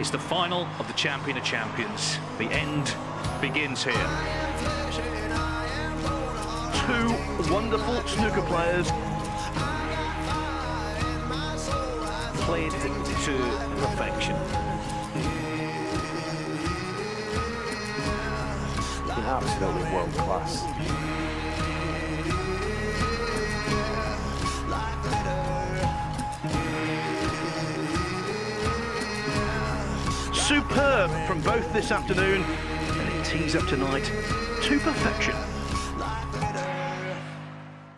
It's the final of the Champion of Champions. The end begins here. Two wonderful snooker players played to perfection. Absolutely world class. Superb from both this afternoon, and it tees up tonight to perfection.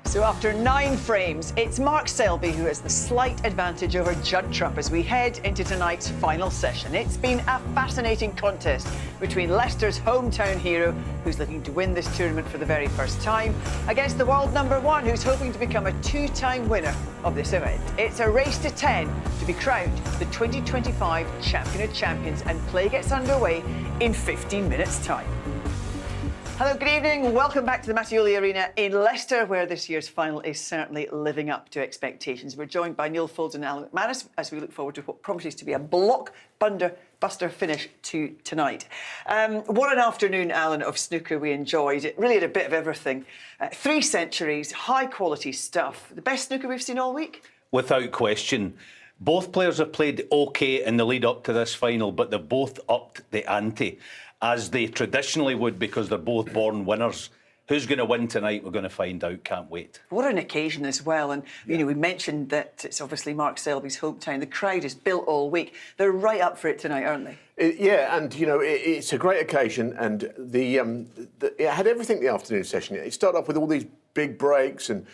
So after 9 frames, it's Mark Selby who has the slight advantage over Judd Trump as we head into tonight's final session. It's been a fascinating contest between Leicester's hometown hero, who's looking to win this tournament for the very first time, against the world #1, who's hoping to become a 2-time winner of this event. It's a race to 10 to be crowned the 2025 Champion of Champions, and play gets underway in 15 minutes' time. Hello, good evening. Welcome back to the Mattioli Arena in Leicester, where this year's final is certainly living up to expectations. We're joined by Neil Foulds and Alan McManus as we look forward to what promises to be a blockbuster finish to tonight. What an afternoon, Alan, of snooker we enjoyed. It really had a bit of everything. 3 centuries, high-quality stuff. The best snooker we've seen all week? Without question. Both players have played OK in the lead up to this final, but they've both upped the ante, as they traditionally would, because they're both born winners. Who's going to win tonight? We're going to find out. Can't wait. What an occasion as well. And, you know, we mentioned that it's obviously Mark Selby's hometown. The crowd is built all week. They're right up for it tonight, aren't they? Yeah, and, you know, it's a great occasion, and it had everything the afternoon session. It started off with all these big breaks and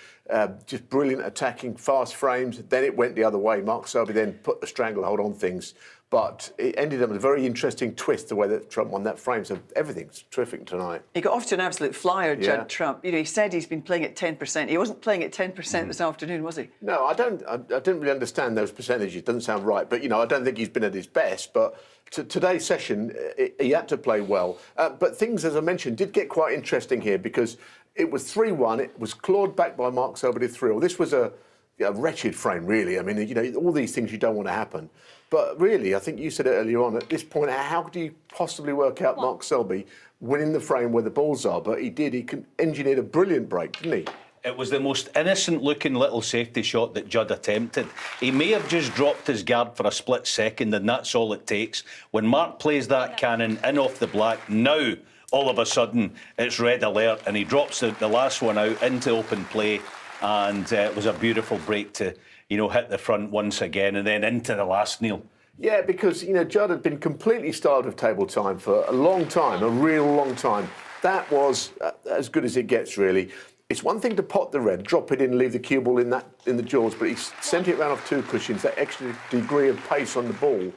just brilliant attacking, fast frames. Then it went the other way. Mark Selby then put the stranglehold on things. But it ended up with a very interesting twist, the way that Trump won that frame. So everything's terrific tonight. He got off to an absolute flyer, Judd Trump. You know, he said he's been playing at 10%. He wasn't playing at 10% this afternoon, was he? No, I didn't really understand those percentages. It doesn't sound right. But, you know, I don't think he's been at his best. But today's session, he had to play well. But things, as I mentioned, did get quite interesting here, because it was 3-1. It was clawed back by Mark Selby to 3-all. This was a wretched frame, really. I mean, you know, all these things you don't want to happen. But really, I think you said it earlier on, at this point, how do you possibly work out Mark Selby winning the frame where the balls are? But he did. He engineered a brilliant break, didn't he? It was the most innocent-looking little safety shot that Judd attempted. He may have just dropped his guard for a split second, and that's all it takes. When Mark plays that cannon in off the black, now, all of a sudden, it's red alert, and he drops the last one out into open play, and it was a beautiful break to, you know, hit the front once again, and then into the last, Neil. Yeah, because, you know, Judd had been completely starved of table time for a long time, a real long time. That was as good as it gets, really. It's one thing to pot the red, drop it in, leave the cue ball in the jaws, but he sent it round off 2 cushions, that extra degree of pace on the ball,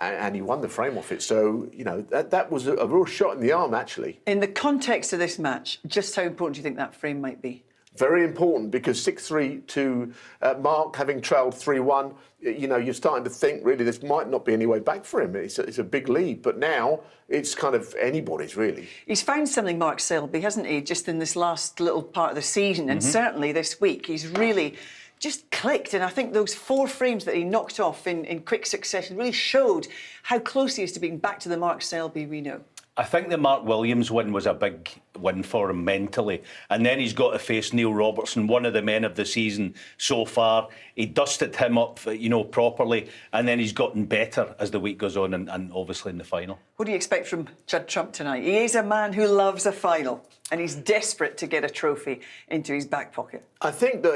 and he won the frame off it. So, you know, that was a real shot in the arm, actually. In the context of this match, just how important do you think that frame might be? Very important, because 6-3 to Mark, having trailed 3-1, you know, you're starting to think, really, this might not be any way back for him. It's a big lead, but now it's kind of anybody's, really. He's found something, Mark Selby, hasn't he, just in this last little part of the season, and certainly this week. He's really just clicked, and I think those 4 frames that he knocked off in quick succession really showed how close he is to being back to the Mark Selby we know. I think the Mark Williams win was a big win for him mentally. And then he's got to face Neil Robertson, one of the men of the season so far. He dusted him up, you know, properly. And then he's gotten better as the week goes on, and obviously in the final. What do you expect from Judd Trump tonight? He is a man who loves a final, and he's desperate to get a trophy into his back pocket. I think that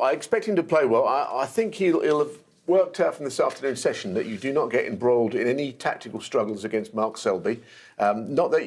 I expect him to play well. I think he'll have worked out from this afternoon session that you do not get embroiled in any tactical struggles against Mark Selby. Not that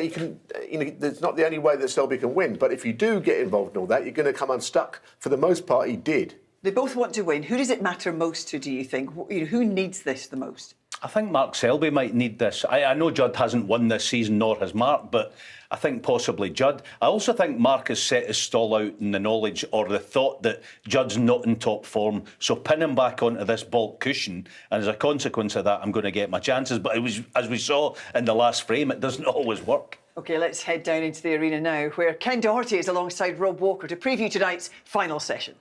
he can, you know, it's not the only way that Selby can win, but if you do get involved in all that, you're going to come unstuck. For the most part, he did. They both want to win. Who does it matter most to, do you think? You know, who needs this the most? I think Mark Selby might need this. I know Judd hasn't won this season, nor has Mark, but I think possibly Judd. I also think Mark has set his stall out in the knowledge or the thought that Judd's not in top form. So pin him back onto this bulk cushion, and as a consequence of that, I'm going to get my chances. But it was, as we saw in the last frame, it doesn't always work. OK, let's head down into the arena now, where Ken Doherty is alongside Rob Walker to preview tonight's final session.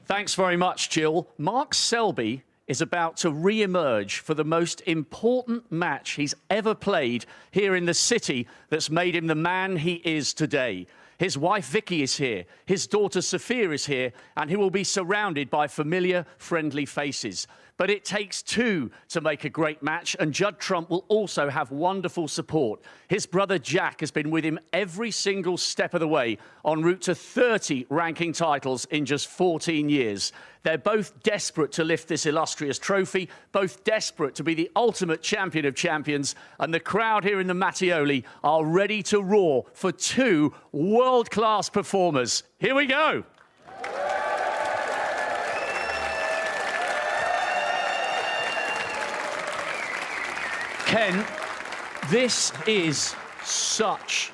Thanks very much, Jill. Mark Selby is about to re-emerge for the most important match he's ever played here in the city that's made him the man he is today. His wife Vicky is here, his daughter Sophia is here, and he will be surrounded by familiar, friendly faces. But it takes two to make a great match, and Judd Trump will also have wonderful support. His brother Jack has been with him every single step of the way, en route to 30 ranking titles in just 14 years. They're both desperate to lift this illustrious trophy, both desperate to be the ultimate champion of champions, and the crowd here in the Mattioli are ready to roar for two world-class performers. Here we go. Ken, this is such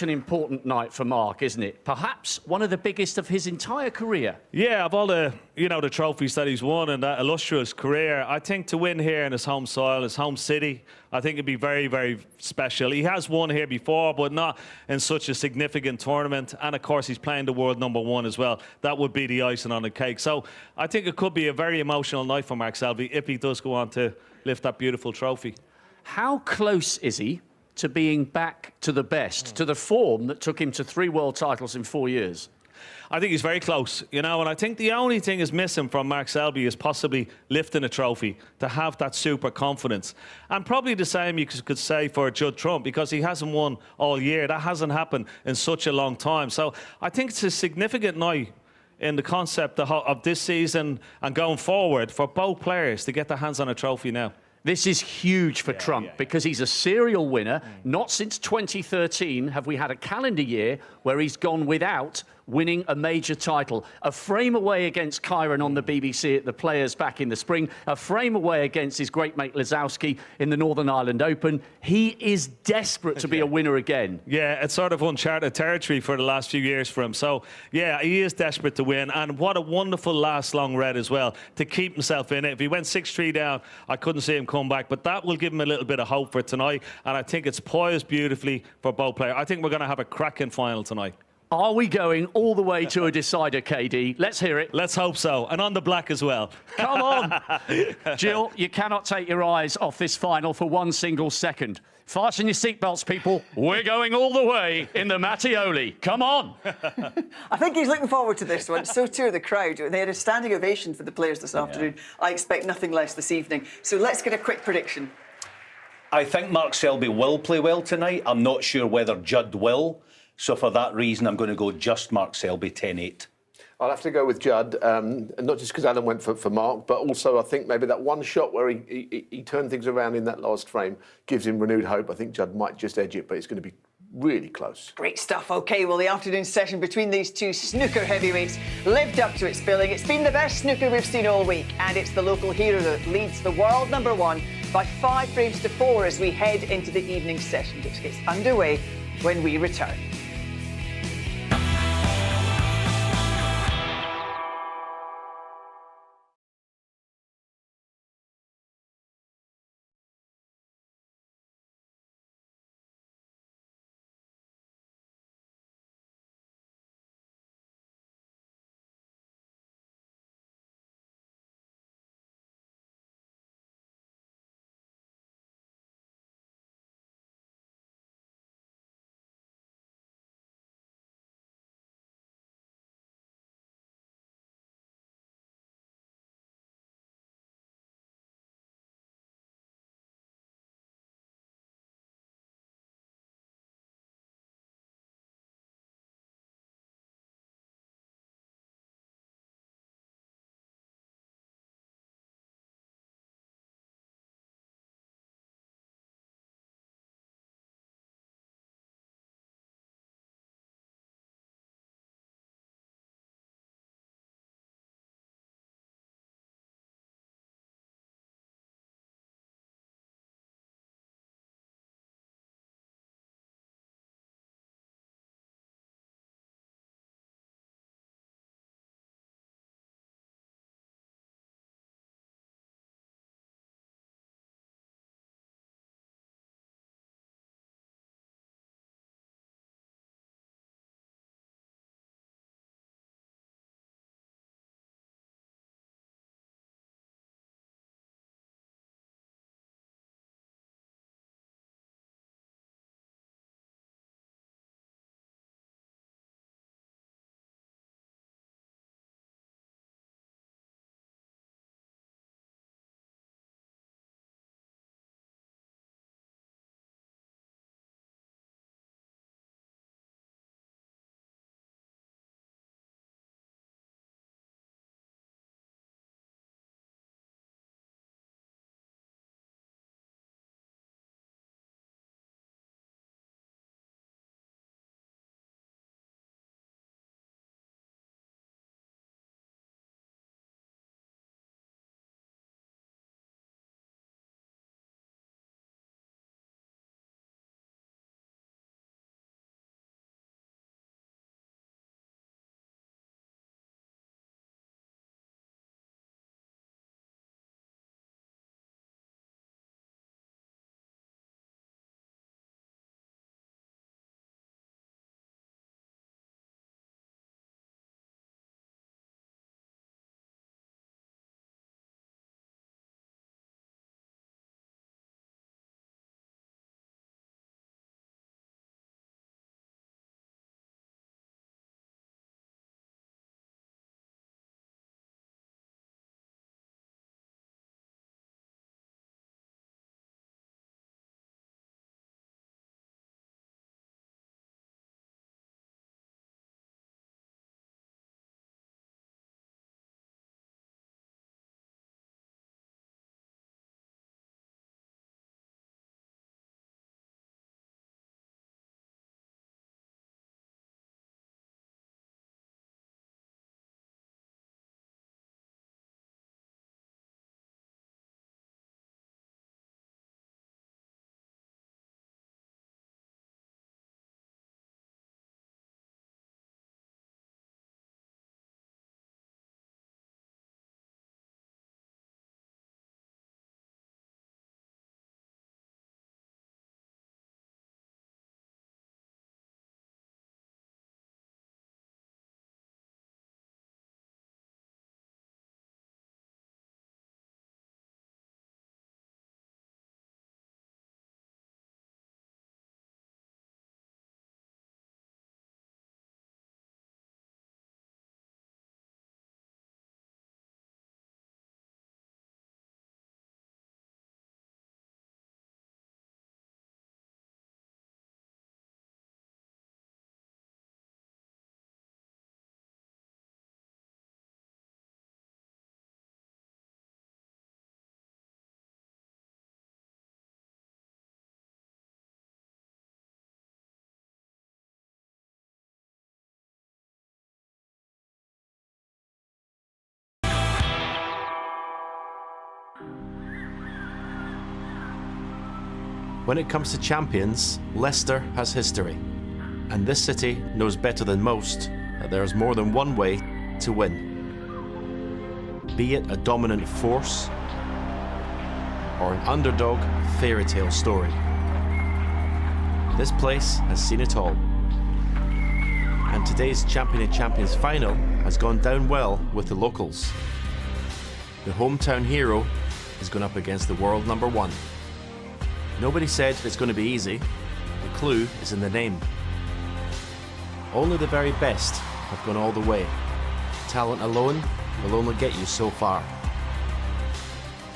an important night for Mark, isn't it? Perhaps one of the biggest of his entire career. Yeah, of all the, the trophies that he's won in that illustrious career, I think to win here in his home soil, his home city, I think it'd be very, very special. He has won here before, but not in such a significant tournament. And, of course, he's playing the world #1 as well. That would be the icing on the cake. So I think it could be a very emotional night for Mark Selby if he does go on to lift that beautiful trophy. How close is he to being back to the best, to the form that took him to 3 world titles in 4 years? I think he's very close, and I think the only thing is missing from Mark Selby is possibly lifting a trophy, to have that super confidence. And probably the same you could say for Judd Trump, because he hasn't won all year. That hasn't happened in such a long time. So I think it's a significant night in the concept of this season and going forward for both players to get their hands on a trophy now. This is huge for Trump because he's a serial winner. Not since 2013 have we had a calendar year where he's gone without winning a major title. A frame away against Kyron on the BBC at the Players back in the spring. A frame away against his great mate Lazowski in the Northern Ireland Open. He is desperate to be a winner again. Yeah, it's sort of uncharted territory for the last few years for him. So, yeah, he is desperate to win. And what a wonderful last long red as well, to keep himself in it. If he went 6-3 down, I couldn't see him come back. But that will give him a little bit of hope for tonight. And I think it's poised beautifully for both players. I think we're going to have a cracking final tonight. Are we going all the way to a decider, KD? Let's hear it. Let's hope so. And on the black as well. Come on. Jill, you cannot take your eyes off this final for one single second. Fasten your seatbelts, people. We're going all the way in the Mattioli. Come on. I think he's looking forward to this one. So too are the crowd. They had a standing ovation for the players this afternoon. I expect nothing less this evening. So let's get a quick prediction. I think Mark Selby will play well tonight. I'm not sure whether Judd will. So for that reason, I'm going to go just Mark Selby, 10-8. I'll have to go with Judd, and not just because Alan went for Mark, but also I think maybe that one shot where he turned things around in that last frame gives him renewed hope. I think Judd might just edge it, but it's going to be really close. Great stuff. OK, well, the afternoon session between these two snooker heavyweights lived up to its billing. It's been the best snooker we've seen all week, and it's the local hero that leads the world #1 by 5 frames to 4 as we head into the evening session, which gets underway when we return. When it comes to champions, Leicester has history. And this city knows better than most that there is more than one way to win. Be it a dominant force or an underdog fairy tale story. This place has seen it all. And today's Champion of Champions final has gone down well with the locals. The hometown hero is going up against the world number one. Nobody said it's going to be easy. The clue is in the name. Only the very best have gone all the way. Talent alone will only get you so far.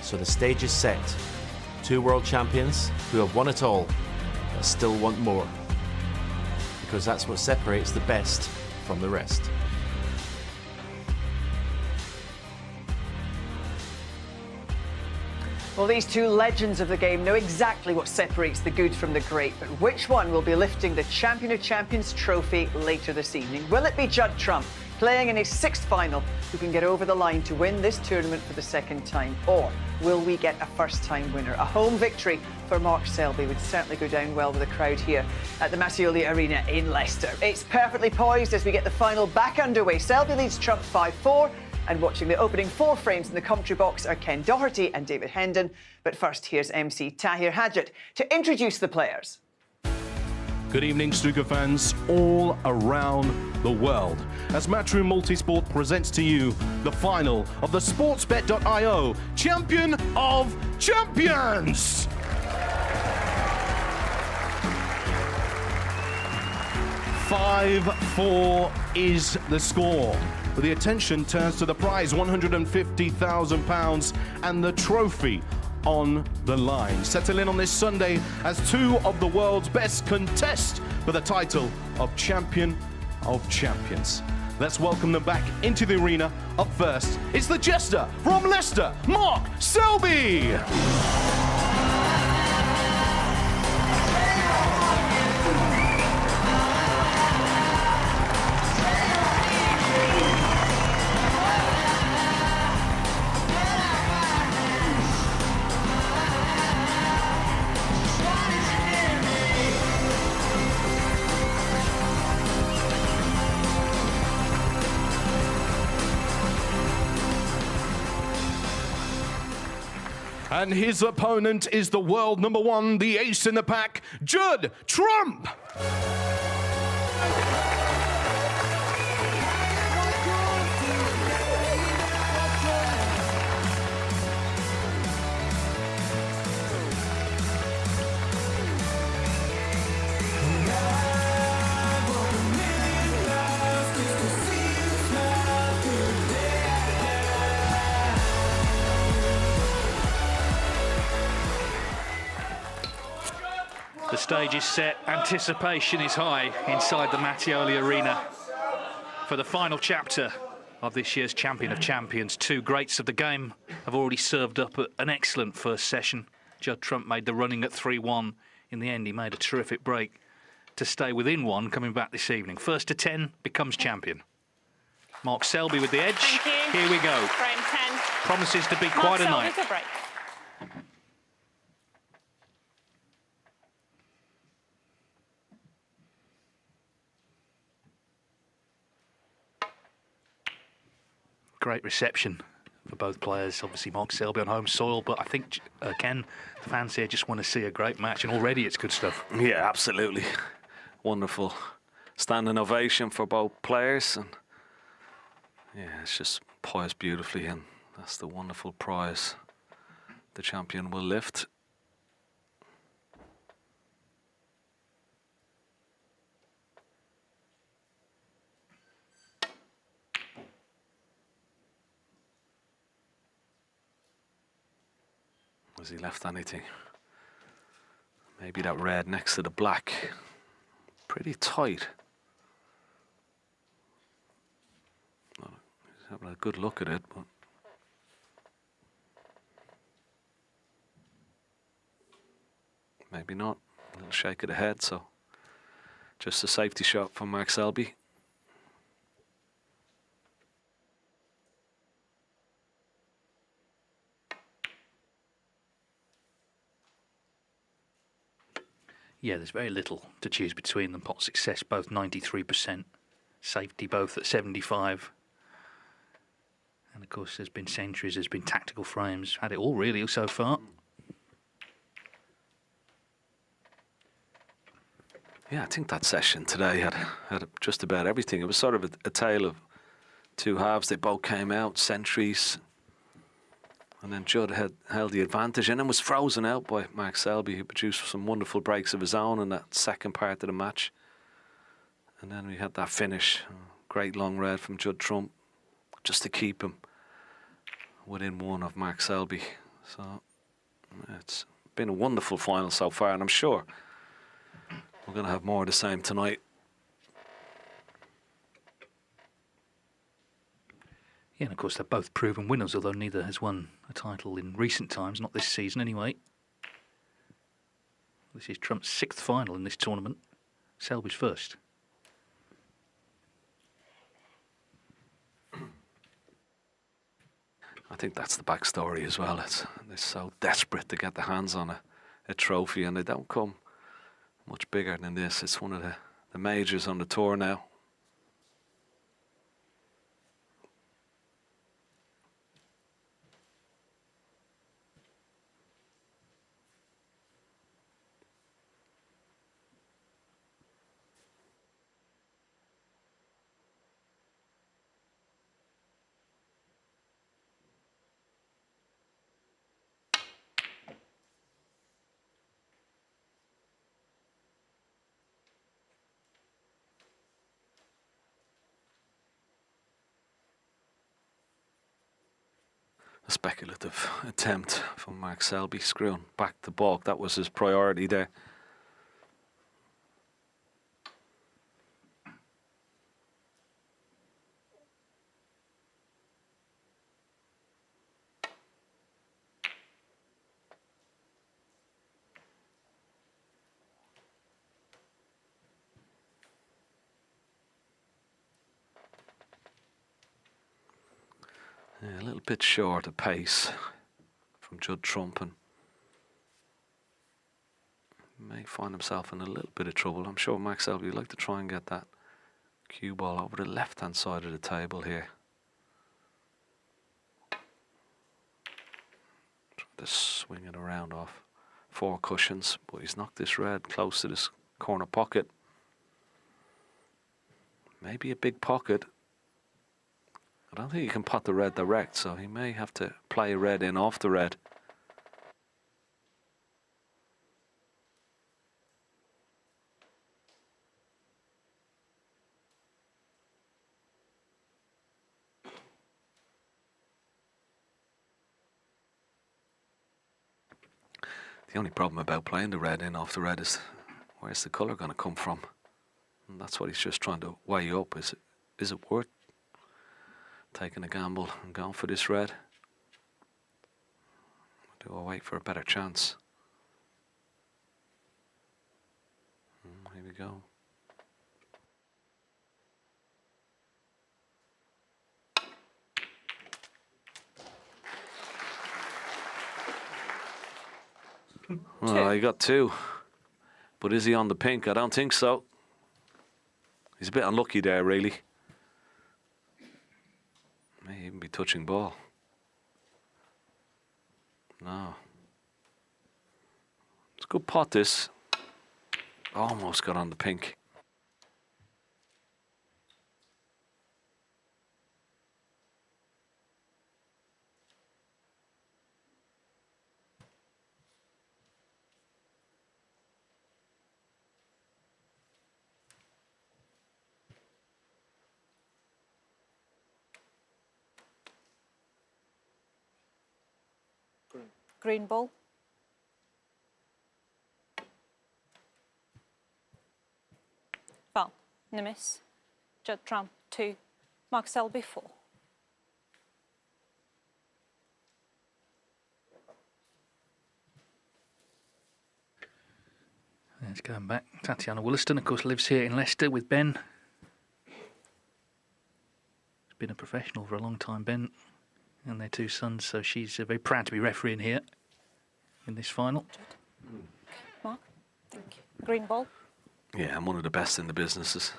So the stage is set. Two world champions who have won it all, but still want more. Because that's what separates the best from the rest. Well, these two legends of the game know exactly what separates the good from the great, but which one will be lifting the Champion of Champions trophy later this evening? Will it be Judd Trump, playing in his sixth final, who can get over the line to win this tournament for the second time? Or will we get a first-time winner? A home victory for Mark Selby would certainly go down well with the crowd here at the Mattioli Arena in Leicester. It's perfectly poised as we get the final back underway. Selby leads Trump 5-4. And watching the opening 4 frames in the commentary box are Ken Doherty and David Hendon. But first, here's MC Tahir Hadjat to introduce the players. Good evening, snooker fans all around the world. As Matchroom Multisport presents to you the final of the sportsbet.io Champion of Champions. "5-4 is the score. The attention turns to the prize, £150,000 and the trophy on the line. Settle in on this Sunday as two of the world's best contest for the title of Champion of Champions. Let's welcome them back into the arena. Up first, it's the jester from Leicester, Mark Selby. And his opponent is the world number one, the ace in the pack, Judd Trump. The stage is set, anticipation is high inside the Mattioli Arena for the final chapter of this year's Champion of Champions. Two greats of the game have already served up an excellent first session. Judd Trump made the running at 3-1. In the end, he made a terrific break to stay within one coming back this evening. First to 10 becomes champion. Mark Selby with the edge. Thank you. Here we go. Frame 10. Promises to be Mark quite a Selby night. to break. Great reception for both players. Obviously, Mark Selby on home soil, but I think, Ken, the fans here just want to see a great match, and already it's good stuff. Yeah, absolutely. Wonderful standing ovation for both players. And yeah, it's just poised beautifully, and that's the wonderful prize the champion will lift. Has he left anything? Maybe that red next to the black. Pretty tight. He's having a good look at it, but maybe not. A little shake of the head, so just a safety shot from Mark Selby. Yeah, there's very little to choose between them. Pot success, both 93%. Safety, both at 75. And, of course, there's been centuries, there's been tactical frames. Had it all, really, so far. Yeah, I think that session today had just about everything. It was sort of a tale of two halves. They both came out, centuries. And then Judd held the advantage and then was frozen out by Mark Selby, who produced some wonderful breaks of his own in that second part of the match. And then we had that finish. Great long red from Judd Trump, just to keep him within one of Mark Selby. So it's been a wonderful final so far, and I'm sure we're going to have more of the same tonight. Yeah, and of course they're both proven winners, although neither has won a title in recent times, not this season anyway. This is Trump's 6th final in this tournament, Selby's first. I think that's the backstory as well. They're so desperate to get their hands on a trophy, and they don't come much bigger than this. It's one of the majors on the tour now. A speculative attempt from Mark Selby, screwing back the balk. That was his priority there. Yeah, a little bit short of pace from Judd Trump, and may find himself in a little bit of trouble. I'm sure Mark Selby would like to try and get that cue ball over the left-hand side of the table here. Try to swing it around off 4 cushions, but he's knocked this red close to this corner pocket. Maybe a big pocket. I don't think he can pot the red direct, so he may have to play red in off the red. The only problem about playing the red in off the red is where's the colour going to come from? And that's what he's just trying to weigh up. Is it worth taking a gamble and going for this red? Do I wait for a better chance? Here we go. Well, he got 2. But is he on the pink? I don't think so. He's a bit unlucky there, really. May even be touching ball. No. It's a good pot, this. Almost got on the pink. Green ball. Well, no miss. Judd Trump 2, Mark Selby 4. It's going back. Tatiana Wollaston, of course, lives here in Leicester with Ben. He's been a professional for a long time, Ben, and their 2 sons, so she's very proud to be refereeing here in this final. Mark, thank you. Green ball. Yeah, I'm one of the best in the businesses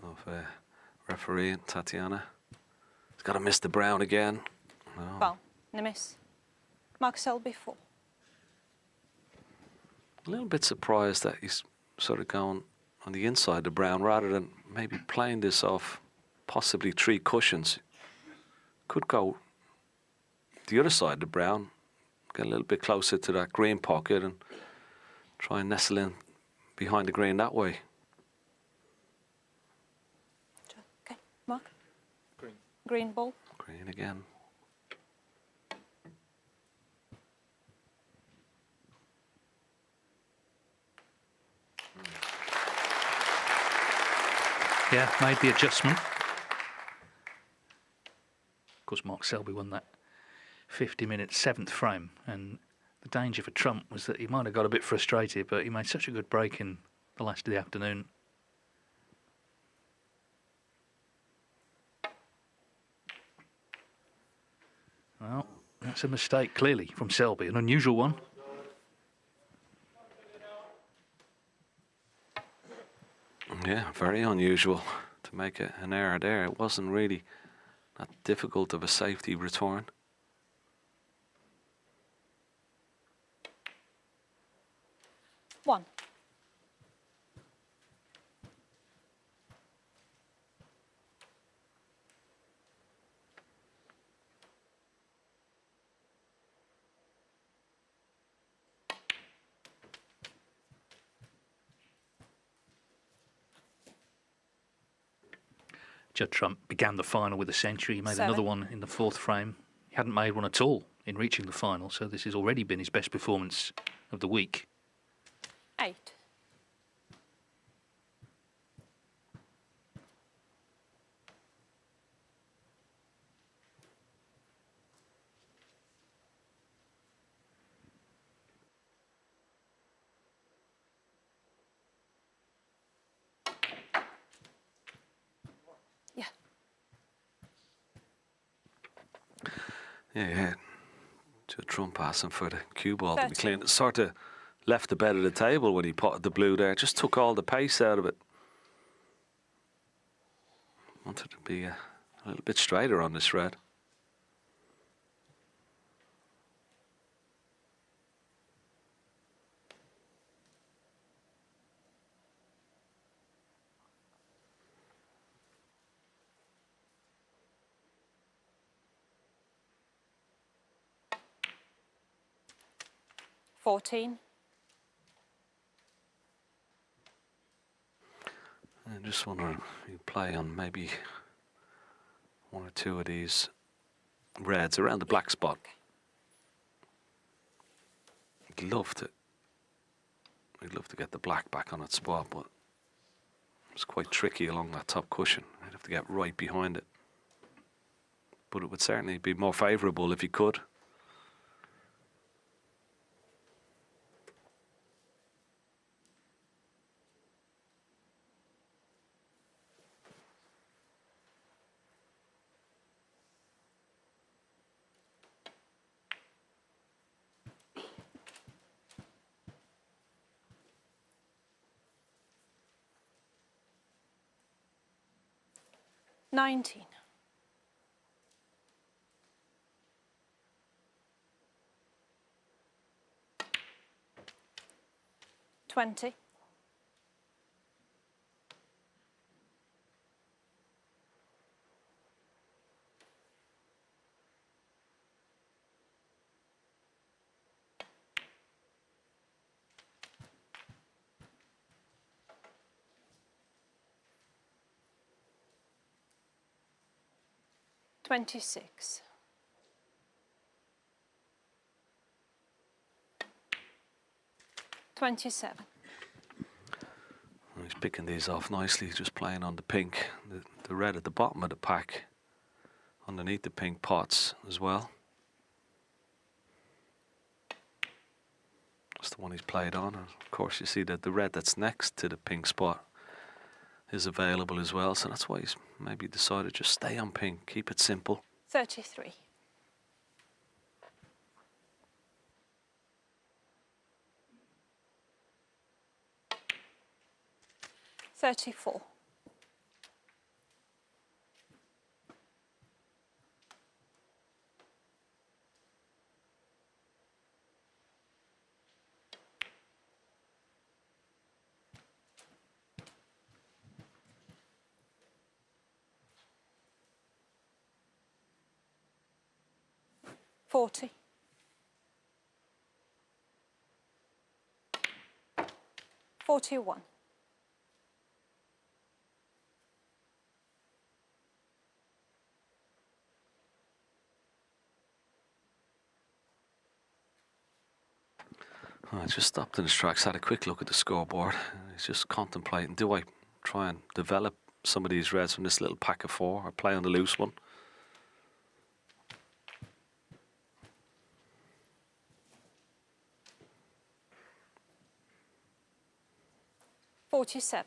of refereeing, Tatiana. He's got to miss the brown again. No. Foul. And a miss. Mark Selby 4. A little bit surprised that he's sort of going on the inside the brown rather than maybe playing this off possibly 3 cushions. Could go the other side of the brown, get a little bit closer to that green pocket and try and nestle in behind the green that way. Okay, Mark. Green. Green ball. Green again. Yeah, made the adjustment. Of course, Mark Selby won that 50-minute 7th frame, and the danger for Trump was that he might have got a bit frustrated, but he made such a good break in the last of the afternoon. Well, that's a mistake, clearly, from Selby, an unusual one. Yeah, very unusual to make an error there. It wasn't really that difficult of a safety return. One. Judd Trump began the final with a century. He made 7. another one in the 4th frame. He hadn't made one at all in reaching the final, so this has already been his best performance of the week. 8. Yeah. Judd Trump asking for the cue ball to be clean. It sort of left the bed of the table when he potted the blue there. Just took all the pace out of it. Wanted to be a little bit straighter on this red. I just want to play on maybe 1 or 2 of these reds around the black spot. I'd love to get the black back on its spot, but it's quite tricky along that top cushion. I'd have to get right behind it. But it would certainly be more favourable if you could. $19. 20. 26. 27. He's picking these off nicely, just playing on the pink, the red at the bottom of the pack, underneath the pink pots as well. That's the one he's played on, and of course you see that the red that's next to the pink spot is available as well, so that's why he's maybe decided just stay on pink, keep it simple. 33. 34. $40. 41. I just stopped in his tracks, had a quick look at the scoreboard. He's just contemplating, do I try and develop some of these reds from this little pack of 4 or play on the loose one? $47.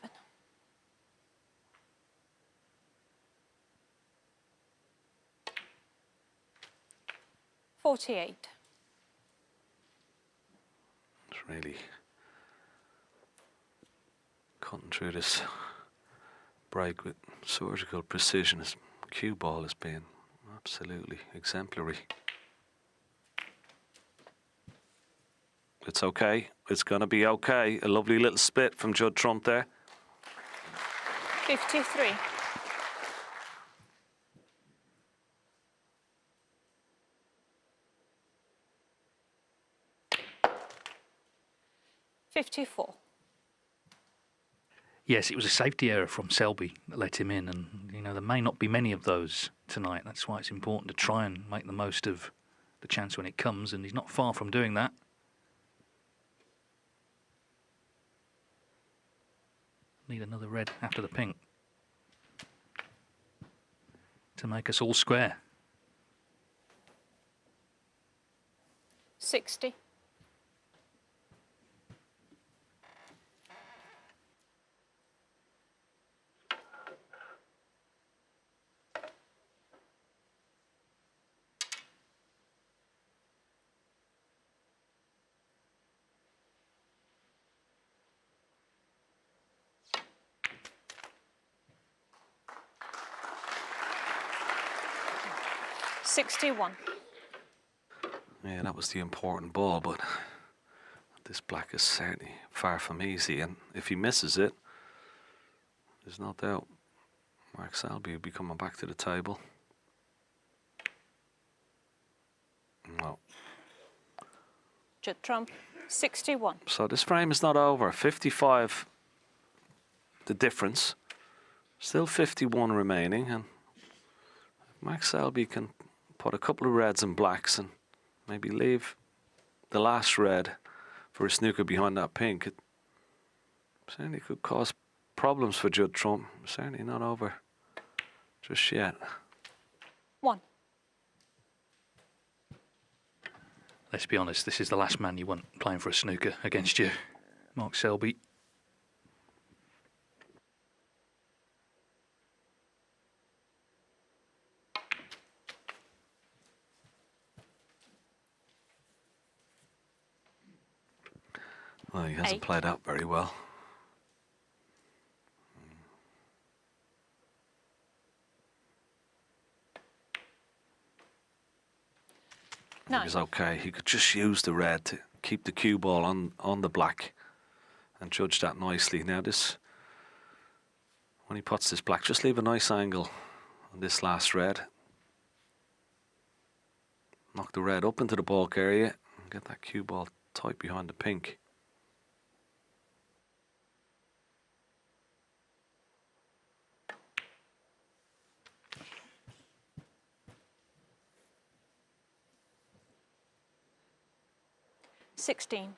48. It's really cutting through this break with surgical precision. His cue ball has been absolutely exemplary. It's okay. It's going to be okay. A lovely little spit from Judd Trump there. 53. 54. Yes, it was a safety error from Selby that let him in, and you know there may not be many of those tonight. That's why it's important to try and make the most of the chance when it comes, and he's not far from doing that. Need another red after the pink to make us all square. 60. 61. Yeah, that was the important ball, but this black is certainly far from easy, and if he misses it, there's no doubt Mark Selby will be coming back to the table. No. Judd Trump, 61. So this frame is not over. 55 the difference. Still 51 remaining, and Mark Selby can put a couple of reds and blacks and maybe leave the last red for a snooker behind that pink. It certainly could cause problems for Judd Trump. Certainly not over just yet. 1. Let's be honest, this is the last man you want playing for a snooker against you, Mark Selby. Well, he hasn't 8. played out very well. He 9. was okay. He could just use the red to keep the cue ball on the black and judge that nicely. Now this, when he puts this black, just leave a nice angle on this last red. Knock the red up into the bulk area and get that cue ball tight behind the pink. $16.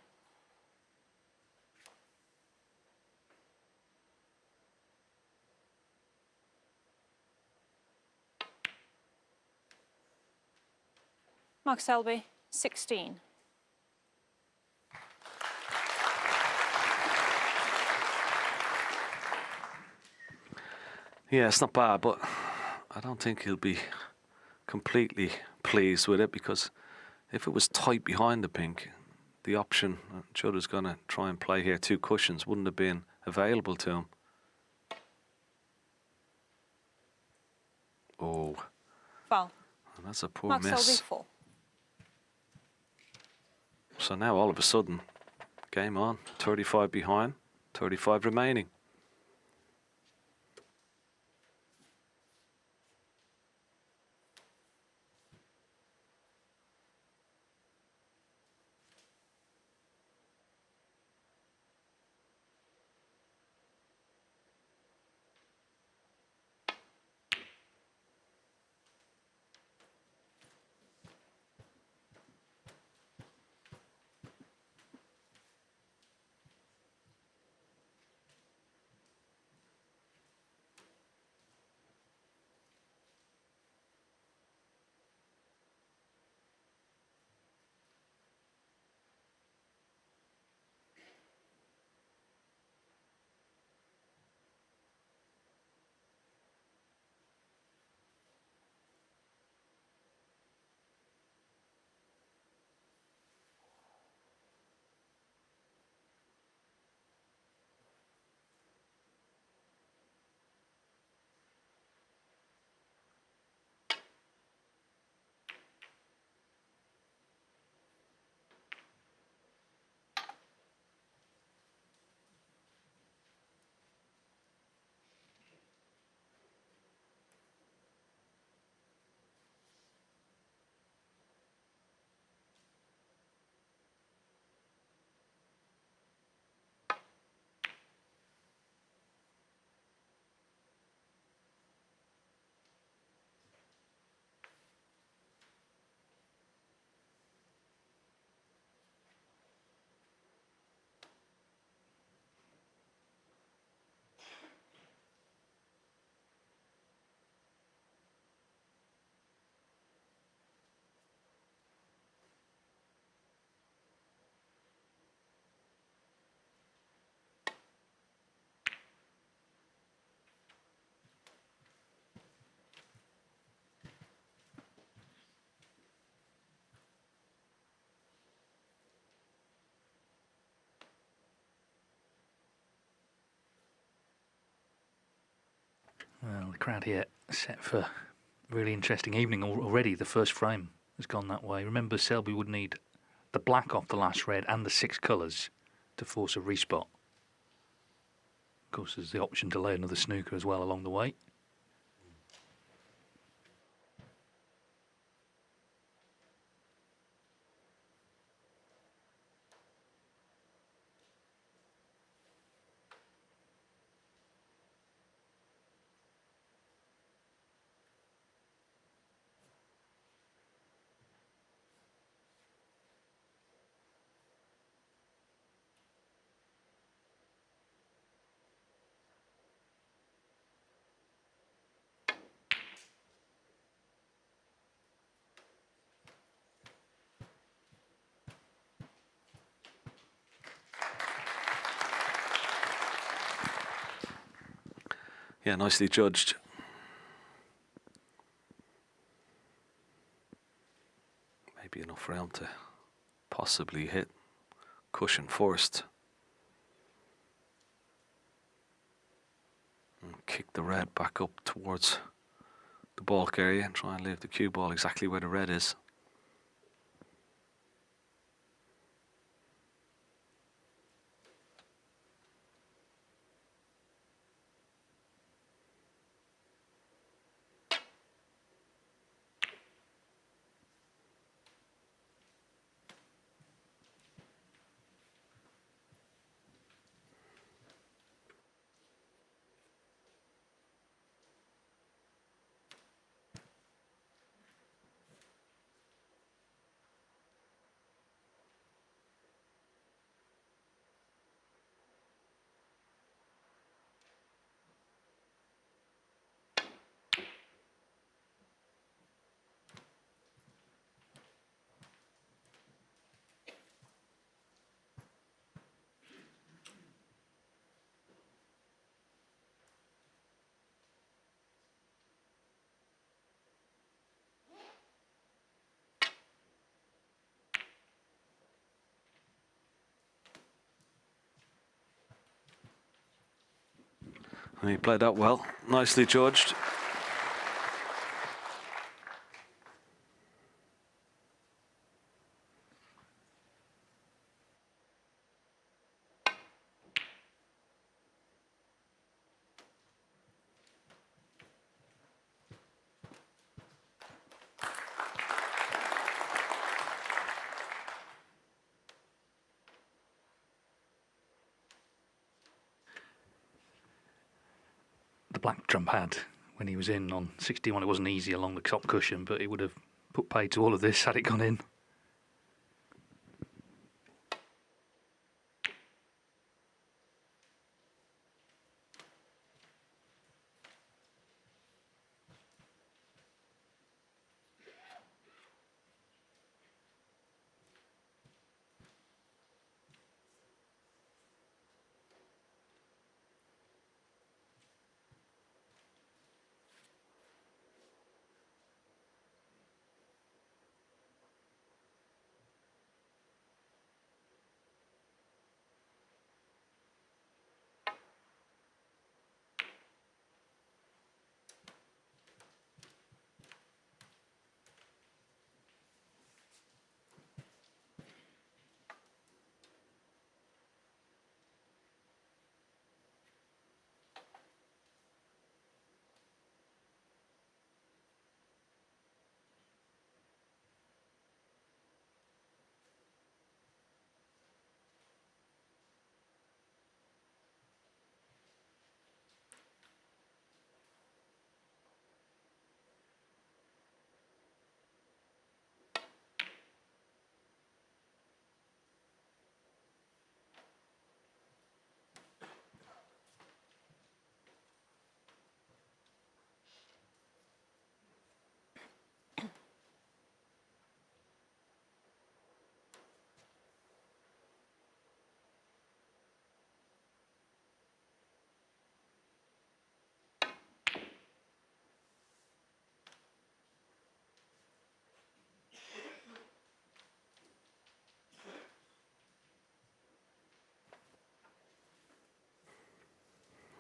Mark Selby, 16. Yeah, it's not bad, but I don't think he'll be completely pleased with it, because if it was tight behind the pink, the option Judd is going to try and play here, 2 cushions, wouldn't have been available to him. Oh, Foul. that's a poor Mark Selby, miss. 4. So now all of a sudden, game on. 35 behind, 35 remaining. Well, the crowd here set for a really interesting evening already. The first frame has gone that way. Remember, Selby would need the black off the last red and the 6 colours to force a respot. Of course, there's the option to lay another snooker as well along the way. Yeah, nicely judged. Maybe enough round to possibly hit cushion first. And kick the red back up towards the baulk area and try and leave the cue ball exactly where the red is. And he played that well, nicely judged. Black Trump had when he was in on 61. It wasn't easy along the top cushion, but he would have put paid to all of this had it gone in.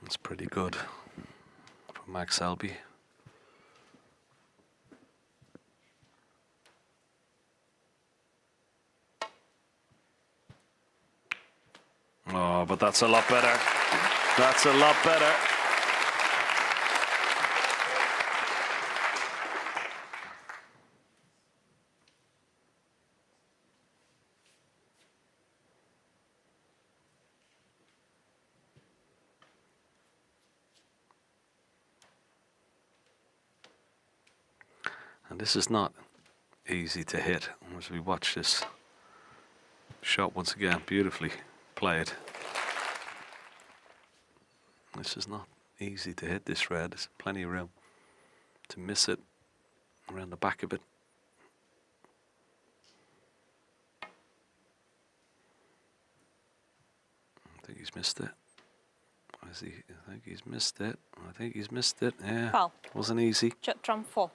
It's pretty good from Max Selby. Oh, but that's a lot better. That's a lot better. And this is not easy to hit. As we watch this shot once again, beautifully played. This is not easy to hit this red. There's plenty of room to miss it around the back of it. I think he's missed it. I think he's missed it. I think he's missed it. Yeah. Foul. Wasn't easy. Judd Trump 4.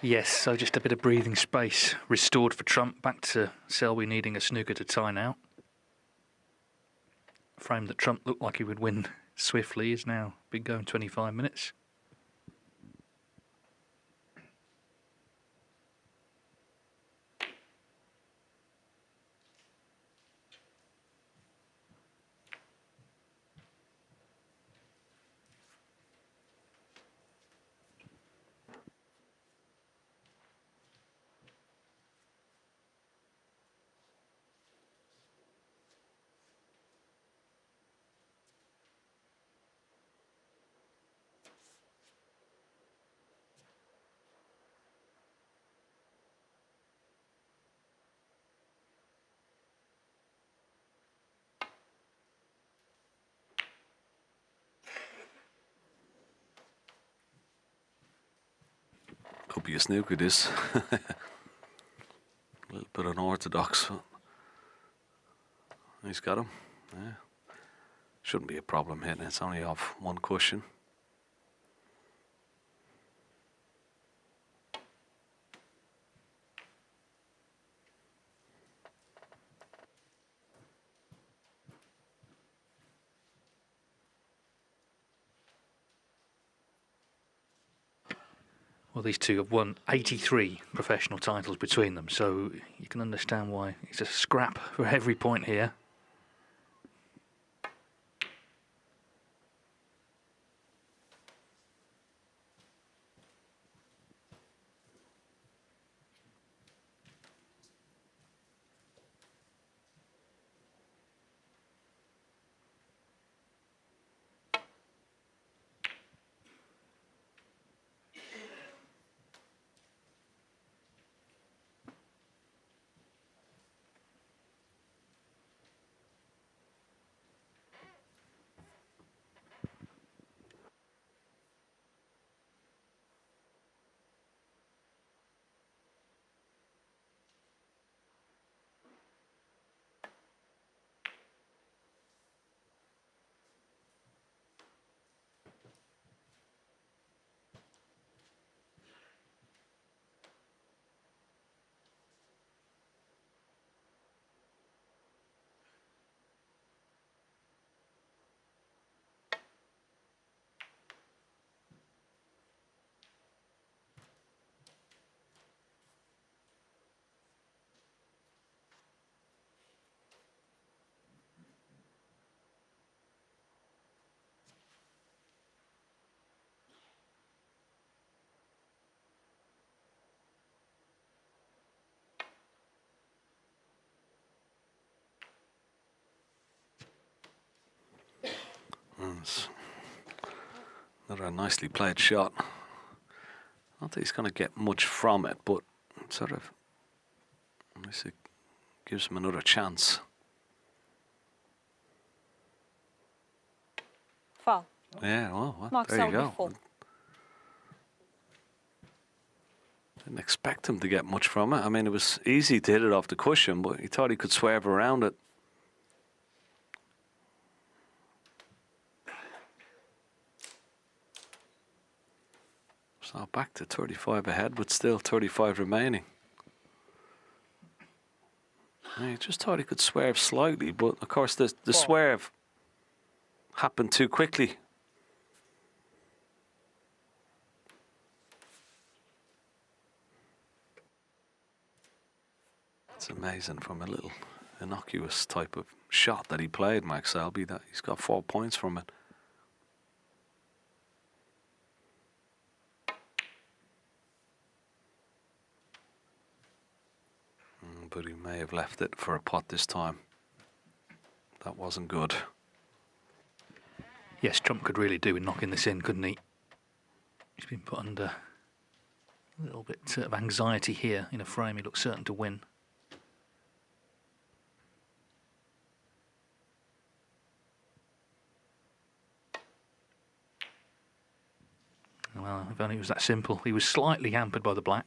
Yes, so just a bit of breathing space restored for Trump. Back to Selby needing a snooker to tie now. A frame that Trump looked like he would win swiftly is now been going 25 minutes. Could be a snooker this. A little bit unorthodox. But he's got him. Yeah. Shouldn't be a problem hitting. It's only off one cushion. Well, these two have won 83 professional titles between them, so you can understand why it's a scrap for every point here. Another nicely played shot. I don't think he's going to get much from it, but sort of, at least it gives him another chance. Foul. Yeah, well, Mark there you Selby, go. 4. Didn't expect him to get much from it. I mean, it was easy to hit it off the cushion, but he thought he could swerve around it. So back to 35 ahead, but still 35 remaining. Yeah, he just thought he could swerve slightly, but of course the swerve happened too quickly. It's amazing from a little innocuous type of shot that he played, Mark Selby, that he's got 4 points from it. But he may have left it for a pot this time. That wasn't good. Yes, Trump could really do with knocking this in, couldn't he? He's been put under a little bit of anxiety here in a frame. He looks certain to win. Well, if only it was that simple. He was slightly hampered by the black.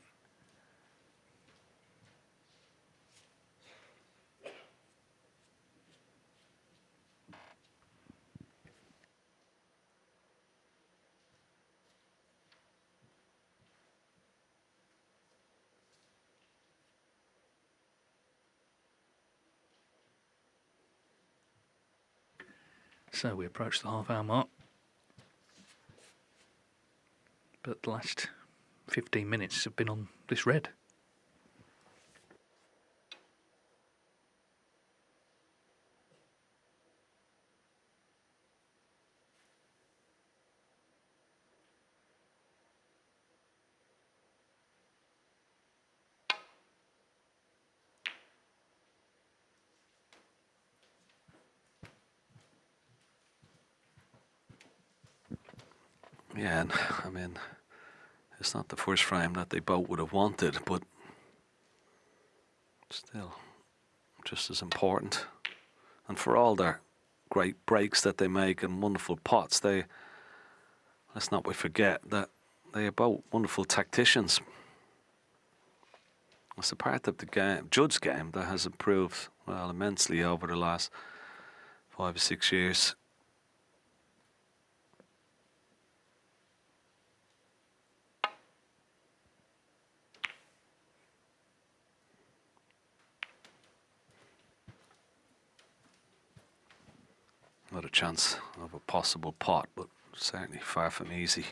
So we approach the half-hour mark. But the last 15 minutes have been on this red. Yeah, and I mean, it's not the first frame that they both would have wanted, but still just as important. And for all their great breaks that they make and wonderful pots, let's not forget that they are both wonderful tacticians. It's a part of the game, Judd's game, that has improved, well, immensely over the last 5 or 6 years. Not a chance of a possible pot, but certainly far from easy.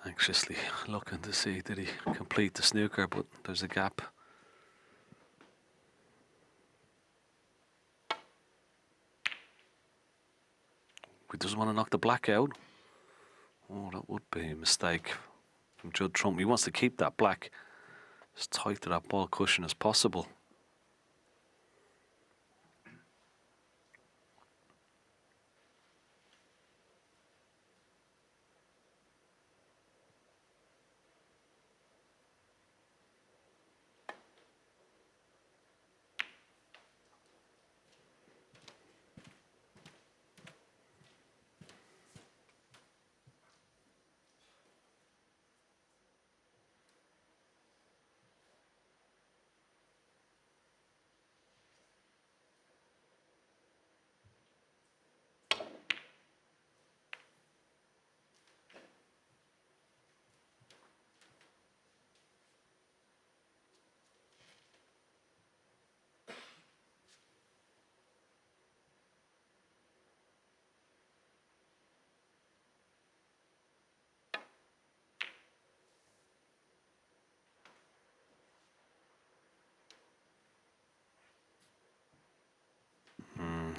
Anxiously looking to see did he complete the snooker, but there's a gap. He doesn't want to knock the black out. Oh, that would be a mistake from Judd Trump. He wants to keep that black as tight to that ball cushion as possible.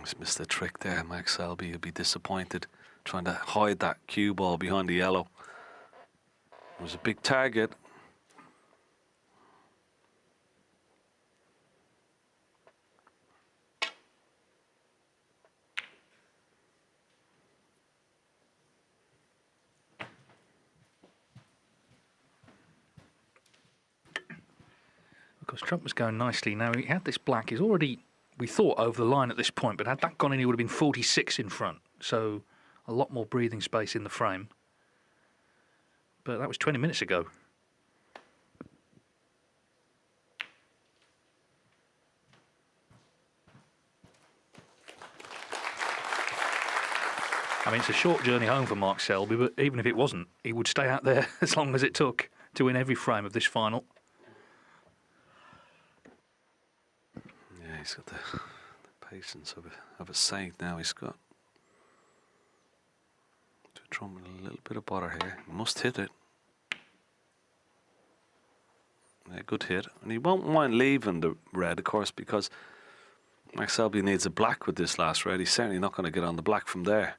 He's missed the trick there, Max Selby. He'll be disappointed trying to hide that cue ball behind the yellow. It was a big target. Because Trump was going nicely. Now he had this black. He's already, we thought, over the line at this point, but had that gone in, he would have been 46 in front. So a lot more breathing space in the frame. But that was 20 minutes ago. I mean, it's a short journey home for Mark Selby, but even if it wasn't, he would stay out there as long as it took to win every frame of this final. Yeah, he's got the patience of a saint now. He's got to Trump a little bit of butter here. He must hit it. Yeah, good hit. And he won't mind leaving the red, of course, because Max Selby needs a black with this last red. He's certainly not going to get on the black from there.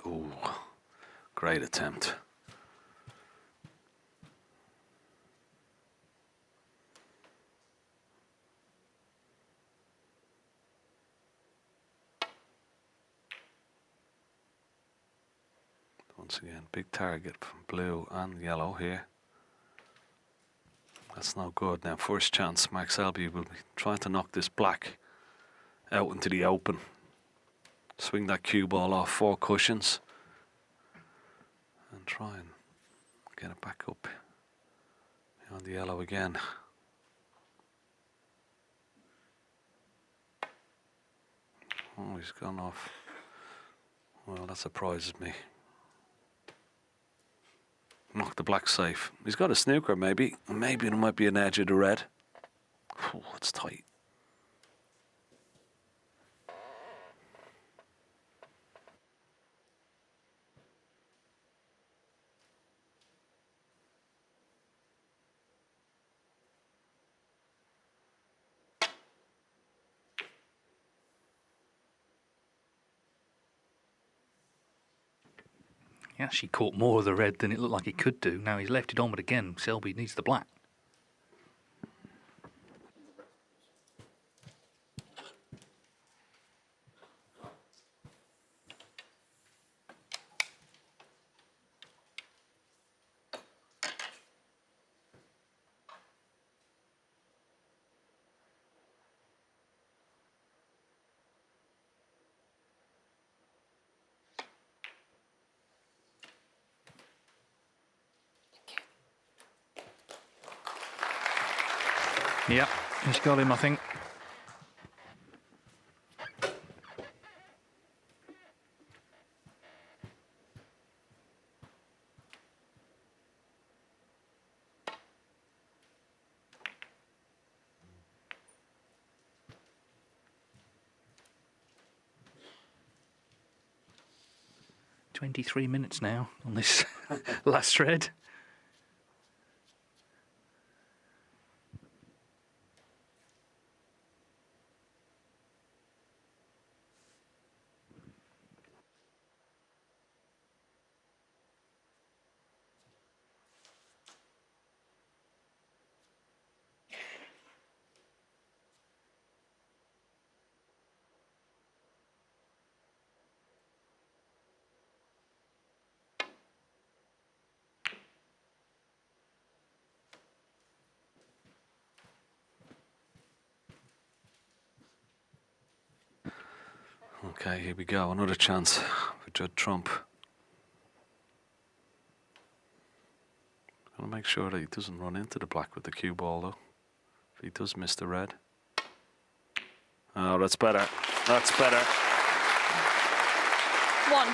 Ooh, great attempt. Once again, big target from blue and yellow here. That's no good. Now, first chance, Max Selby will be trying to knock this black out into the open. Swing that cue ball off 4 cushions and try and get it back up on the yellow again. Oh, he's gone off. Well, that surprises me. Knock the black safe. He's got a snooker, maybe. Maybe it might be an edge of the red. Oh, it's tight. He actually caught more of the red than it looked like he could do. Now he's left it on, but again, Selby needs the black. Yeah, he's got him, I think. 23 minutes now on this last thread. Okay, here we go. Another chance for Judd Trump. Gotta make sure that he doesn't run into the black with the cue ball, though. If he does miss the red. Oh, that's better. That's better. 1.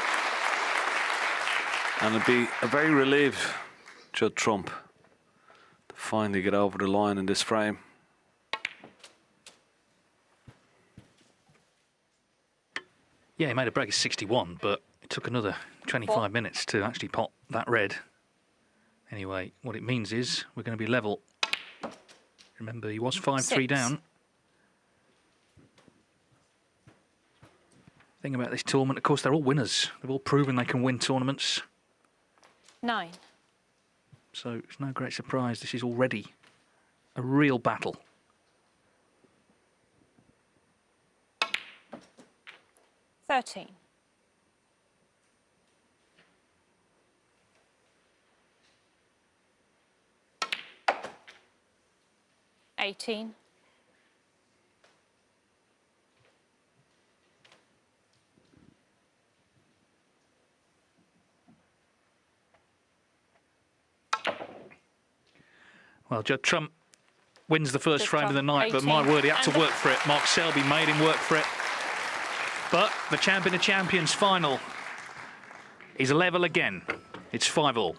And it'd be a very relieved Judd Trump to finally get over the line in this frame. Yeah, he made a break of 61, but it took another 25 minutes to actually pot that red. Anyway, what it means is we're going to be level. Remember, he was 5-3 down. Thing about this tournament, of course, they're all winners. They've all proven they can win tournaments. 9. So it's no great surprise this is already a real battle. 13. 18. 'Well, Judd Trump wins the first Judd frame of the Trump, night, but my 18. word, he had to And work for it. Mark Selby made him work for it. But the Champion of Champions final is level again. It's 5-all.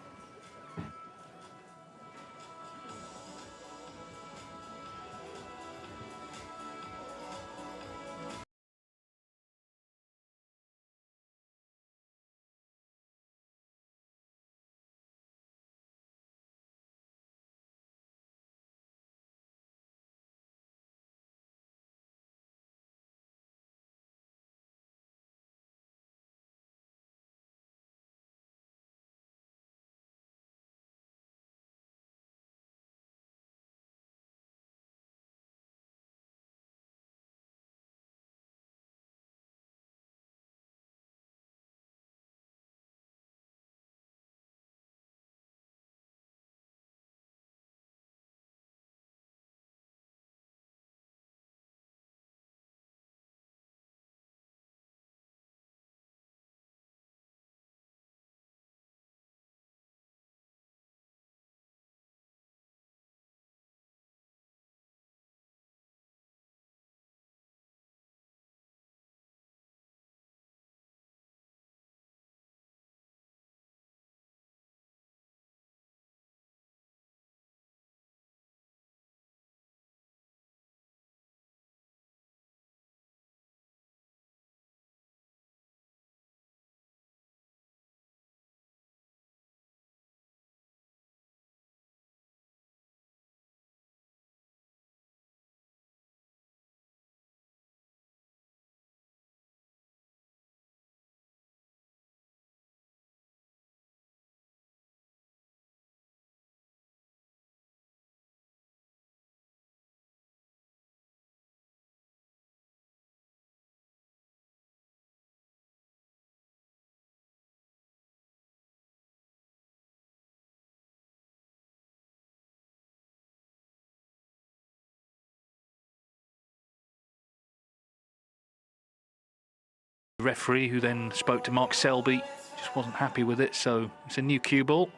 The referee, who then spoke to Mark Selby, just wasn't happy with it, so it's a new cue ball.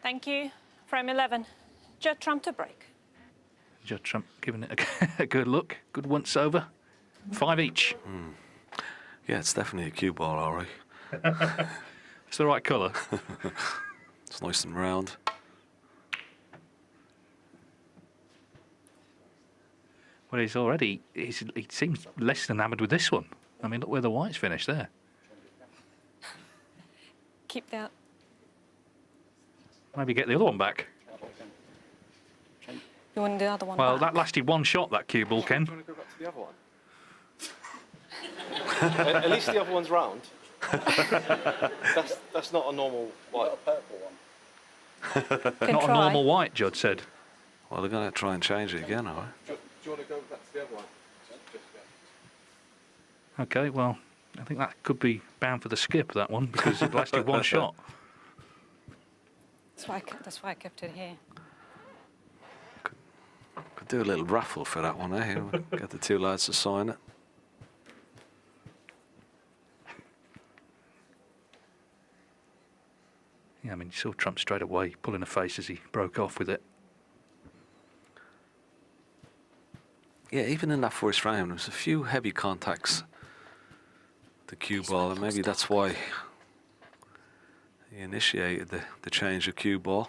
Thank you. Frame 11. Judd Trump to break. Judd Trump giving it a good look. Good once over. 5 each. Yeah, it's definitely a cue ball, all right. It's the right colour. It's nice and round. Well, he seems less enamoured with this one. I mean, look where the whites finished there. Keep that. Maybe get the other one back. You want the other one Well, back? that lasted one shot, that cue ball, Ken. Do you want to go back to the other one? At least the other one's round. That's not a normal white. Not a purple one. Not a normal white, Judd said. Well, they're going to try and change it again, are they? Do you want to go back to the other one? Okay, well, I think that could be bound for the skip, that one, because it lasted one shot. That's why I kept it here. Could do a little raffle for that one, eh? Get the two lads to sign it. Yeah, I mean, you saw Trump straight away pulling a face as he broke off with it. Yeah, even in that first round, there was a few heavy contacts. The cue ball, and maybe that's why he initiated the change of cue ball.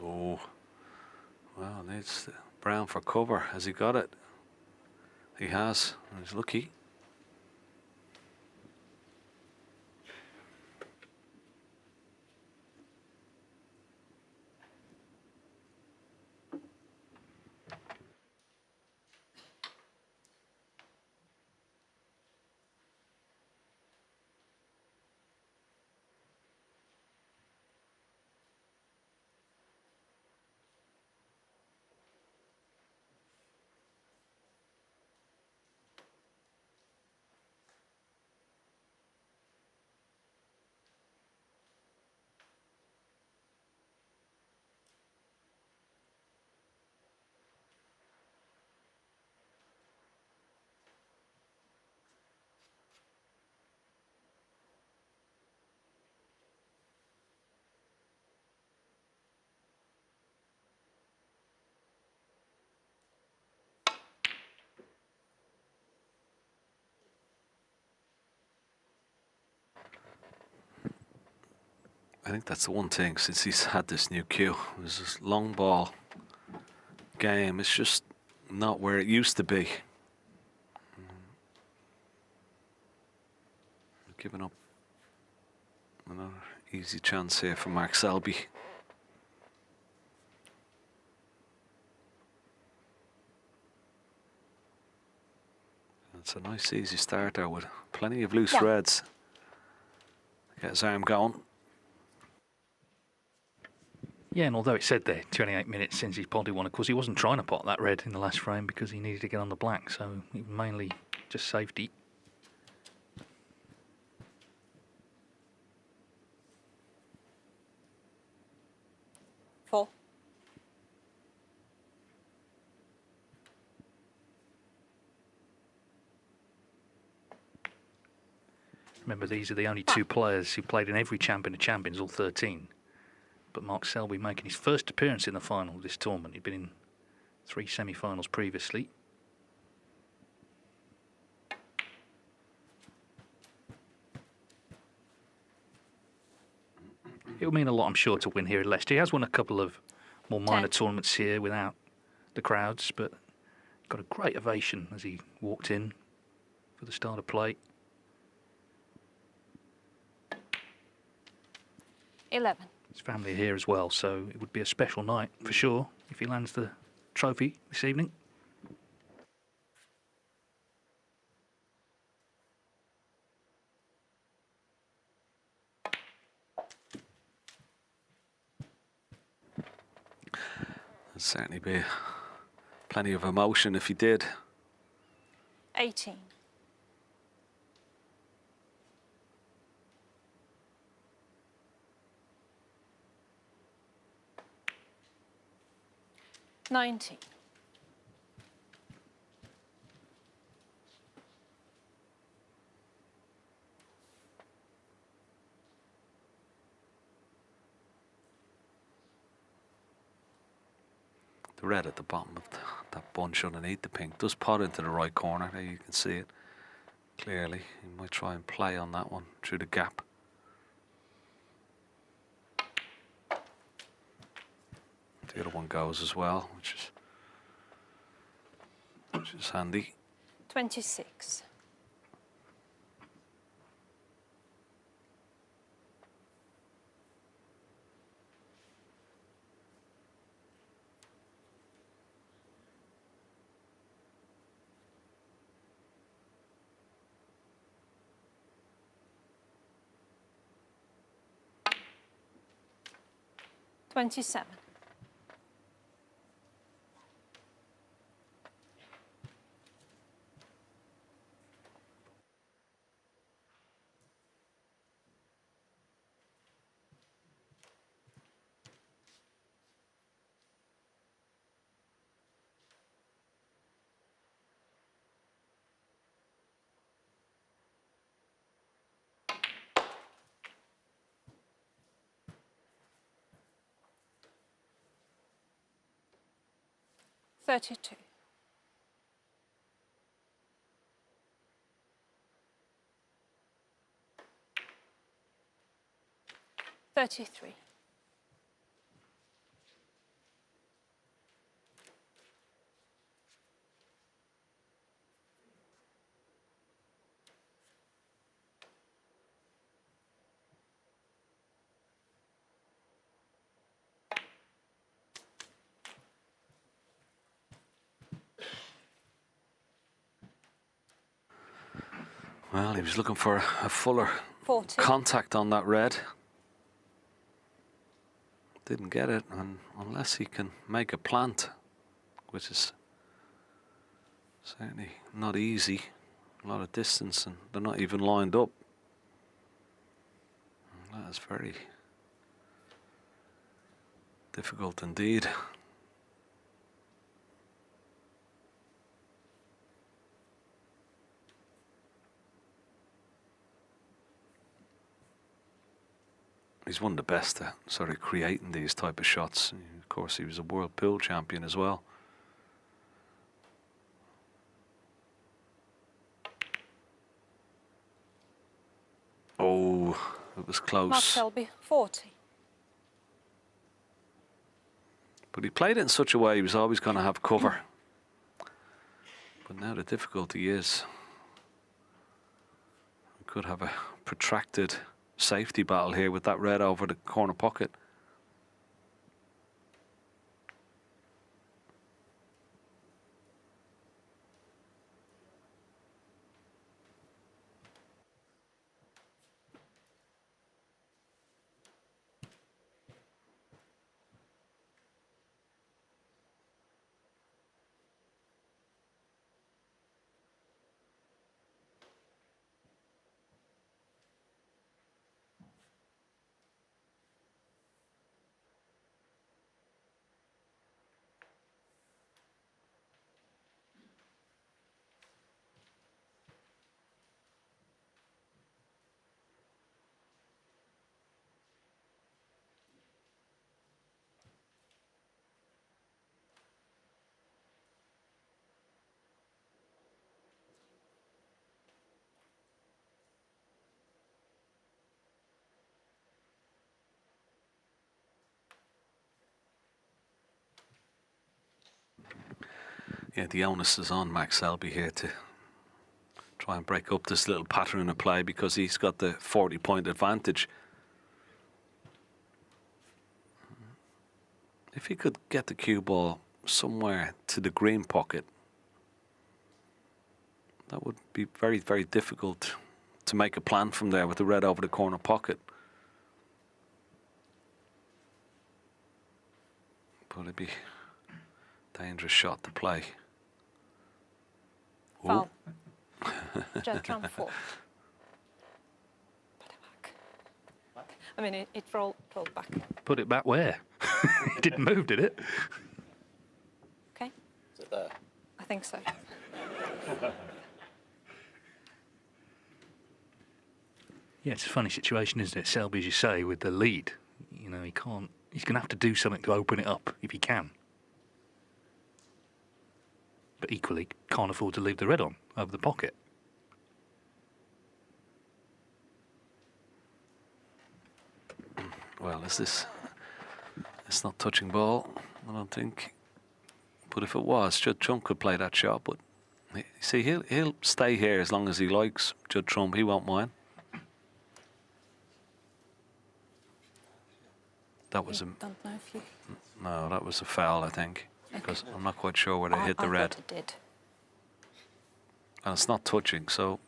Oh, well, needs Brown for cover. Has he got it? He has, and he's lucky. I think that's the one thing since he's had this new cue. It was this long ball game. It's just not where it used to be. Giving up another easy chance here for Mark Selby. It's a nice easy start there with plenty of loose reds. Get his arm going. Yeah, and although it said there 28 minutes since he's potted one, of course he wasn't trying to pot that red in the last frame because he needed to get on the black, so it was mainly just safety. Four. Remember, these are the only two players who played in every Champion of Champions, all 13. But Mark Selby making his first appearance in the final of this tournament. He'd been in 3 semi-finals previously. It'll mean a lot, I'm sure, to win here at Leicester. He has won a couple of more minor tournaments here without the crowds, but got a great ovation as he walked in for the start of play. 11. His family are here as well, so it would be a special night for sure if he lands the trophy this evening. There'd certainly be plenty of emotion if he did. 18. $19. The red at the bottom of that bunch underneath the pink does pot into the right corner. There you can see it. Clearly, he might try and play on that one through the gap. The other one goes as well, which is handy. 26. $27. $32. $33. Well, he was looking for a fuller 40. contact on that red. Didn't get it, and unless he can make a plant, which is certainly not easy, a lot of distance, and they're not even lined up. And that is very difficult indeed. He's one of the best at sort of creating these type of shots. Of course, he was a world pool champion as well. Oh, it was close. Mark Selby, 40. But he played it in such a way he was always going to have cover. But now the difficulty is we could have a protracted safety battle here with that red over the corner pocket. Yeah, the onus is on Max Selby here to try and break up this little pattern of play because he's got the 40-point advantage. If he could get the cue ball somewhere to the green pocket, that would be very, very difficult to make a plan from there with the red over the corner pocket. But it'd be a dangerous shot to play. Foul. Judd Trump, 4. Put it back. I mean, it rolled back. Put it back where? It didn't move, did it? Okay. Is it there? I think so. Yeah, it's a funny situation, isn't it? Selby, as you say, with the lead. You know, he can't. He's going to have to do something to open it up if he can. But equally, can't afford to leave the red on over the pocket. Well, is this? It's not touching ball, I don't think. But if it was, Judd Trump could play that shot. But see, he'll stay here as long as he likes. Judd Trump, he won't mind. That was a. Don't know if you. No, that was a foul, I think, because I'm not quite sure where they hit the red. I thought it did. And it's not touching, so.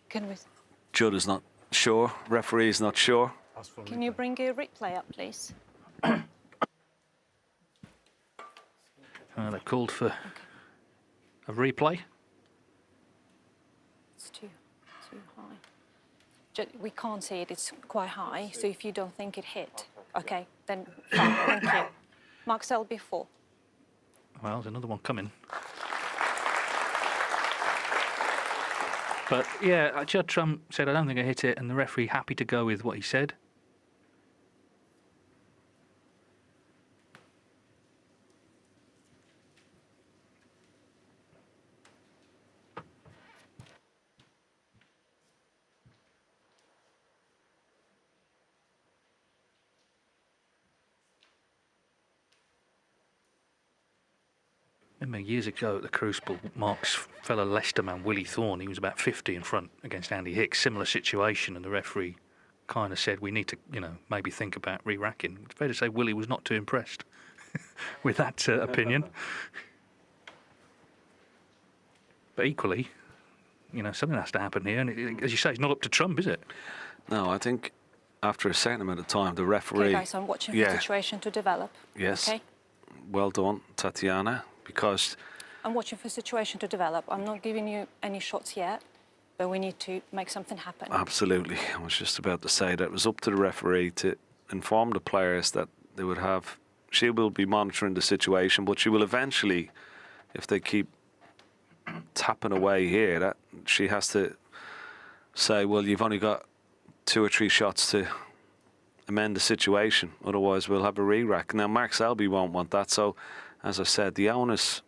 Can we? Judd is not sure. Referee is not sure. Can you bring a replay up, please? They called for a replay. It's too high. We can't see it. It's quite high. So if you don't think it hit, okay, then fine. Thank you. Mark Selby 4. Well, there's another one coming. But yeah, Judd Trump said, I don't think I hit it, and the referee happy to go with what he said. Remember years ago at the Crucible, Mark's fellow Leicester man, Willie Thorne, he was about 50 in front against Andy Hicks. Similar situation, and the referee kind of said, we need to, maybe think about re-racking. It's fair to say Willie was not too impressed with that opinion. But equally, something has to happen here. And as you say, it's not up to Trump, is it? No, I think after a certain amount of time, the referee... Okay, guys, I'm watching the situation to develop. Yes. Okay? Well done, Tatiana, because... I'm watching for the situation to develop. I'm not giving you any shots yet, but we need to make something happen. Absolutely. I was just about to say that it was up to the referee to inform the players that they would have... She will be monitoring the situation, but she will eventually, if they keep tapping away here, that she has to say, well, you've only got 2 or 3 shots to amend the situation, otherwise we'll have a re-rack. Now, Mark Selby won't want that, so as I said, the onus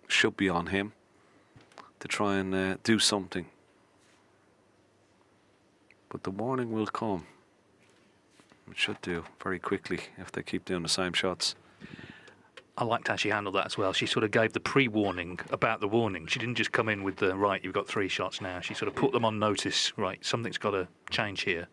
should be on him to try and do something. But the warning will come. It should do very quickly if they keep doing the same shots. I liked how she handled that as well. She sort of gave the pre-warning about the warning. She didn't just come in with the, right, you've got 3 shots now. She sort of put them on notice, right, something's got to change here.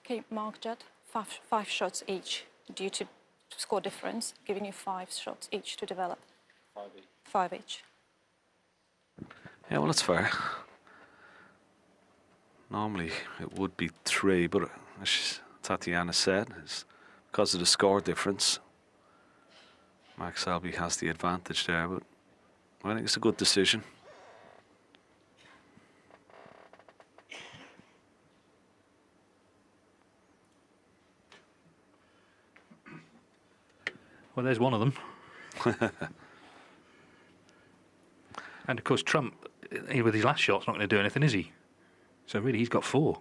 Okay, Mark, Judd, 5 shots each due to score difference, giving you 5 shots each to develop. 5 each. 5 each. Yeah, well, that's fair. Normally it would be 3, but as Tatiana said, it's because of the score difference. Mark Selby has the advantage there, but I think it's a good decision. Well, there's one of them. And, of course, Trump, with his last shot's not going to do anything, is he? So, really, he's got 4.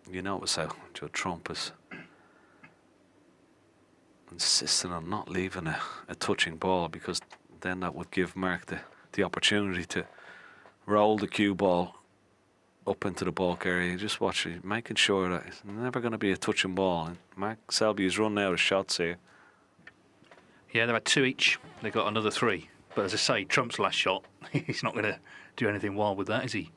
You notice how Judd Trump is insisting on not leaving a touching ball, because then that would give Mark the opportunity to roll the cue ball up into the bulk area. Just watch it, making sure that it's never going to be a touching ball. And Mark Selby is running out of shots here. Yeah, they've had 2 each. They've got another 3. But as I say, Trump's last shot, he's not going to do anything wild with that, is he?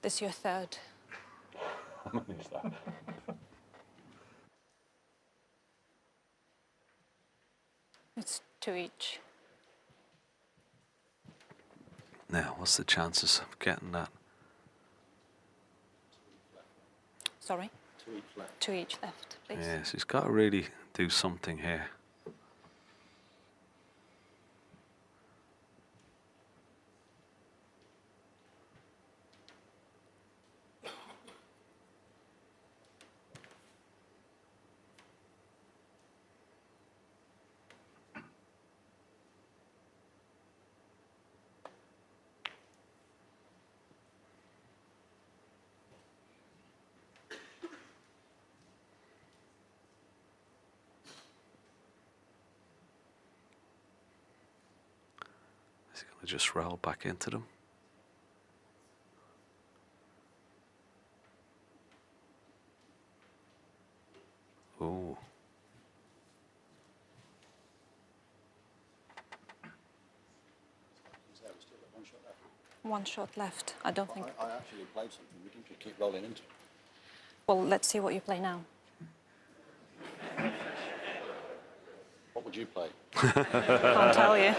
This is your 3rd. How many is that? It's 2 each. Now, what's the chances of getting that? Sorry? 2 each left. 2 each left, please. Yes, he's got to really do something here. He's going to just roll back into them. Oh. One shot left. I don't think. I actually played something. We didn't just keep rolling into it. Well, let's see what you play now. What would you play? Can't tell you.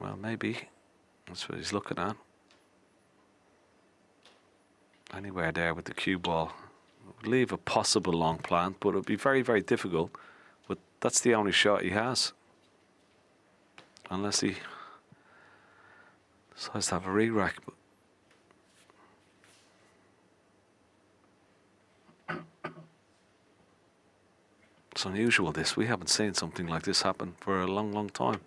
Well, maybe that's what he's looking at. Anywhere there with the cue ball would leave a possible long plant, but it would be very, very difficult. But that's the only shot he has, unless he decides to have a re-rack. It's unusual, this. We haven't seen something like this happen for a long, long time.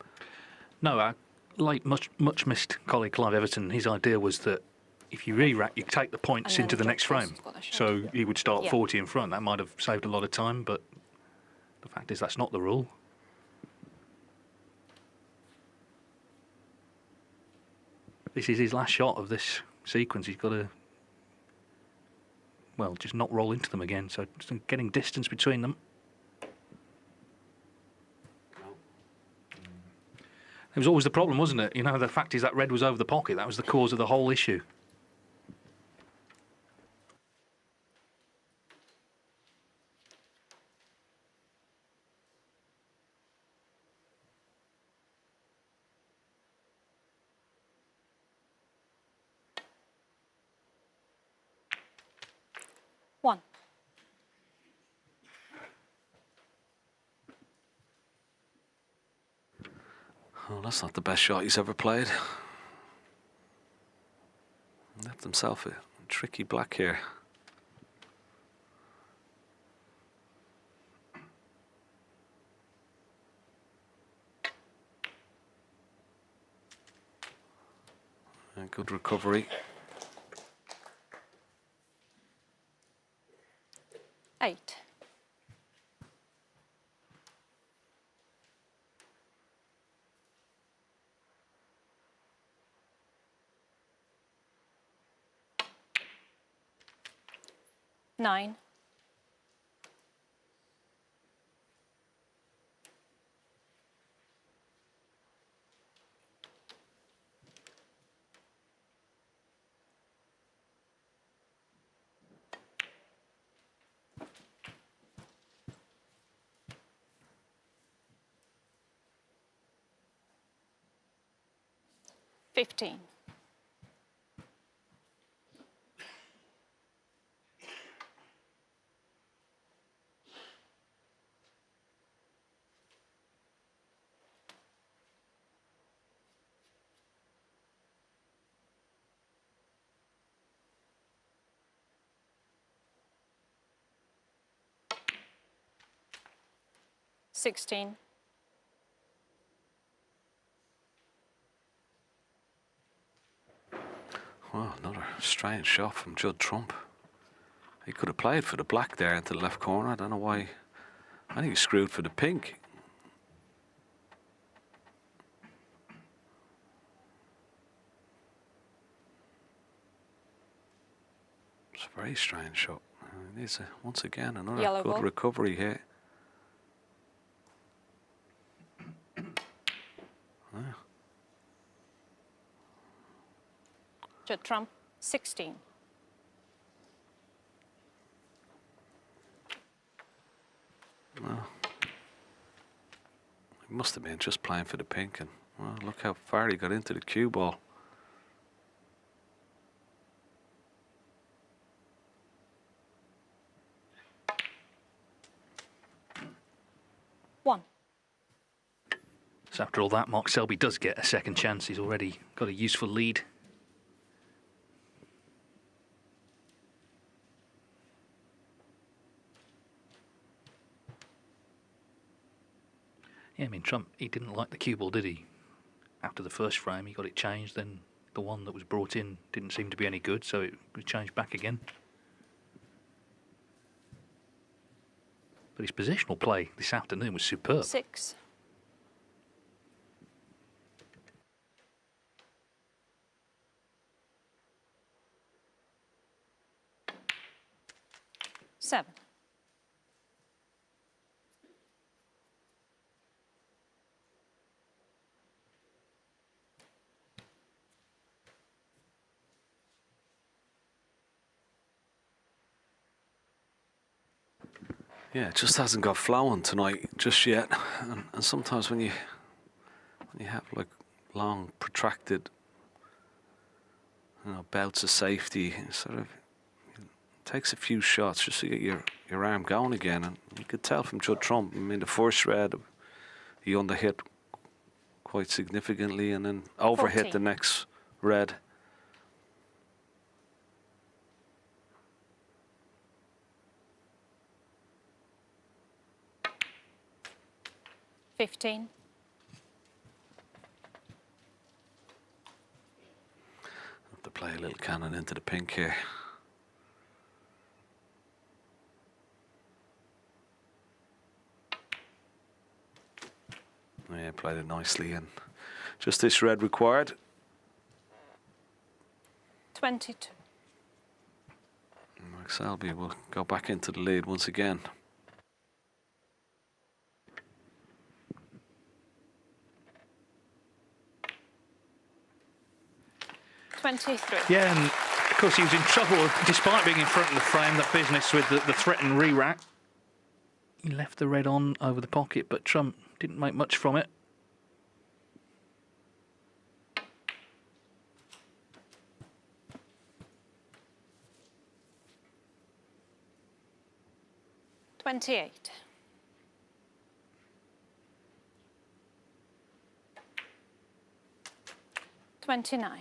No, our late, much missed colleague Clive Everton, his idea was that if you re-rack, you take the points And into the then next frame. So he would start 40 in front. That might have saved a lot of time, but the fact is that's not the rule. This is his last shot of this sequence. He's got to, well, just not roll into them again. So just getting distance between them. It was always the problem, wasn't it? You know, the fact is that red was over the pocket. That was the cause of the whole issue. One. Oh, that's not the best shot he's ever played. Left himself a tricky black here. And good recovery. 8. Nine. $15. $16. Well, another strange shot from Judd Trump. He could have played for the black there into the left corner. I don't know why. I think he screwed for the pink. It's a very strange shot. It needs once again another Yellow good ball. recovery here. Judd Trump, 16. Well, he must have been just playing for the pink, and well, look how far he got into the cue ball. One. So after all that, Mark Selby does get a second chance. He's already got a useful lead. Yeah, I mean, Trump, he didn't like the cue ball, did he? After the first frame, he got it changed. Then the one that was brought in didn't seem to be any good, so it was changed back again. But his positional play this afternoon was superb. 6. Seven. Yeah, it just hasn't got flowing tonight just yet. And sometimes when you have like long, protracted, bouts of safety, it sort of takes a few shots just to get your arm going again. And you could tell from Judd Trump, I mean, the first red, he underhit quite significantly and then overhit 14. the next red. $15. Have to play a little cannon into the pink here. Yeah, played it nicely, and just this red required. 22. Mark Selby will go back into the lead once again. Yeah, and of course he was in trouble despite being in front of the frame. That business with the threatened re-rack. He left the red on over the pocket, but Trump didn't make much from it. $28. $29.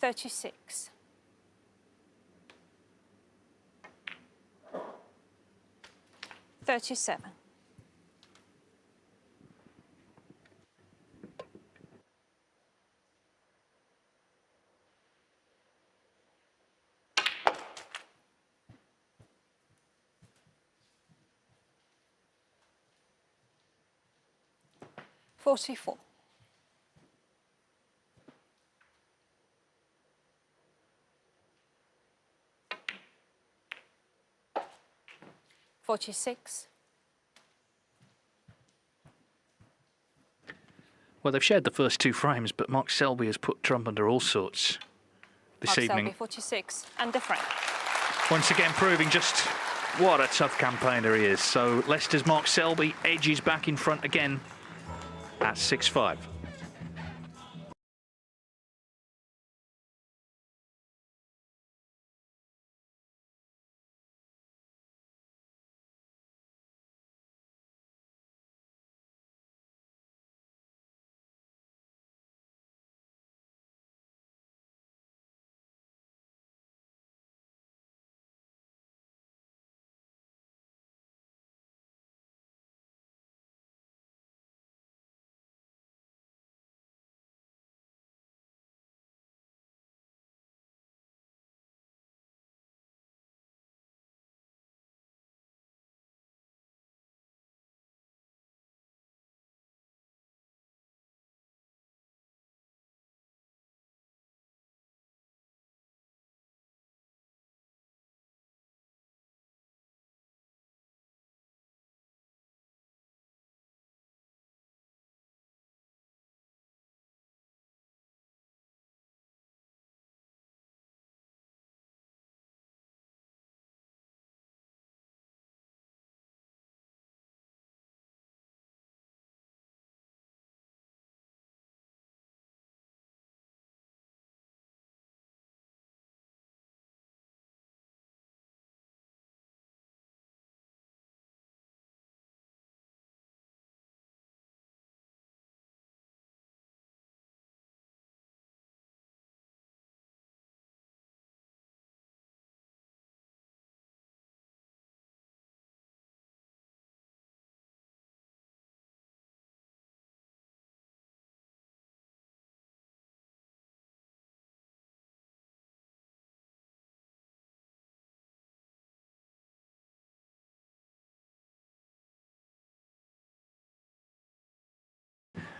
$36. $37. $44. $46. Well, they've shared the first two frames, but Mark Selby has put Trump under all sorts this evening. Selby, 46, and different. Once again proving just what a tough campaigner he is. So Leicester's Mark Selby edges back in front again at 6-5.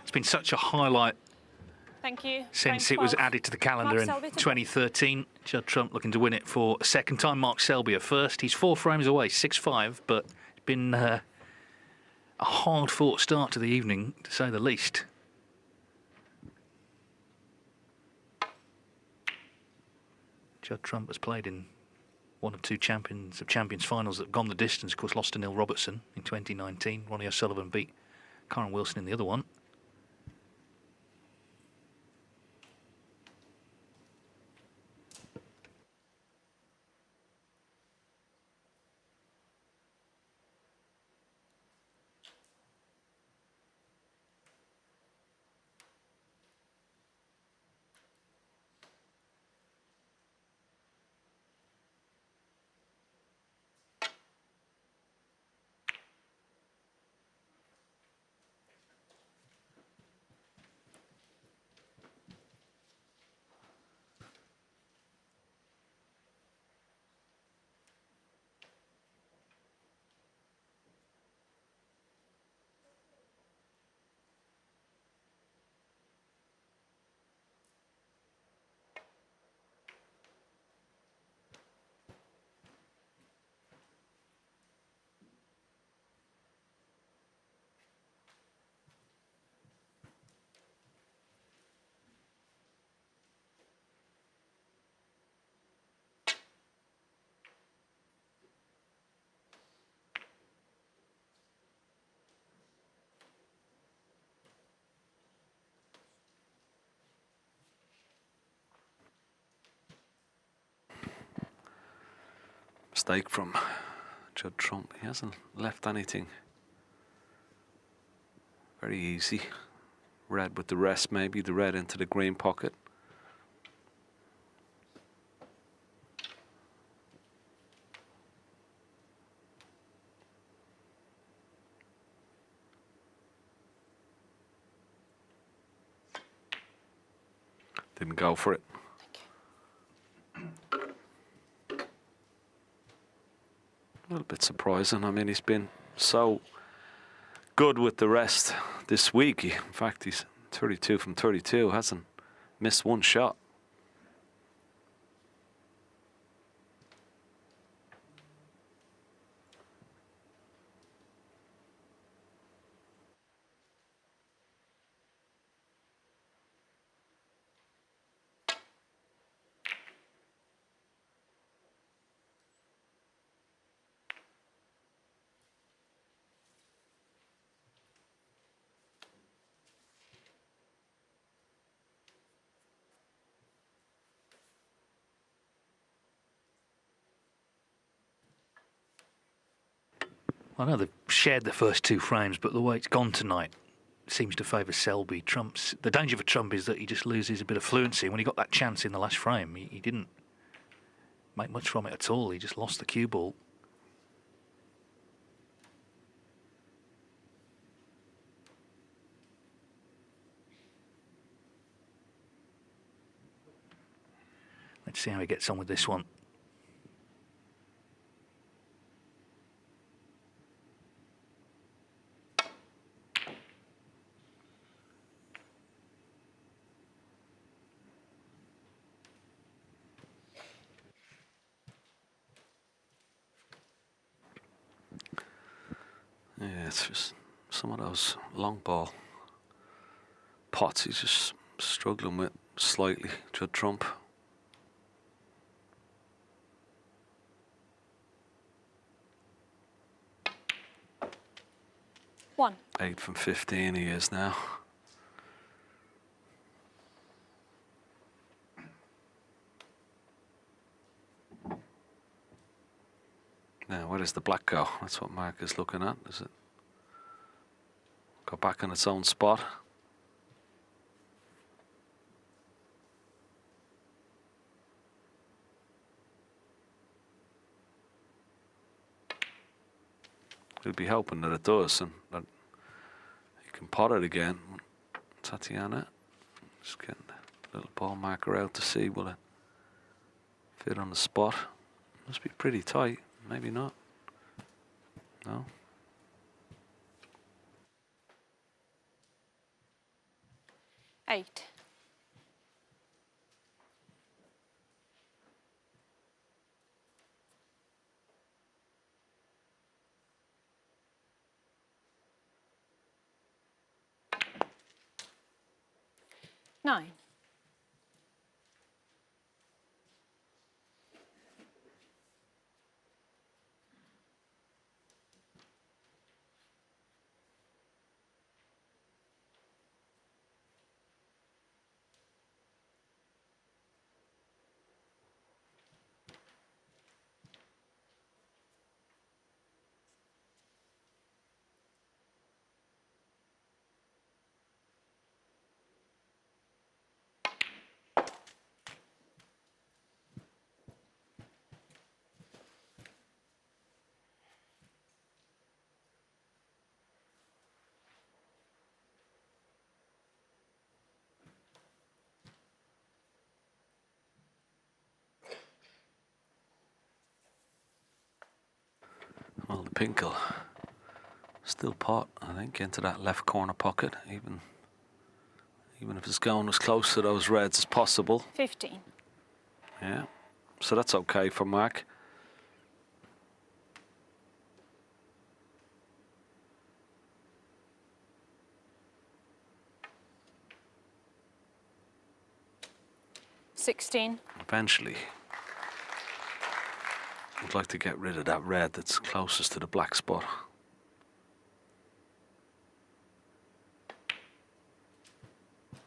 It's been such a highlight Thank you. since it was added to the calendar in 2013. Judd Trump looking to win it for a second time. Mark Selby at first. He's 4 frames away, 6-5, but it's been a hard-fought start to the evening, to say the least. Judd Trump has played in one of 2 Champions of Champions finals that have gone the distance. Of course, lost to Neil Robertson in 2019. Ronnie O'Sullivan beat Karen Wilson in the other one. Mistake from Judd Trump. He hasn't left anything. Very easy. Red with the rest, maybe the red into the green pocket. Didn't go for it. A little bit surprising. I mean, he's been so good with the rest this week. In fact, he's 32 from 32, hasn't missed one shot. I know they've shared the first 2 frames, but the way it's gone tonight seems to favour Selby. The danger for Trump is that he just loses a bit of fluency. When he got that chance in the last frame, he didn't make much from it at all. He just lost the cue ball. Let's see how he gets on with this one. Yeah, it's just some of those long ball pots he's just struggling with slightly, Judd Trump. One. 8 from 15 he is now. Now, where does the black go? That's what Mark is looking at. Does it go back in its own spot? We'll be hoping that it does and that he can pot it again. Tatiana, just getting the little ball marker out to see will it fit on the spot. Must be pretty tight. Maybe not. No. 8. Nine. Well, the pink will still pot, I think, into that left corner pocket, even if it's going as close to those reds as possible. 15. Yeah, so that's okay for Mark. Eventually, I'd like to get rid of that red that's closest to the black spot.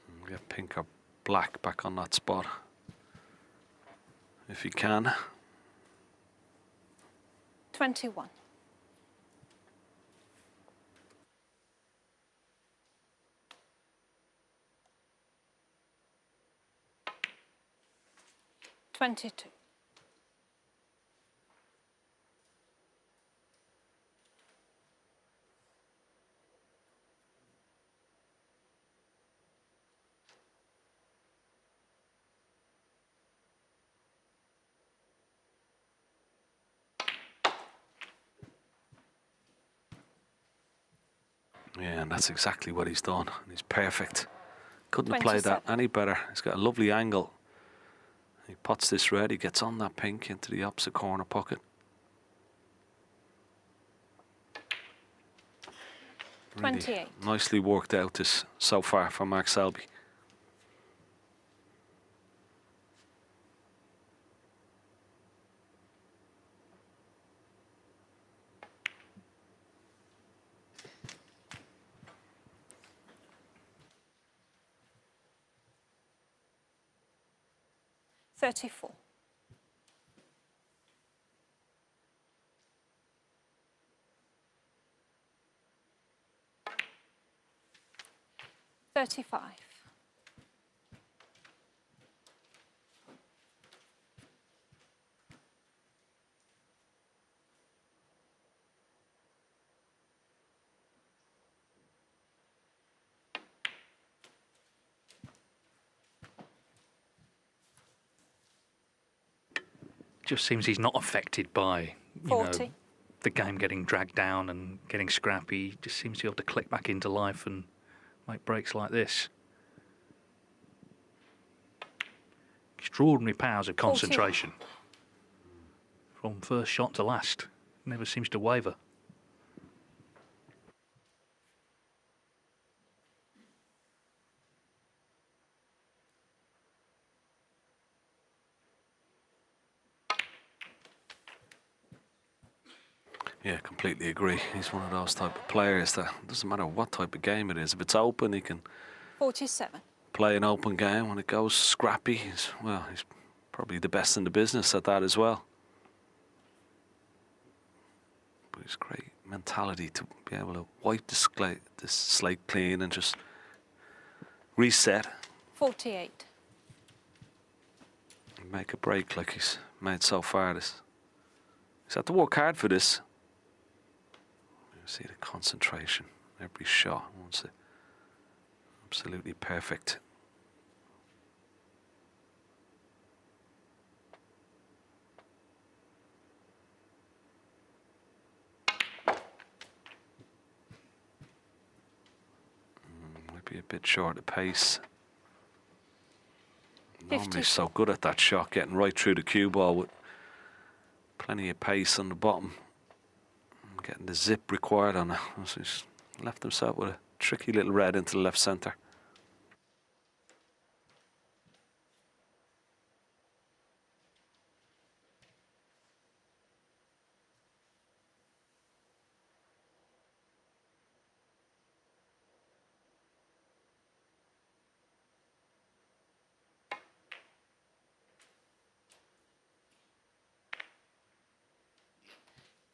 And get pink or black back on that spot, if you can. 21. $22. Yeah, and that's exactly what he's done. He's perfect. Couldn't have played that any better. He's got a lovely angle. He pots this red, he gets on that pink into the opposite corner pocket. Really 28. Nicely worked out this so far for Mark Selby. $34. $35. Just seems he's not affected by, you 40. know, the game getting dragged down and getting scrappy. He just seems to be able to click back into life and make breaks like this. Extraordinary powers of concentration. From first shot to last. Never seems to waver. Yeah, completely agree. He's one of those type of players that doesn't matter what type of game it is. If it's open, he can 47. play an open game. When it goes scrappy, he's probably the best in the business at that as well. But it's great mentality to be able to wipe this slate clean and just reset. 48. And make a break like he's made so far. He's had to work hard for this. See the concentration, every shot wants it absolutely perfect. Might be a bit short of pace. Normally he's so good at that shot, getting right through the cue ball with plenty of pace on the bottom. Getting the zip required on it. So he's left himself with a tricky little red into the left centre.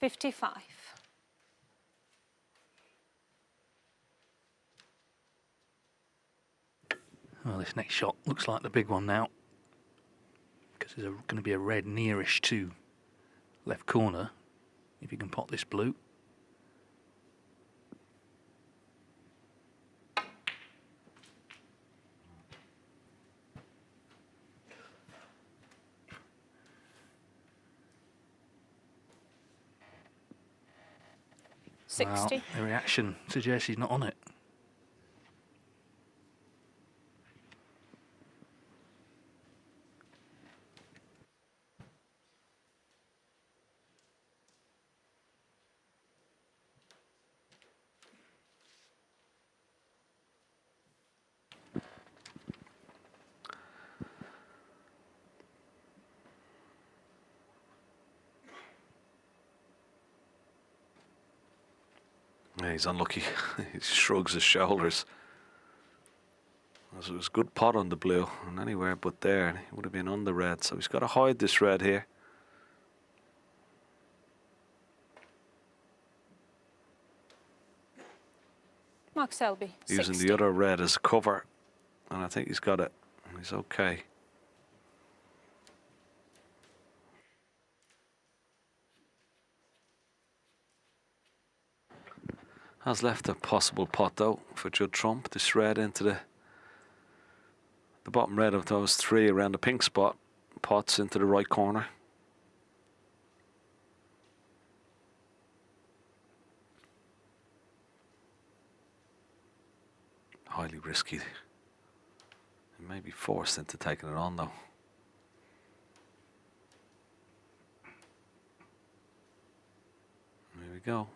$55. Well, this next shot looks like the big one now, because there's going to be a red nearish to left corner, if you can pot this blue. Well, the reaction suggests he's not on it. Yeah, he's unlucky. He shrugs his shoulders. It was a good pot on the blue, and anywhere but there, he would have been on the red. So he's got to hide this red here. Mark Selby, using 60. the other red as cover, and I think he's got it. He's okay. Has left a possible pot though for Judd Trump. This red into the bottom red of those three around the pink spot. Pots into the right corner. Highly risky. He may be forced into taking it on though. There we go.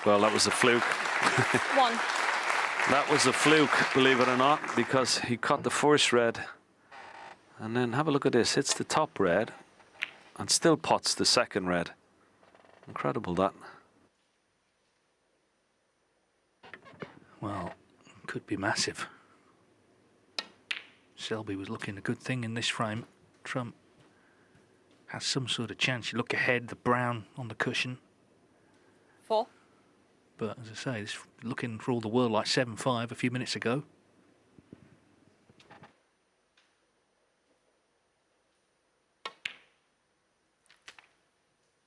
Well, that was a fluke. One. That was a fluke, believe it or not, because he caught the first red. And then have a look at this. Hits the top red and still pots the second red. Incredible, that. Well, could be massive. Selby was looking a good thing in this frame. Trump has some sort of chance. You look ahead, the brown on the cushion. 4. But as I say, it's looking for all the world like 7-5 a few minutes ago.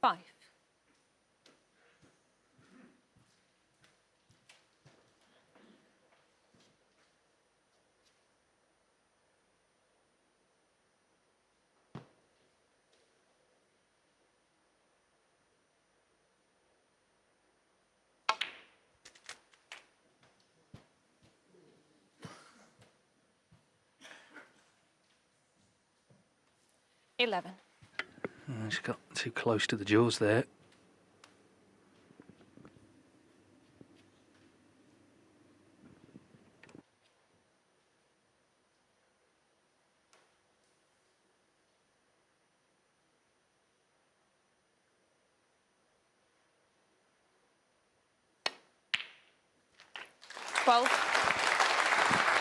Five. $11. She got too close to the jaws there.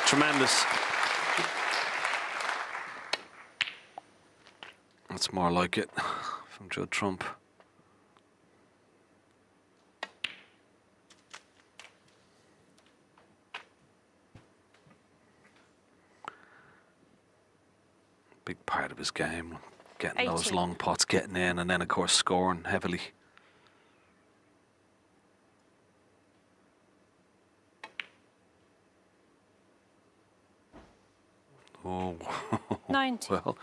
Tremendous. That's more like it from Judd Trump. Big part of his game, getting those 18. long pots, getting in, and then of course scoring heavily. Oh, 90. Well,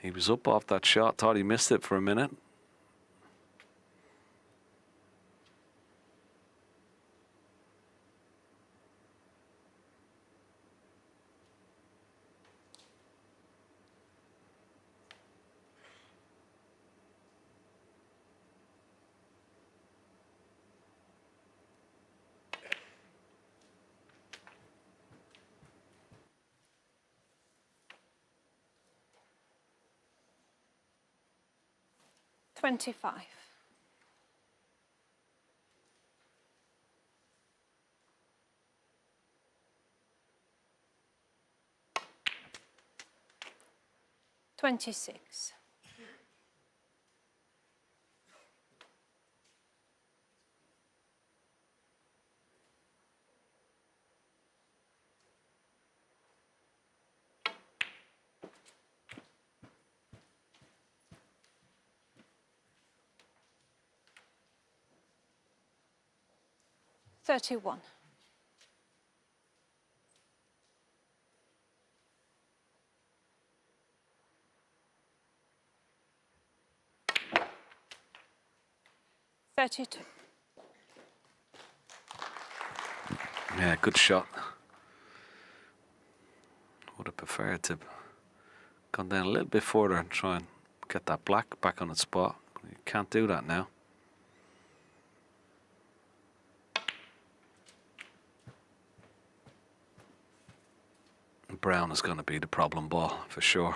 he was up off that shot, thought he missed it for a minute. 25. $26. $31. $32. Yeah, good shot. Would have preferred to gone down a little bit further and try and get that black back on its spot. You can't do that now. Brown is going to be the problem ball for sure.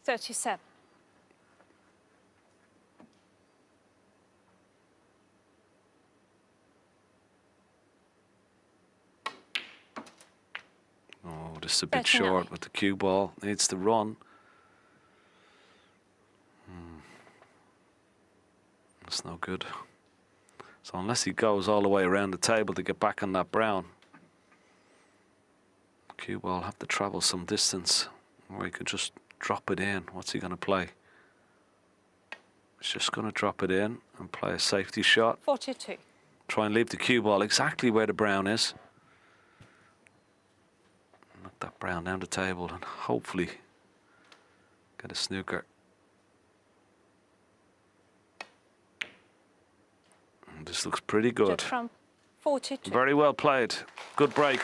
37. Oh, just a bit 39. short with the cue ball. Needs to run. That's no good. So unless he goes all the way around the table to get back on that brown, cue ball have to travel some distance, or he could just drop it in. What's he going to play? He's just going to drop it in and play a safety shot. 42. Try and leave the cue ball exactly where the brown is. Knock that brown down the table and hopefully get a snooker. And this looks pretty good. Judd Trump, 42. Very well played. Good break.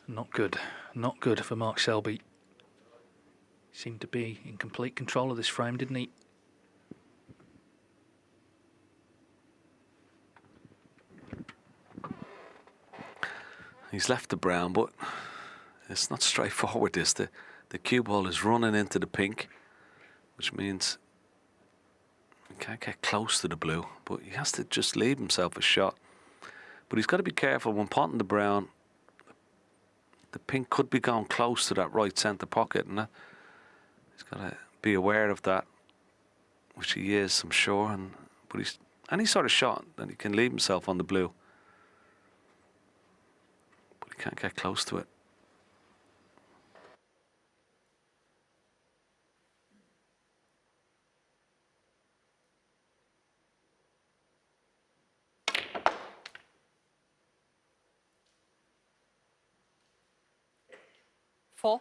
Not good. Not good for Mark Selby. Seemed to be in complete control of this frame, didn't he? He's left the brown, but it's not straightforward, this. The cue ball is running into the pink, which means he can't get close to the blue, but he has to just leave himself a shot. But he's got to be careful when potting the brown. The pink could be going close to that right centre pocket, and he's got to be aware of that, which he is, I'm sure. But he's any sort of shot that he can leave himself on the blue, but he can't get close to it. Four.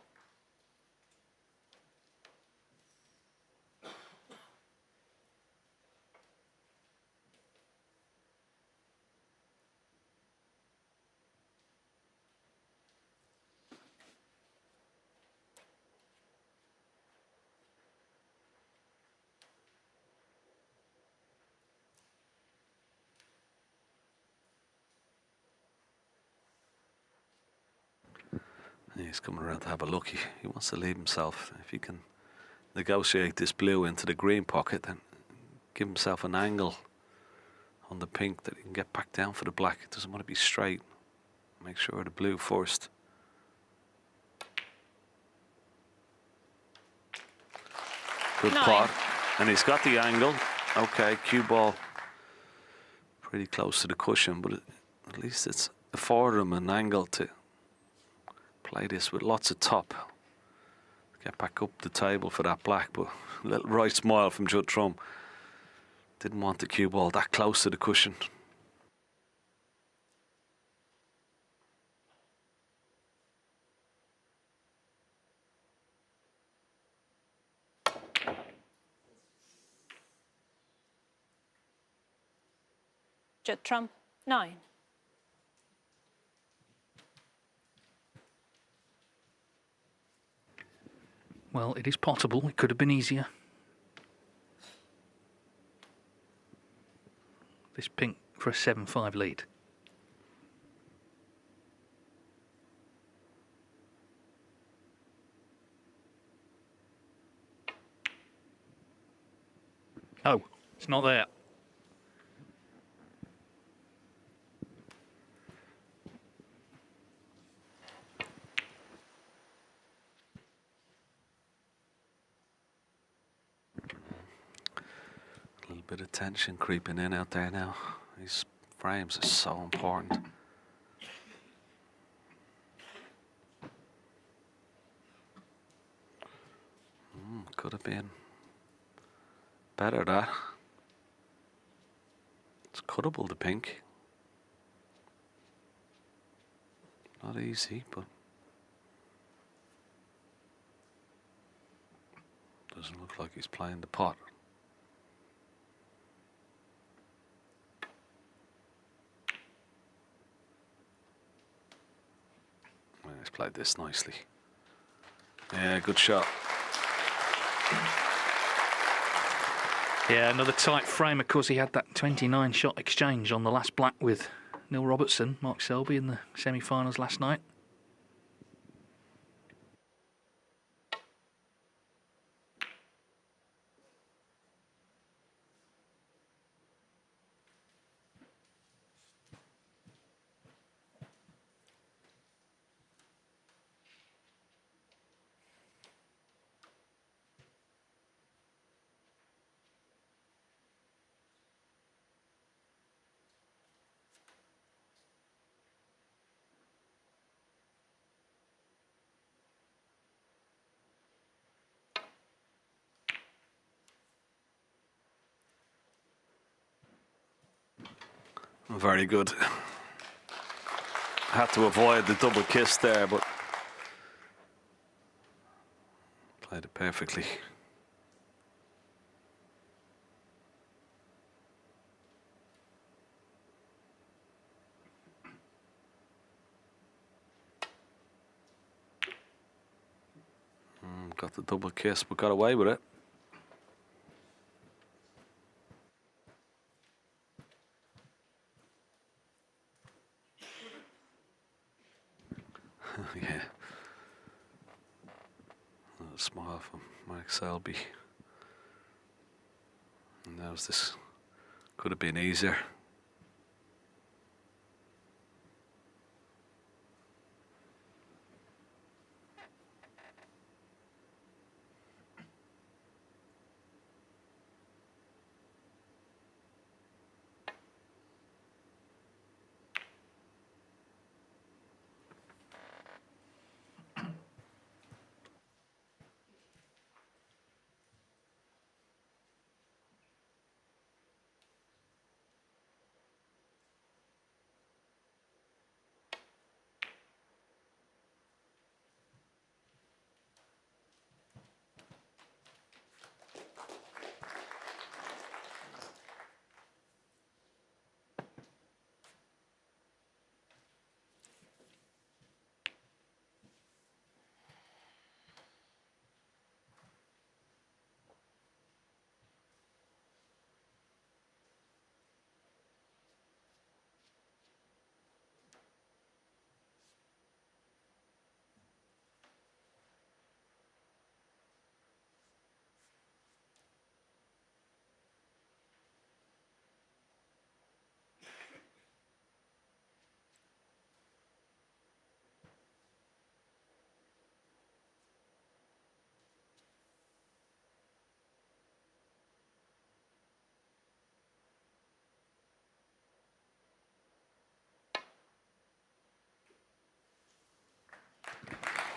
He's coming around to have a look. He wants to leave himself. If he can negotiate this blue into the green pocket, then give himself an angle on the pink that he can get back down for the black. He doesn't want to be straight. Make sure the blue first. Good pot. And he's got the angle. Okay, cue ball pretty close to the cushion, but at least it's afforded him an angle to play this with lots of top. Get back up the table for that black, but a little right smile from Judd Trump. Didn't want the cue ball that close to the cushion. Judd Trump, 9. Well, it is potable. It could have been easier. This pink for a 7-5 lead. Oh, it's not there. A little bit of tension creeping in out there now. These frames are so important. Could have been better, that. It's cuttable, the pink. Not easy, but doesn't look like he's playing the pot. Well, he's played this nicely. Yeah, good shot. Yeah, another tight frame. Of course, he had that 29-shot exchange on the last black with Neil Robertson, Mark Selby, in the semi-finals last night. Very good. Had to avoid the double kiss there, but played it perfectly. Got the double kiss, but got away with it. Yeah. A smile from Mark Selby. And that was this. Could have been easier.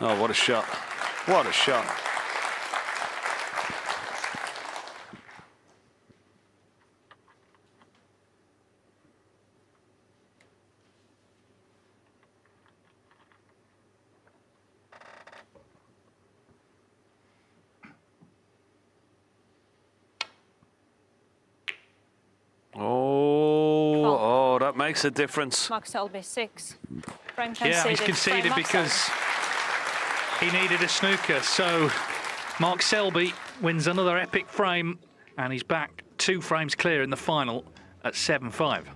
Oh, what a shot. What a shot. Oh, that makes a difference. Mark Selby, 6. Frame Yeah, he's conceded Frame because he needed a snooker. So Mark Selby wins another epic frame, and he's back 2 frames clear in the final at 7-5.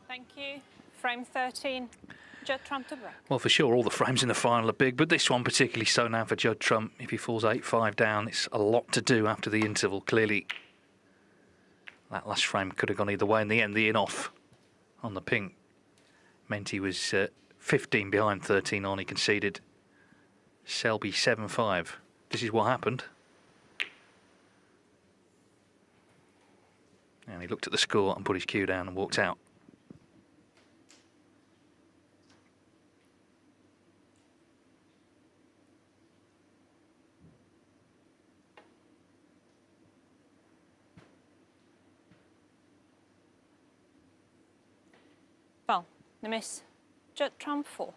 Thank you. Frame 13, Judd Trump to break. Well, for sure, all the frames in the final are big, but this one particularly so now for Judd Trump. If he falls 8-5 down, it's a lot to do after the interval. Clearly, that last frame could have gone either way. In the end, the in-off on the pink meant he was 15 behind, 13 on. He conceded. Selby 7-5. This is what happened. And he looked at the score and put his cue down and walked out. Well, the miss. Judd Trump 4.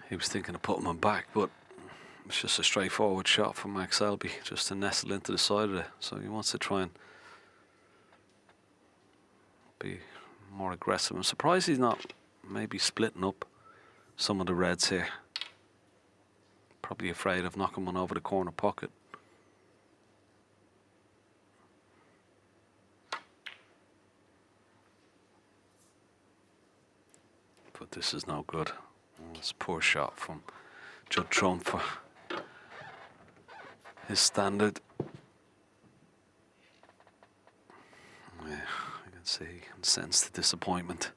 He was thinking of putting him back, but it's just a straightforward shot from Mark Selby, just to nestle into the side of it. So he wants to try and be more aggressive. I'm surprised he's not maybe splitting up some of the reds here. Probably afraid of knocking one over the corner pocket. But this is no good. It's a poor shot from Judd Trump for his standard. Yeah, I can see and sense the disappointment.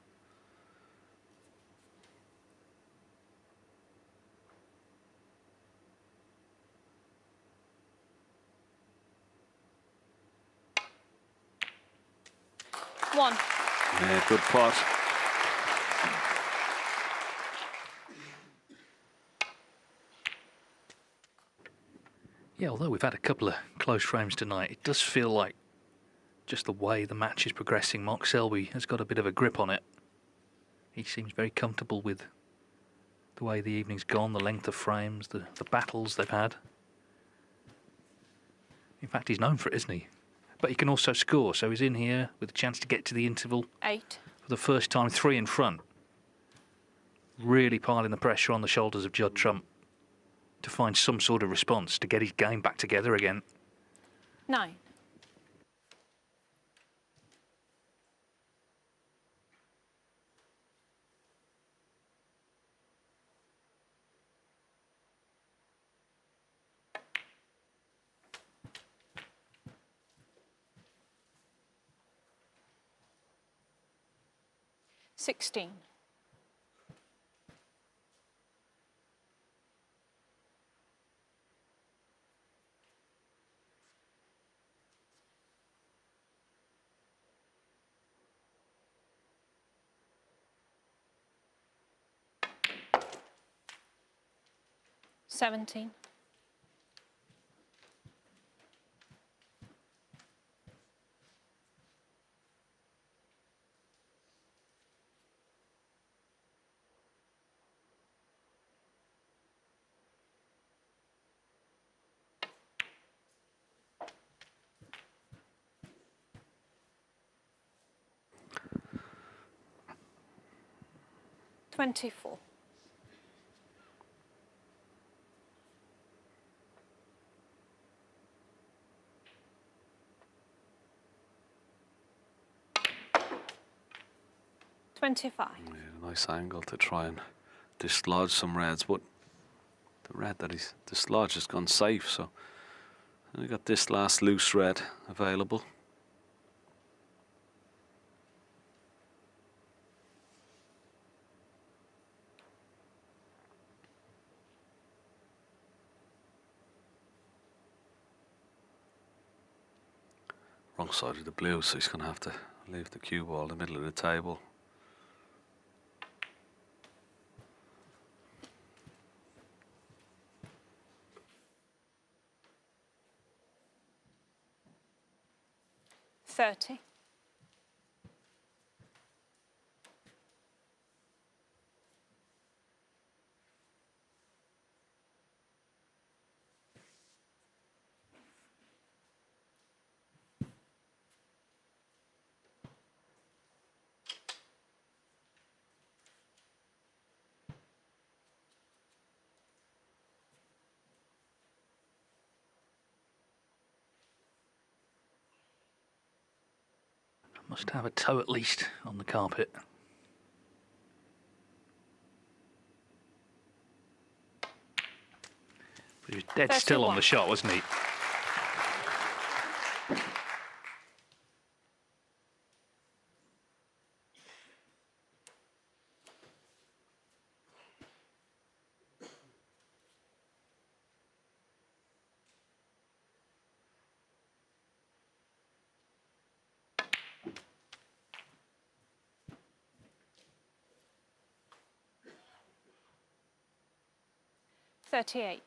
One. Yeah, good pot. Yeah, although we've had a couple of close frames tonight, it does feel like just the way the match is progressing, Mark Selby has got a bit of a grip on it. He seems very comfortable with the way the evening's gone, the length of frames, the battles they've had. In fact, he's known for it, isn't he? But he can also score, so he's in here with a chance to get to the interval. 8. For the first time, 3 in front. Really piling the pressure on the shoulders of Judd Trump to find some sort of response, to get his game back together again. 9. $16. $17. $24. $25. Yeah, nice angle to try and dislodge some reds, but the red that he's dislodged has gone safe, so we got this last loose red available. Wrong side of the blue, so he's going to have to leave the cue ball in the middle of the table. $30. Must have a toe at least on the carpet. But he was dead still on the shot, wasn't he? $38.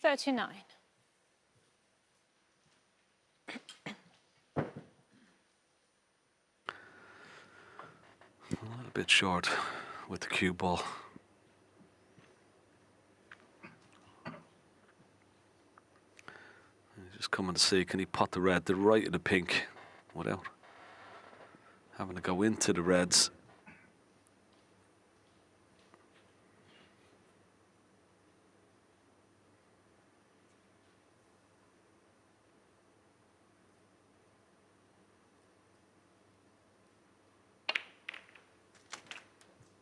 $39. A little bit short with the cue ball. He's just coming to see, can he pot the red, the right of the pink, without having to go into the reds.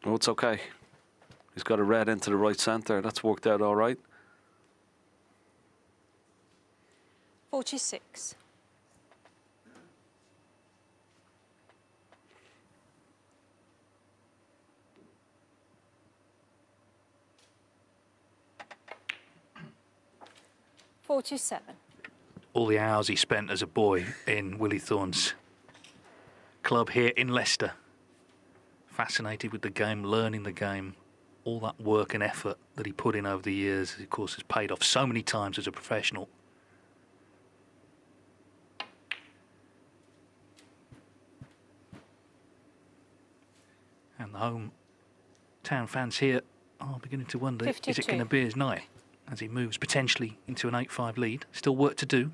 Oh, it's okay. He's got a red into the right centre. That's worked out all right. 46. All the hours he spent as a boy in Willie Thorne's club here in Leicester. Fascinated with the game, learning the game. All that work and effort that he put in over the years, of course, has paid off so many times as a professional. And the hometown fans here are beginning to wonder, 52. is it going to be his night as he moves potentially into an 8-5 lead? Still work to do.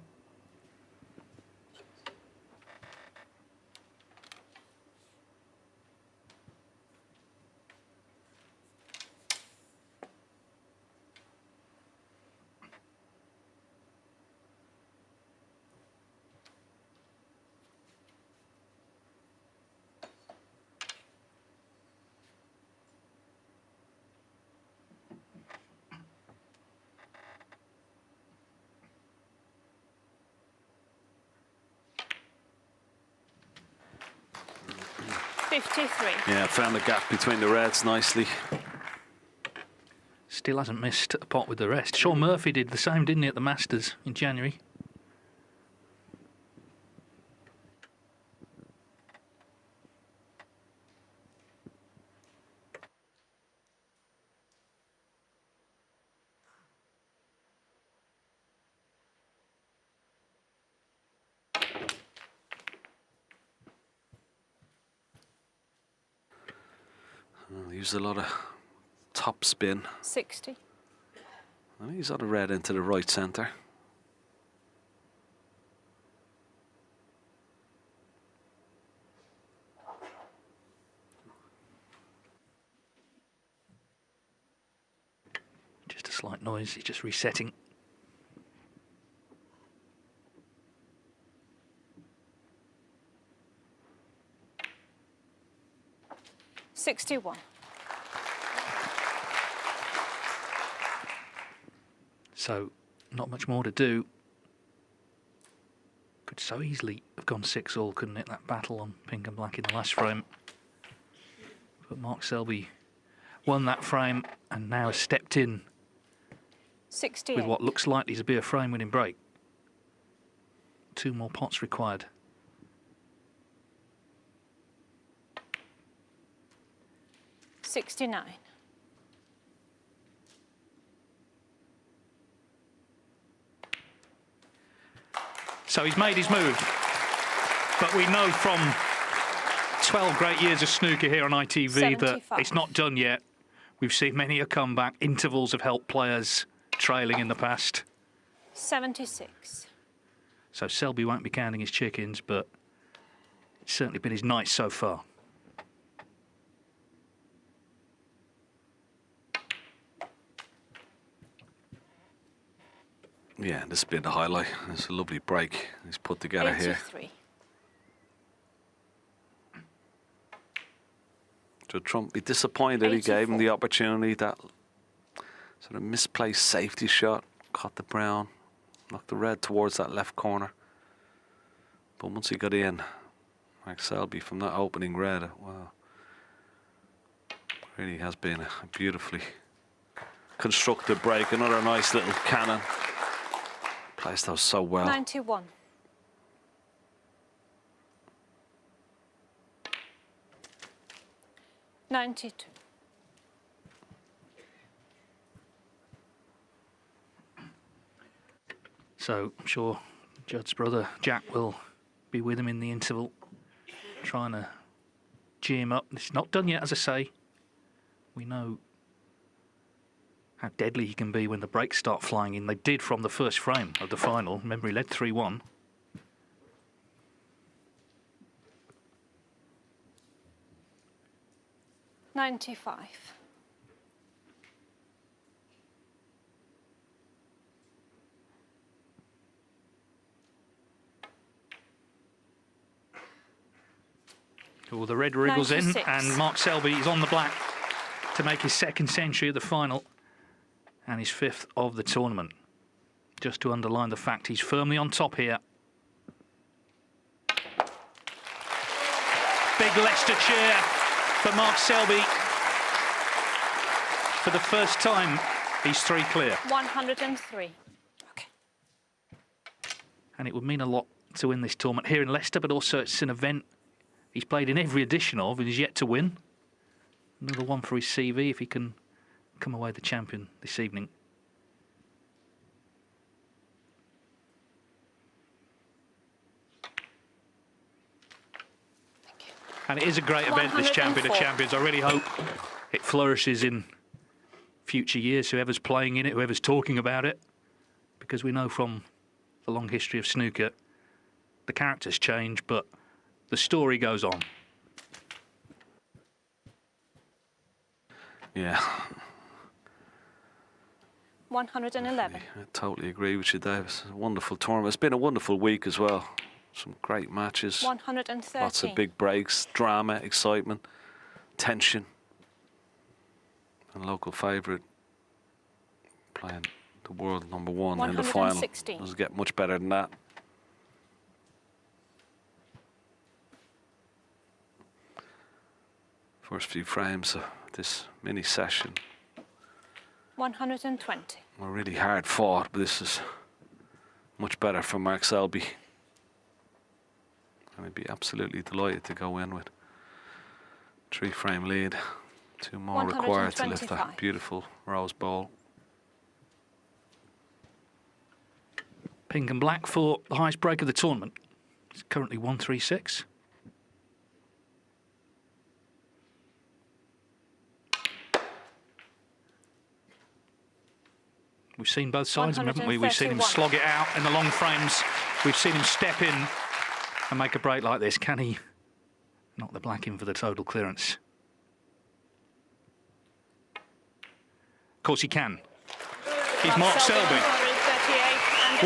Yeah, found the gap between the reds nicely. Still hasn't missed a pot with the rest. Sean Murphy did the same, didn't he, at the Masters in January? Used a lot of top spin. 60. I think he's got a red into the right centre. Just a slight noise, he's just resetting. So, not much more to do. Could so easily have gone 6-all, couldn't it? That battle on pink and black in the last frame. But Mark Selby won that frame and now has stepped in 68. with what looks likely to be a frame-winning break. 2 more pots required. $69. So he's made his move. But we know from 12 great years of snooker here on ITV 75. that it's not done yet. We've seen many a comeback. Intervals have helped players trailing in the past. 76. So Selby won't be counting his chickens, but it's certainly been his night so far. Yeah, this has been the highlight. It's a lovely break he's put together 83. here. Judd Trump be disappointed 84. he gave him the opportunity. That sort of misplaced safety shot, caught the brown, knocked the red towards that left corner. But once he got in, Mark Selby from that opening red, wow, really has been a beautifully constructed break. Another nice little cannon. Plays those so well. 91. $92. So I'm sure Judd's brother Jack will be with him in the interval, trying to gee him up. It's not done yet, as I say. We know how deadly he can be when the breaks start flying in. They did from the first frame of the final. Remember, he led 3-1. $95. Oh, the red wriggles 96. in, and Mark Selby is on the black to make his 2nd century of the final and his 5th of the tournament. just to underline the fact he's firmly on top here. Big Leicester cheer for Mark Selby. For the first time, he's 3 clear. 103. Okay. And it would mean a lot to win this tournament here in Leicester, but also it's an event he's played in every edition of and he's yet to win. Another one for his CV if he can come away the champion this evening. And it is a great event, this Champion of Champions. I really hope it flourishes in future years, whoever's playing in it, whoever's talking about it, because we know from the long history of snooker, the characters change, but the story goes on. Yeah. 111. I totally agree with you, Dave. It's a wonderful tournament. It's been a wonderful week as well. Some great matches. 113. Lots of big breaks, drama, excitement, tension. And local favourite playing the world #1 in the final. Doesn't get much better than that. First few frames of this mini session 120. were really hard fought, but this is much better for Mark Selby. And I'd be absolutely delighted to go in with 3-frame lead. 2 more required to lift that beautiful rose bowl. Pink and black for the highest break of the tournament. It's currently 136. We've seen both sides, haven't we? We've seen him slog it out in the long frames. We've seen him step in and make a break like this. Can he knock the black in for the total clearance? Of course he can. He's Mark Selby.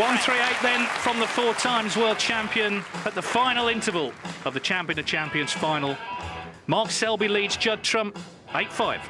138 then from the 4 times world champion at the final interval of the Champion of Champions final. Mark Selby leads Judd Trump 8-5.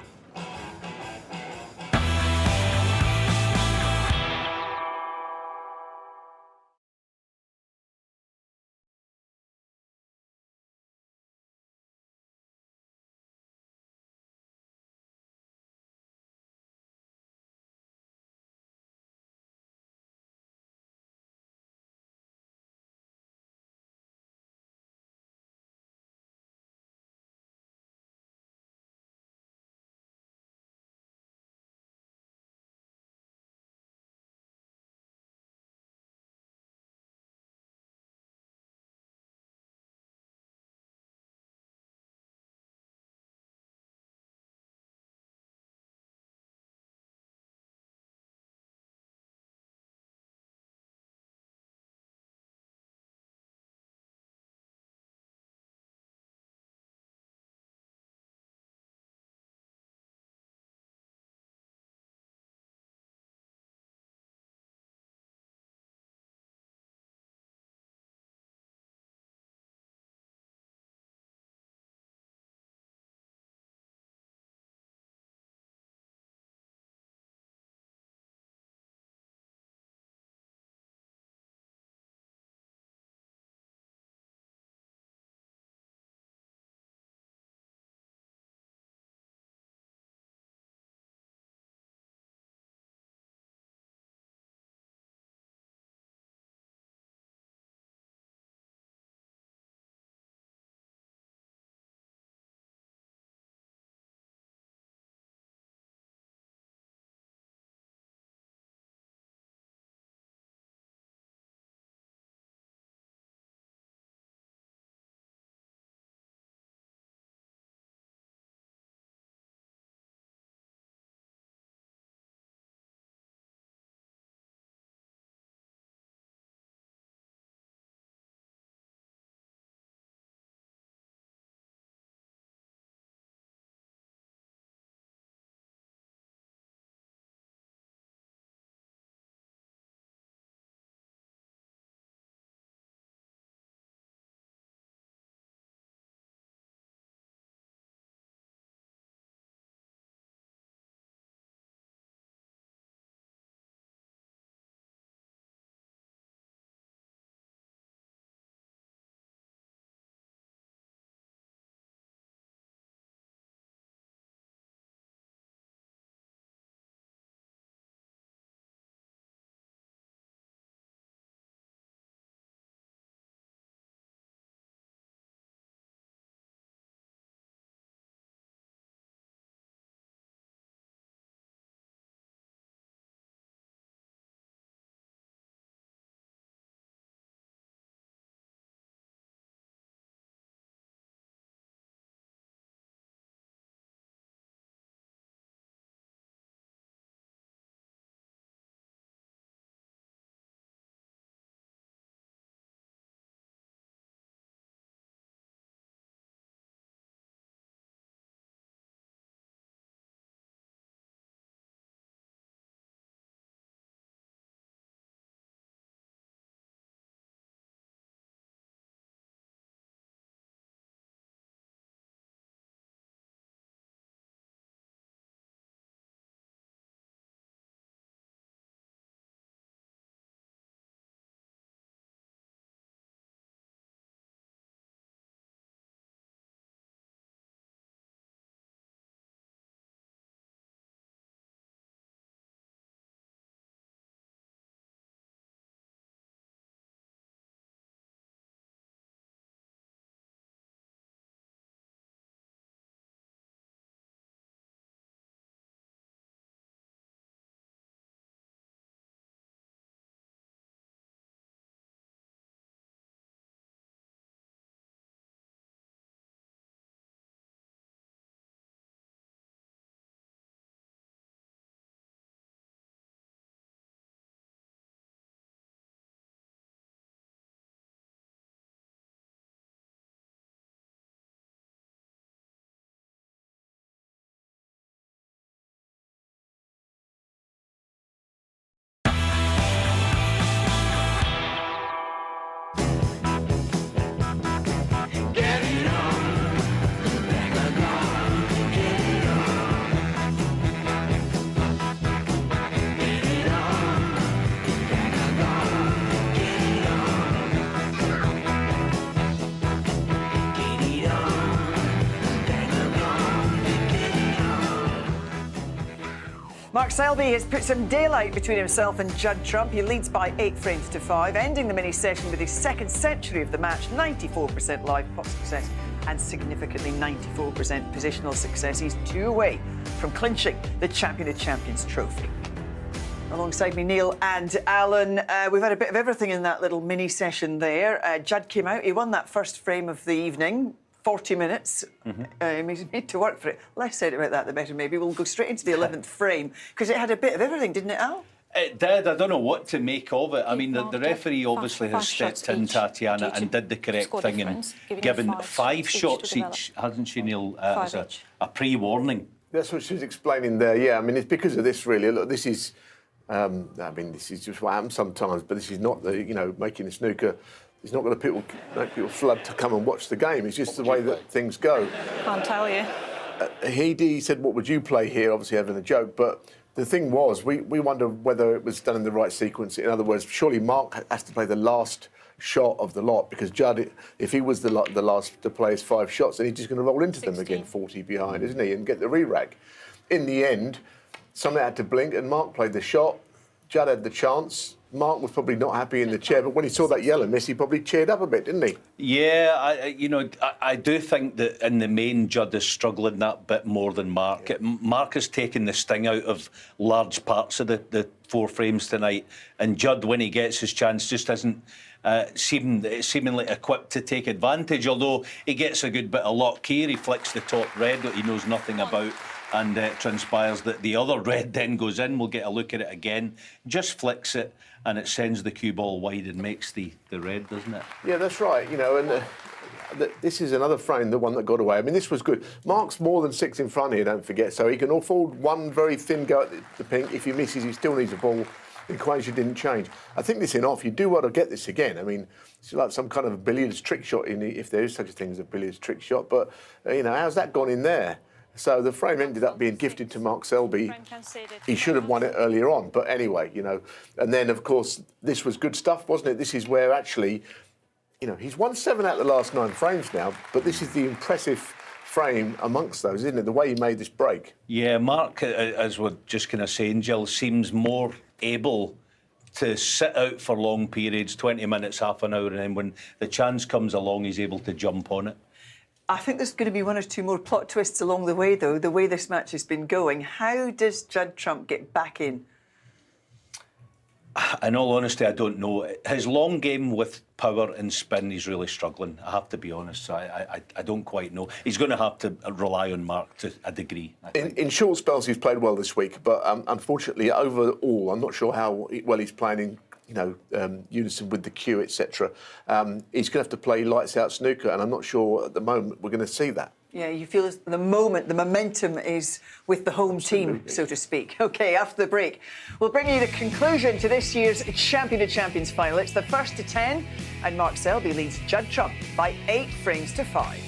Mark Selby has put some daylight between himself and Judd Trump. He leads by 8 frames to 5, ending the mini-session with his second century of the match, 94% live pot success and significantly 94% positional success. He's 2 away from clinching the Champion of Champions trophy. Alongside me, Neil and Alan, we've had a bit of everything in that little mini-session there. Judd came out, he won that first frame of the evening. 40 minutes. He's made to work for it. Less said about that, the better maybe. We'll go straight into the 11th frame, because it had a bit of everything, didn't it, Al? It did. I don't know what to make of it. I mean, the referee obviously has stepped in, Tatiana, and did the correct thing and given 5 shots each, hasn't she, Neil, as a pre-warning? That's what she was explaining there, yeah. I mean, it's because of this, really. Look, this is... I mean, this is just what happens sometimes, but this is not the, you know, making a snooker... It's not going to make people flood to come and watch the game. It's just the way that things go. Can't tell you. He said, what would you play here? Obviously having a joke. But the thing was, we wonder whether it was done in the right sequence. In other words, surely Mark has to play the last shot of the lot, because Judd, if he was the last to play his 5 shots, then he's just going to roll into 16. them again, 40 behind, isn't he? And get the re-rack. In the end, something had to blink and Mark played the shot. Judd had the chance. Mark was probably not happy in the chair, but when he saw that yellow miss, he probably cheered up a bit, didn't he? Yeah, I do think that in the main, Judd is struggling that bit more than Mark. Mark has taken the sting out of large parts of the 4 frames tonight, and Judd, when he gets his chance, just isn't seemingly equipped to take advantage, although he gets a good bit of luck here. He flicks the top red that he knows nothing about, and it transpires that the other red then goes in. We'll get a look at it again. Just flicks it, and it sends the cue ball wide and makes the red, doesn't it? Yeah, that's right. You know, and this is another frame, the one that got away. I mean, this was good. Mark's more than 6 in front here, don't forget, so he can afford one very thin go at the pink. If he misses, he still needs a ball. The equation didn't change. I think this in off, you do want to get this again. I mean, it's like some kind of a billiards trick shot, if there is such a thing as a billiards trick shot. But, you know, how's that gone in there? So the frame ended up being gifted to Mark Selby. He should have won it earlier on. But anyway, you know, and then, of course, this was good stuff, wasn't it? This is where actually, you know, he's won 7 out of the last 9 frames now, but this is the impressive frame amongst those, isn't it? The way he made this break. Yeah, Mark, as we're just kind of saying, Jill, seems more able to sit out for long periods, 20 minutes, half an hour, and then when the chance comes along, he's able to jump on it. I think there's going to be 1 or 2 more plot twists along the way, though, the way this match has been going. How does Judd Trump get back in? In all honesty, I don't know. His long game with power and spin, he's really struggling, I have to be honest. So I don't quite know. He's going to have to rely on Mark to a degree. In short spells, he's played well this week, but unfortunately, overall, I'm not sure how well he's playing in, you know, unison with the cue, etc. He's going to have to play lights out snooker, and I'm not sure at the moment we're going to see that. Yeah, you feel as the momentum is with the home team, so to speak. OK, after the break, we'll bring you the conclusion to this year's Champion of Champions final. It's the first to 10, and Mark Selby leads Judd Trump by 8 frames to 5.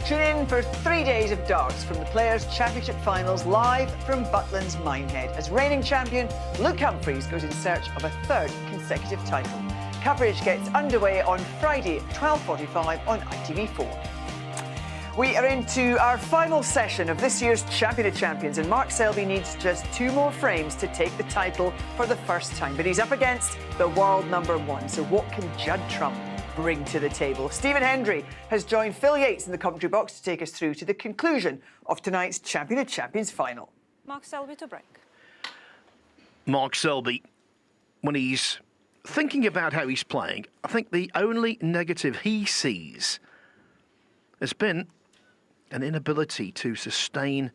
Tune in for 3 days of darts from the Players' Championship Finals live from Butlins Minehead as reigning champion Luke Humphries goes in search of a third consecutive title. Coverage gets underway on Friday at 12:45 on ITV4. We are into our final session of this year's Champion of Champions, and Mark Selby needs just 2 more frames to take the title for the first time. But he's up against the world #1. So what can Judd Trump bring to the table? Stephen Hendry has joined Phil Yates in the commentary box to take us through to the conclusion of tonight's Champion of Champions final. Mark Selby to break. Mark Selby, when he's thinking about how he's playing, I think the only negative he sees has been an inability to sustain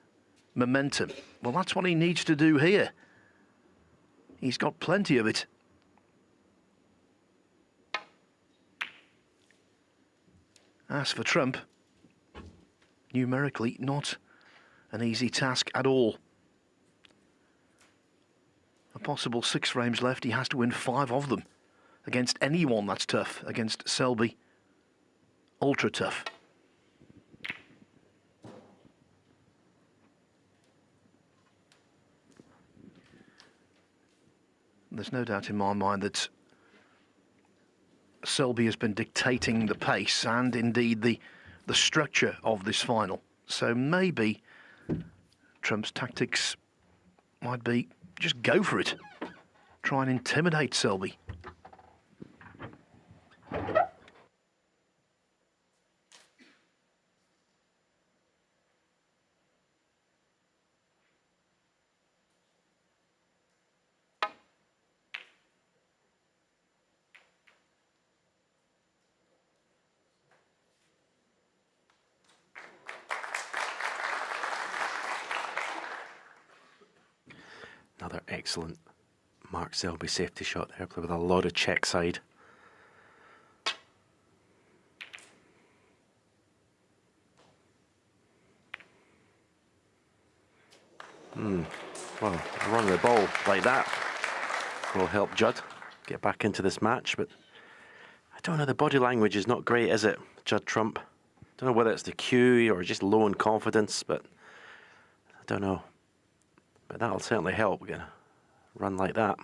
momentum. Well, that's what he needs to do here. He's got plenty of it. As for Trump, numerically not an easy task at all. A possible 6 frames left, he has to win 5 of them. Against anyone, that's tough. Against Selby, ultra tough. There's no doubt in my mind that Selby has been dictating the pace and indeed the structure of this final. So maybe Trump's tactics might be just go for it. Try and intimidate Selby. Another excellent Mark Selby safety shot there, with a lot of check side. Well, running the ball like that will help Judd get back into this match, but I don't know, the body language is not great, is it, Judd Trump? Don't know whether it's the cue or just low in confidence, but I don't know. But that'll certainly help. We're going to run like that.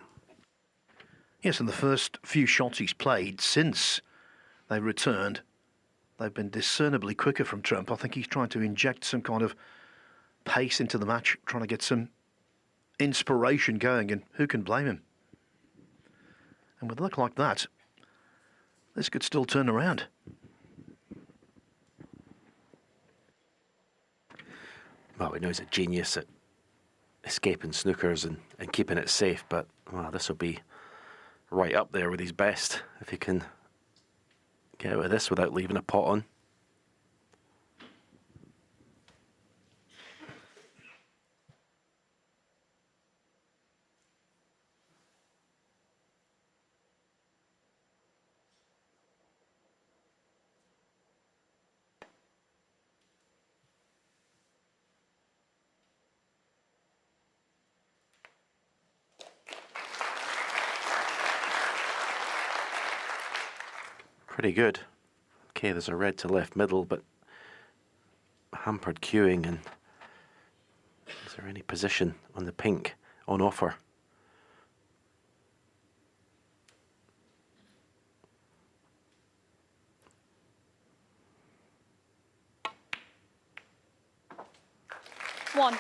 Yes, and the first few shots he's played since they returned, they've been discernibly quicker from Trump. I think he's trying to inject some kind of pace into the match, trying to get some inspiration going, and who can blame him? And with luck like that, this could still turn around. Well, we know he's a genius at escaping snookers and keeping it safe, but well, this will be right up there with his best if he can get out of this without leaving a pot on. Pretty good. Okay, there's a red to left middle, but hampered queuing. And is there any position on the pink on offer? One.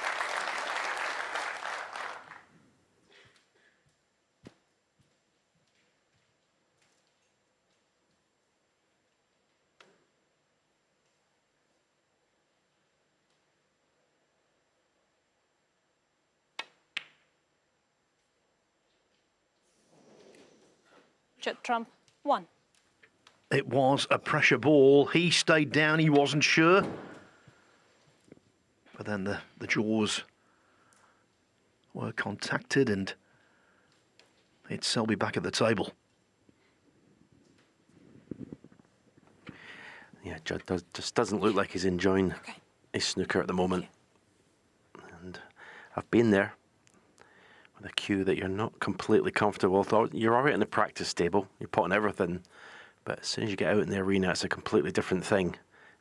Judd Trump, 1. It was a pressure ball. He stayed down. He wasn't sure. But then the jaws were contacted and it's Selby back at the table. Yeah, Judd just doesn't look like he's enjoying his snooker at the moment. And I've been there. A cue that you're not completely comfortable with. You're all right in the practice table, you're potting everything, but as soon as you get out in the arena, it's a completely different thing.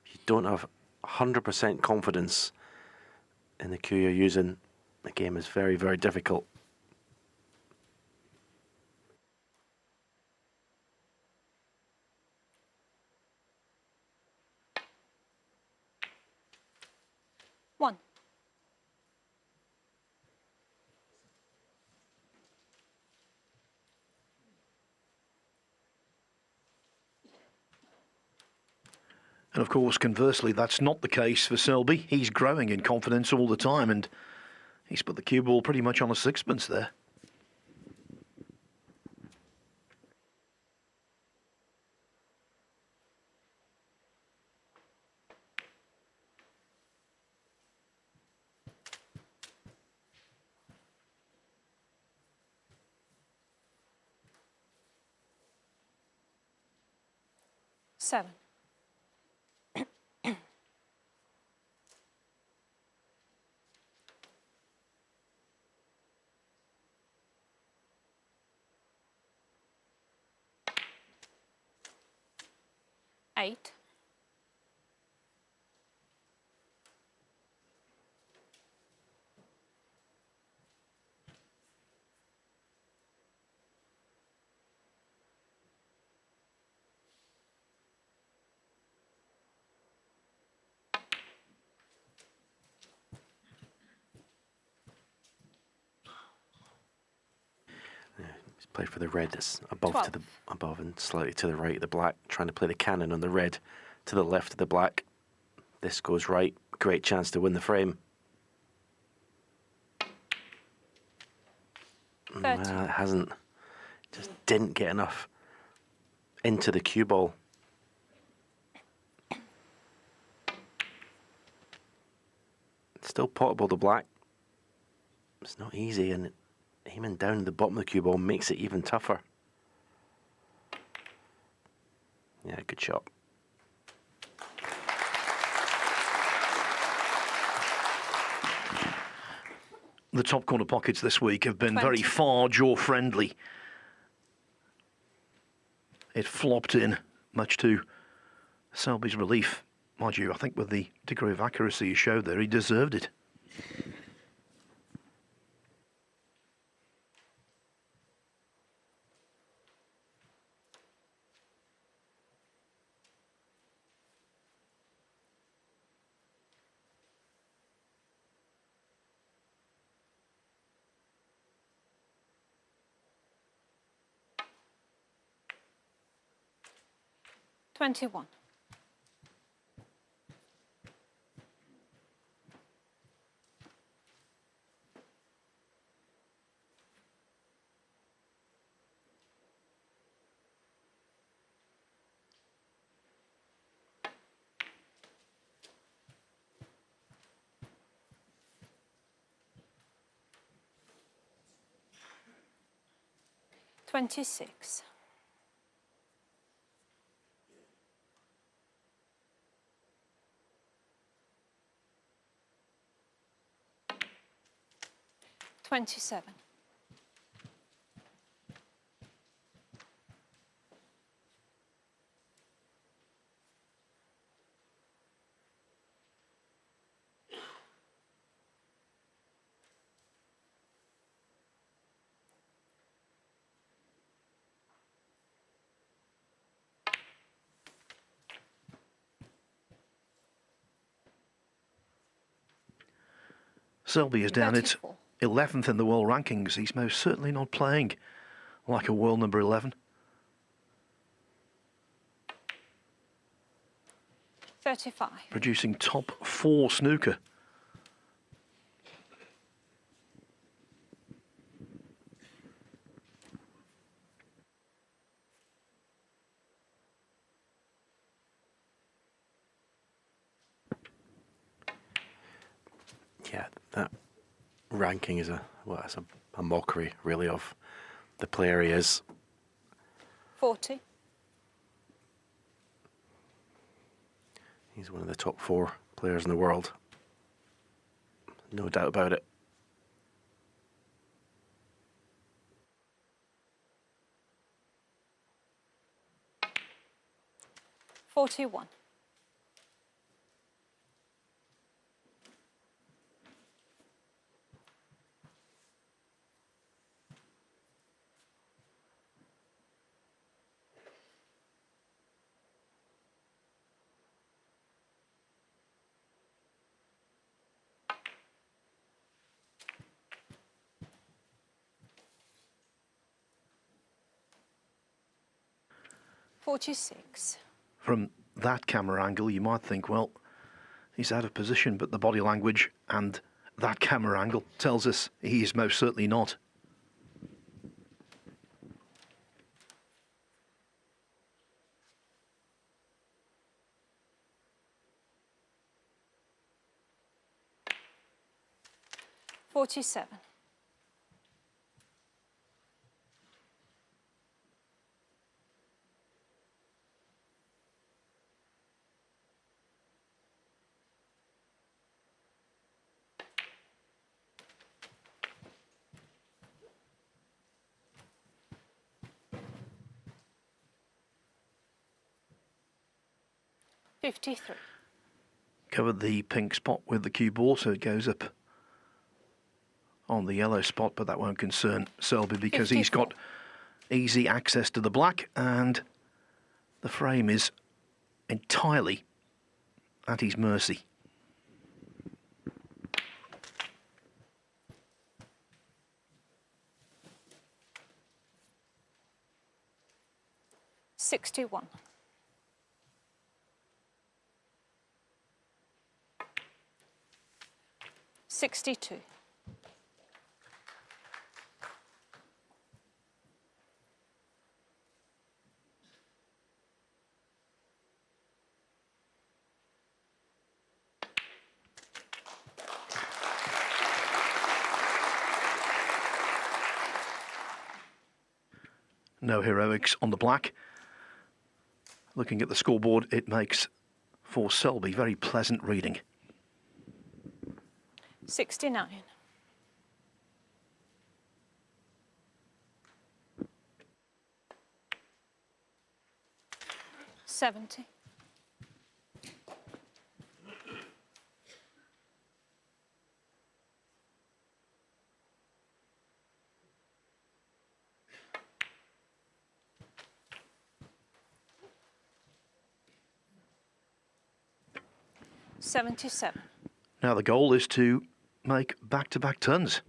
If you don't have 100% confidence in the cue you're using, the game is very, very difficult. One. And of course, conversely, that's not the case for Selby. He's growing in confidence all the time, and he's put the cue ball pretty much on a sixpence there. Seven. Eight. He's played for the red. It's above 12. to the above and slightly to the right of the black, trying to play the cannon on the red to the left of the black. This goes right. Great chance to win the frame. 30. Well, it hasn't. Just didn't get enough into the cue ball. Still potable, the black. It's not easy, and aiming down the bottom of the cue ball makes it even tougher. Yeah, good shot. The top corner pockets this week have been 20. very far jaw-friendly. It flopped in, much to Selby's relief. Mind you, I think with the degree of accuracy he showed there, he deserved it. $21. $26. $27. Selby is down at 34. 11th in the world rankings. He's most certainly not playing like a world number 11. 35. Producing top 4 snooker. Yeah, that ranking is it's a mockery, really, of the player he is. 40. He's one of the top 4 players in the world. No doubt about it. $41. 46. From that camera angle, you might think, well, he's out of position, but the body language and that camera angle tells us he is most certainly not. $47. $53. Covered the pink spot with the cue ball, so it goes up on the yellow spot, but that won't concern Selby because he's got easy access to the black and the frame is entirely at his mercy. $61. $62. No heroics on the black. Looking at the scoreboard, it makes for Selby very pleasant reading. 69. $70. $77. Now the goal is to make back-to-back tons.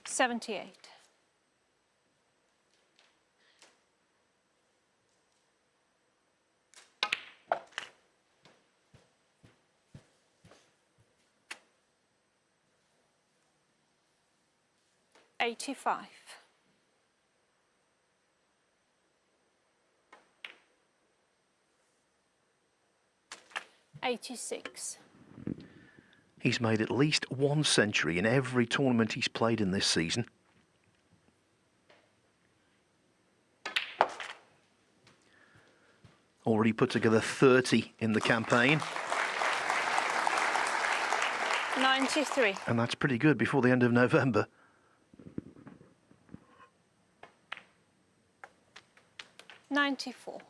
78. $85. $86. He's made at least one century in every tournament he's played in this season. Already put together 30 in the campaign. 93. And that's pretty good before the end of November. $94.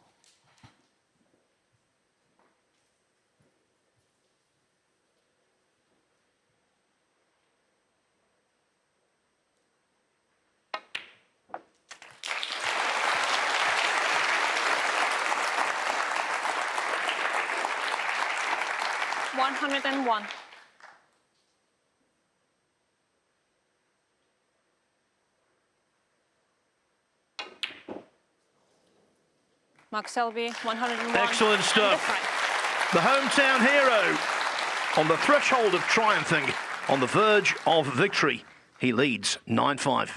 $101. Mark Selby, 101. Excellent stuff. The hometown hero on the threshold of triumphing, on the verge of victory. He leads 9-5.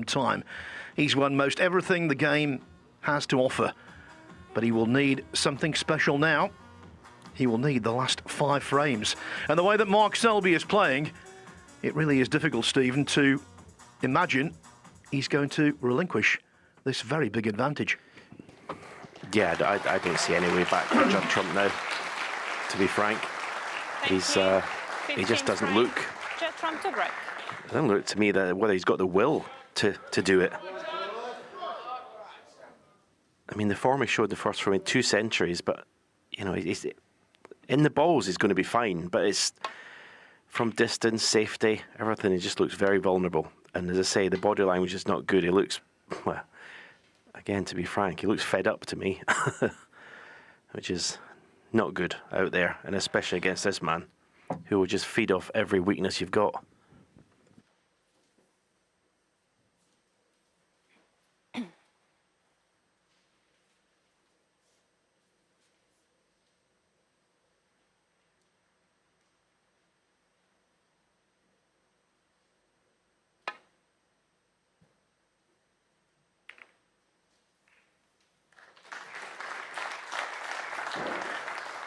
time. He's won most everything the game has to offer, but he will need something special now. He will need the last 5 frames. And the way that Mark Selby is playing, it really is difficult, Stephen, to imagine he's going to relinquish this very big advantage. Yeah, I don't see any way back for Judd Trump now, to be frank. He just doesn't look. Judd Trump to break. It doesn't look to me that whether he's got the will to do it. I mean, the form he showed the first frame in 2 centuries, but, you know, he's, in the balls he's going to be fine, but it's from distance, safety, everything, he just looks very vulnerable. And as I say, the body language is not good. He looks, well, again, to be frank, he looks fed up to me, which is not good out there, and especially against this man, who will just feed off every weakness you've got.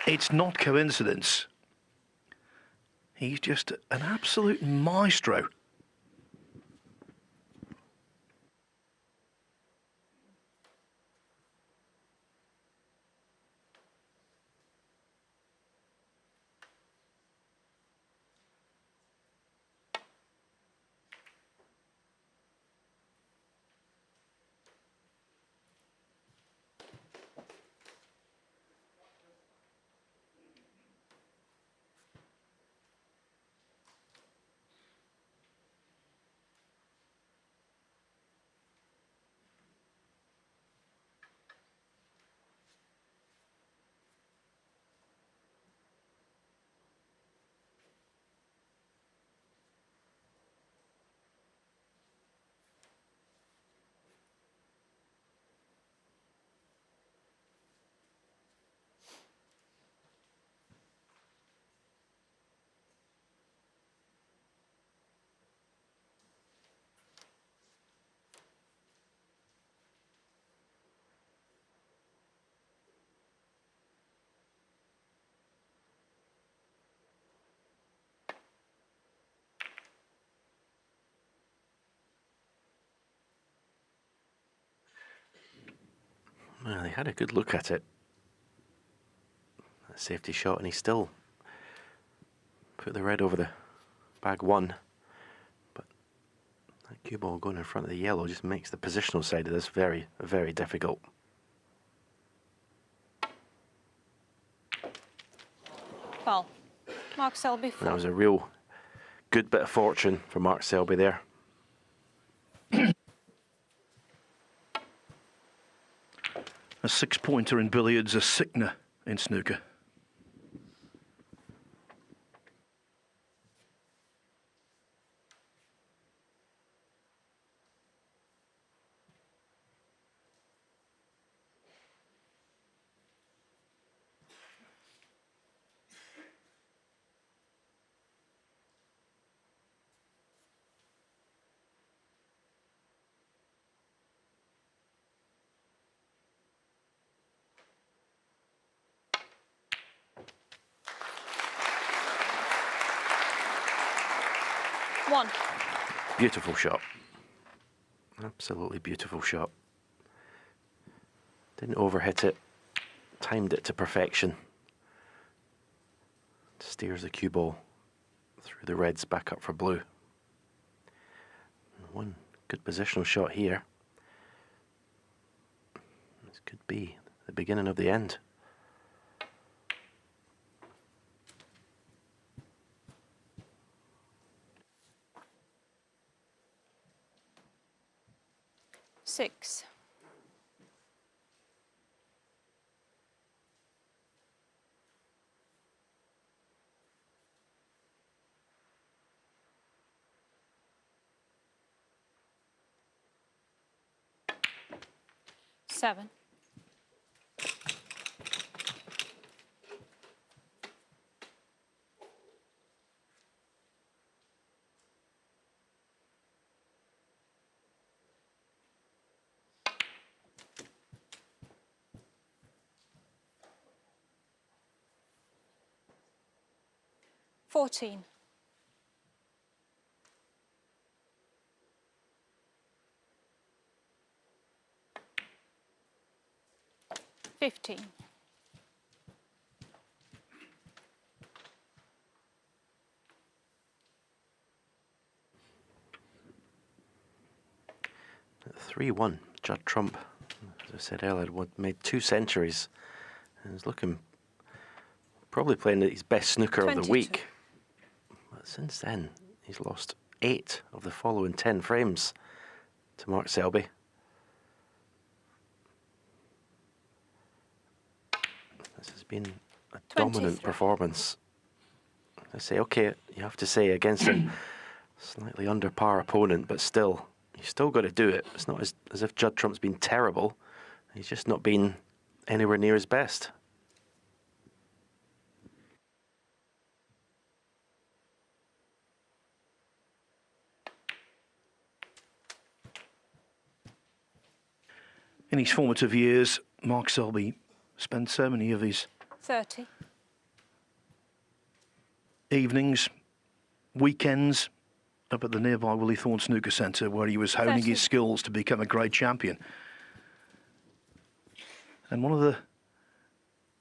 It's not coincidence. He's just an absolute maestro. Well, he had a good look at it. That safety shot, and he still put the red over the bag 1. But that cue ball going in front of the yellow just makes the positional side of this very, very difficult. Well, Mark Selby. That was a real good bit of fortune for Mark Selby there. A 6-pointer in billiards, a sickener in snooker. One. Beautiful shot. Absolutely beautiful shot. Didn't overhit it. Timed it to perfection. Steers the cue ball through the reds back up for blue. And one good positional shot here. This could be the beginning of the end. Six. Seven. 14. 15. 3-1. Judd Trump, as I said earlier, made 2 centuries and is looking probably playing his best snooker 22. of the week. But since then, he's lost 8 of the following 10 frames to Mark Selby. This has been a 23. dominant performance. I say, okay, you have to say against a slightly under par opponent, but still, you've still got to do it. It's not as if Judd Trump's been terrible. He's just not been anywhere near his best. In his formative years, Mark Selby spent so many of his 30. evenings, weekends, up at the nearby Willie Thorne Snooker Centre, where he was honing 30. his skills to become a great champion. And one of the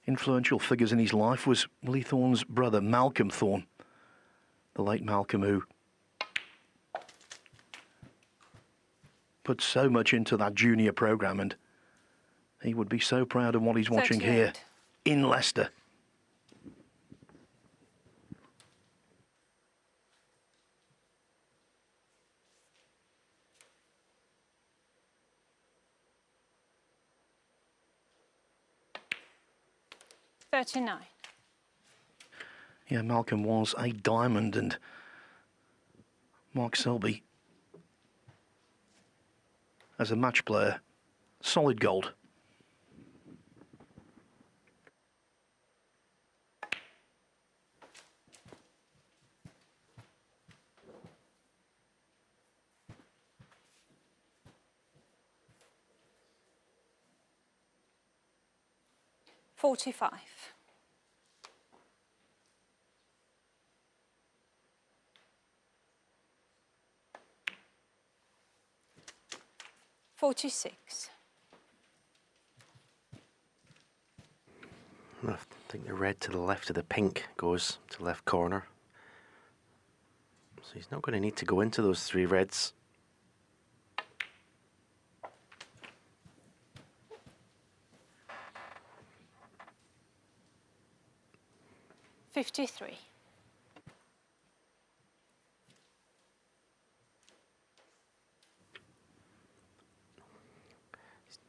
influential figures in his life was Willie Thorne's brother, Malcolm Thorne, the late Malcolm, who put so much into that junior programme, and he would be so proud of what he's watching 38. here in Leicester. Yeah, Malcolm was a diamond, and Mark Selby, as a match player, solid gold. $45. 46. I think the red to the left of the pink goes to the left corner. So he's not going to need to go into those 3 reds. $53.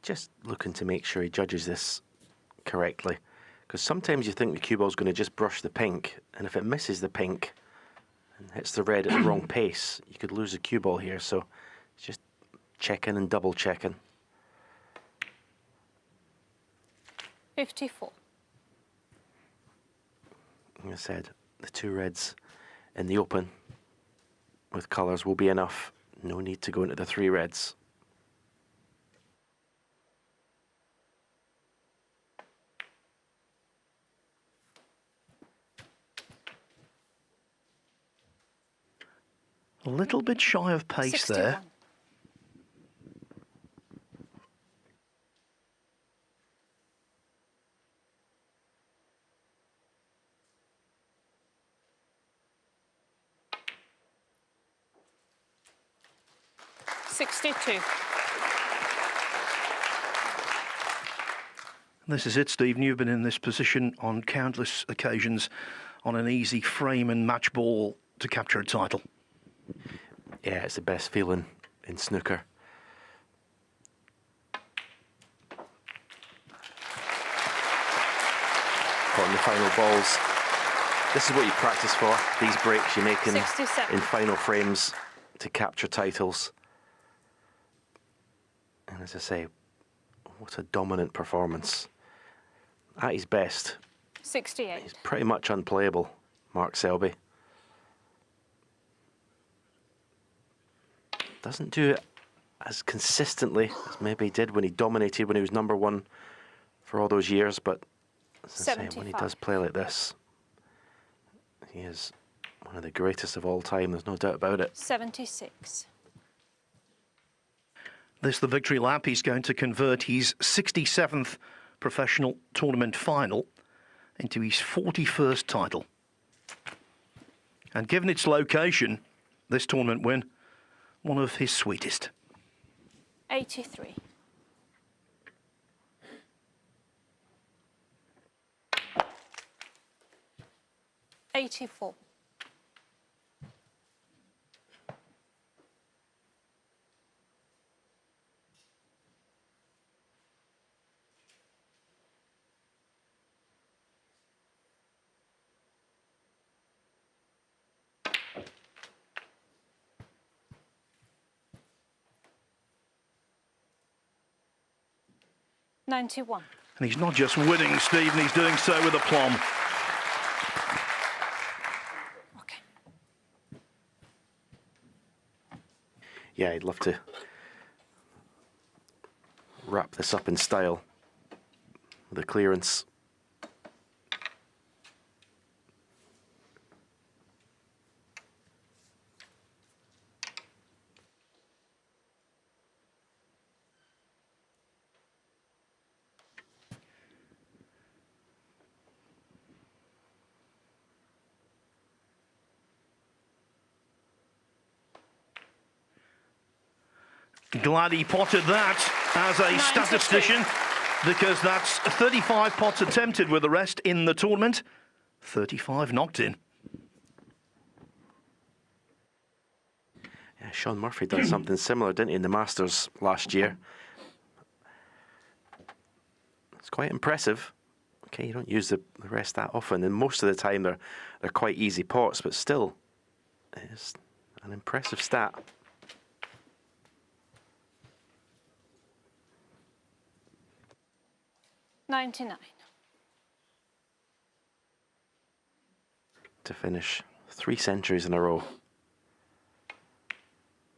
Just looking to make sure he judges this correctly, because sometimes you think the cue ball's going to just brush the pink, and if it misses the pink and hits the red at the wrong pace, you could lose the cue ball here. So it's just checking and double checking. 54. Like I said, the 2 reds in the open with colours will be enough. No need to go into the 3 reds. A little bit shy of pace 61. there. $62. This is it, Stephen. You've been in this position on countless occasions on an easy frame and match ball to capture a title. Yeah, it's the best feeling in snooker. Caught in the final balls. This is what you practice for. These breaks you're making 67. in final frames to capture titles. And as I say, what a dominant performance. At his best, 68. he's pretty much unplayable, Mark Selby. Doesn't do it as consistently as maybe he did when he dominated when he was #1 for all those years, but as I say, when he does play like this, he is One of the greatest of all time, there's no doubt about it. 76. This, the victory lap, he's going to convert his 67th professional tournament final into his 41st title. And given its location, this tournament win, one of his sweetest. 83. '84. '91. And he's not just winning, Stephen, he's doing so with aplomb. Okay. Yeah, I'd love to wrap this up in style with a clearance. Glad he potted that as a statistician, because that's 35 pots attempted with the rest in the tournament, 35 knocked in. Yeah, Sean Murphy done something similar, didn't he, in the Masters last year? It's quite impressive. Okay, you don't use the rest that often, and most of the time they're quite easy pots, but still, it's an impressive stat. '99. To finish 3 centuries in a row.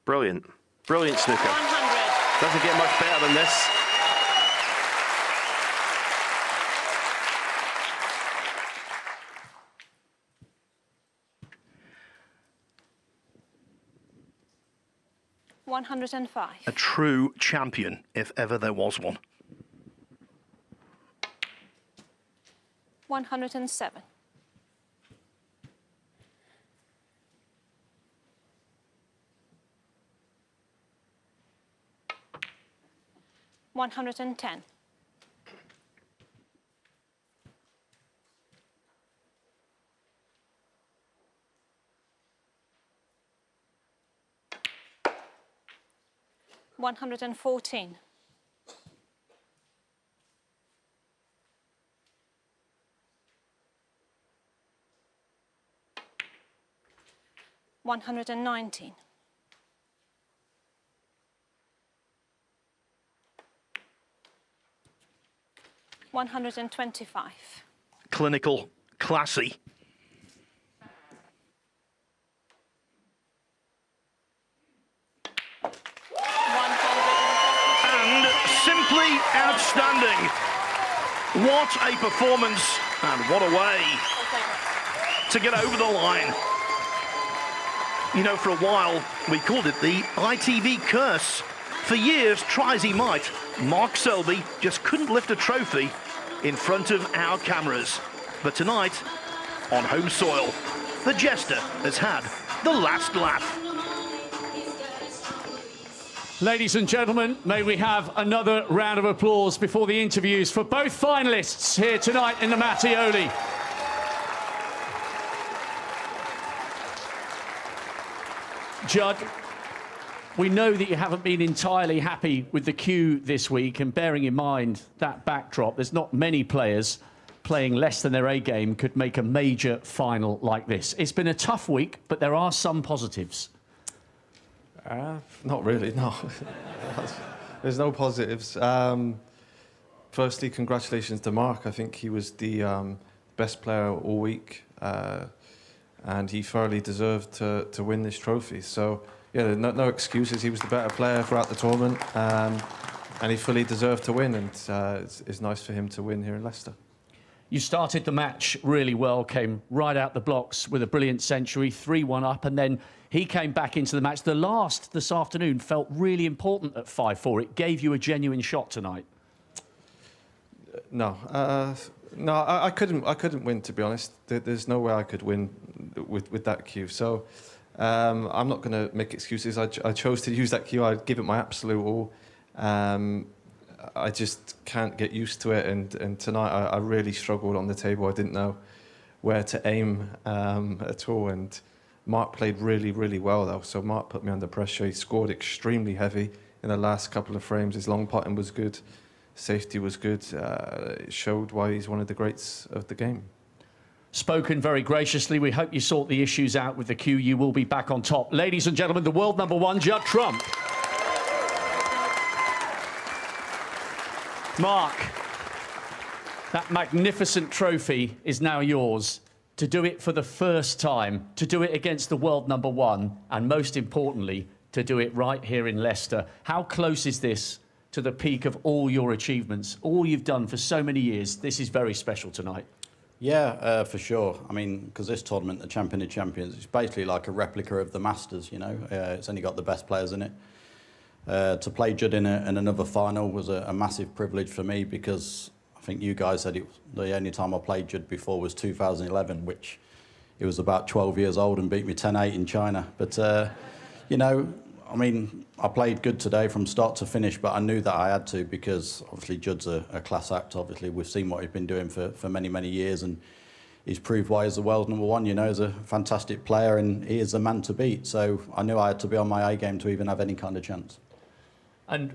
Brilliant. Brilliant snooker. 100. Doesn't get much better than this. '105. A true champion, if ever there was one. 107. 110. 114. 119. 125. Clinical, classy. And simply outstanding. What a performance, and what a way to get over the line. You know, for a while, we called it the ITV curse. For years, try as he might, Mark Selby just couldn't lift a trophy in front of our cameras. But tonight, on home soil, the jester has had the last laugh. Ladies and gentlemen, may we have another round of applause before the interviews for both finalists here tonight in the Mattioli. Judd, we know that you haven't been entirely happy with the queue this week, and bearing in mind that backdrop, there's not many players playing less than their A game could make a major final like this. It's been a tough week, but there are some positives. Not really, no. There's no positives. Firstly, congratulations to Mark. I think he was the best player all week, and he thoroughly deserved to win this trophy. So, yeah, no excuses. He was the better player throughout the tournament, and he fully deserved to win, and it's nice for him to win here in Leicester. You started the match really well, came right out the blocks with a brilliant century, 3-1 up, and then he came back into the match. The last this afternoon felt really important at 5-4. It gave you a genuine shot tonight. No, I couldn't win, to be honest. There's no way I could win with that cue. So I'm not going to make excuses. I chose to use that cue. I'd give it my absolute all. I just can't get used to it, and tonight I really struggled on the table. I didn't know where to aim at all, and Mark played really, really well though. So Mark put me under pressure. He scored extremely heavy in the last couple of frames. His long putting was good, safety was good. It showed why he's one of the greats of the game. Spoken very graciously. We hope you sort the issues out with the cue. You will be back on top. Ladies and gentlemen, the world #1, Judd Trump. Mark, that magnificent trophy is now yours. To do it for the first time, to do it against the world #1, and most importantly, to do it right here in Leicester. How close is this to the peak of all your achievements, all you've done for so many years? This is very special tonight. Yeah, for sure. I mean, because this tournament, the Champion of Champions, it's basically like a replica of the Masters, you know. It's only got the best players in it. To play Judd in another final was a massive privilege for me, because I think you guys said the only time I played Judd before was 2011, which he was about 12 years old and beat me 10-8 in China. But, you know, I mean, I played good today from start to finish, but I knew that I had to, because obviously Judd's a class act. Obviously, we've seen what he's been doing for many, many years, and he's proved why he's the world #1. You know, he's a fantastic player, and he is the man to beat. So I knew I had to be on my A game to even have any kind of chance. And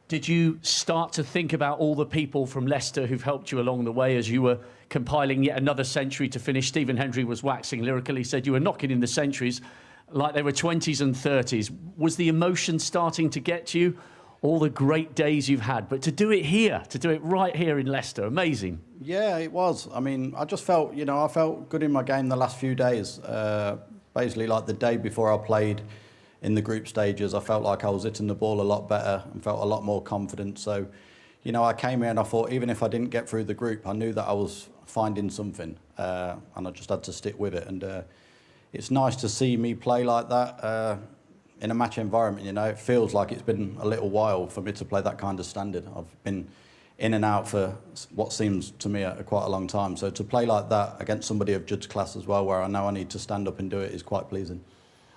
did you start to think about all the people from Leicester who've helped you along the way as you were compiling yet another century to finish? Stephen Hendry was waxing lyrical. He said you were knocking in the centuries like they were 20s and 30s. Was the emotion starting to get to you? All the great days you've had, but to do it here, to do it right here in Leicester, amazing. Yeah, it was. I mean, I just felt, you know, I felt good in my game the last few days. Basically, like the day before I played in the group stages, I felt like I was hitting the ball a lot better and felt a lot more confident. So, you know, I came here and I thought, even if I didn't get through the group, I knew that I was finding something, and I just had to stick with it. And it's nice to see me play like that in a match environment. You know, it feels like it's been a little while for me to play that kind of standard. I've been in and out for what seems to me quite a long time. So to play like that against somebody of Judd's class as well, where I know I need to stand up and do it, is quite pleasing.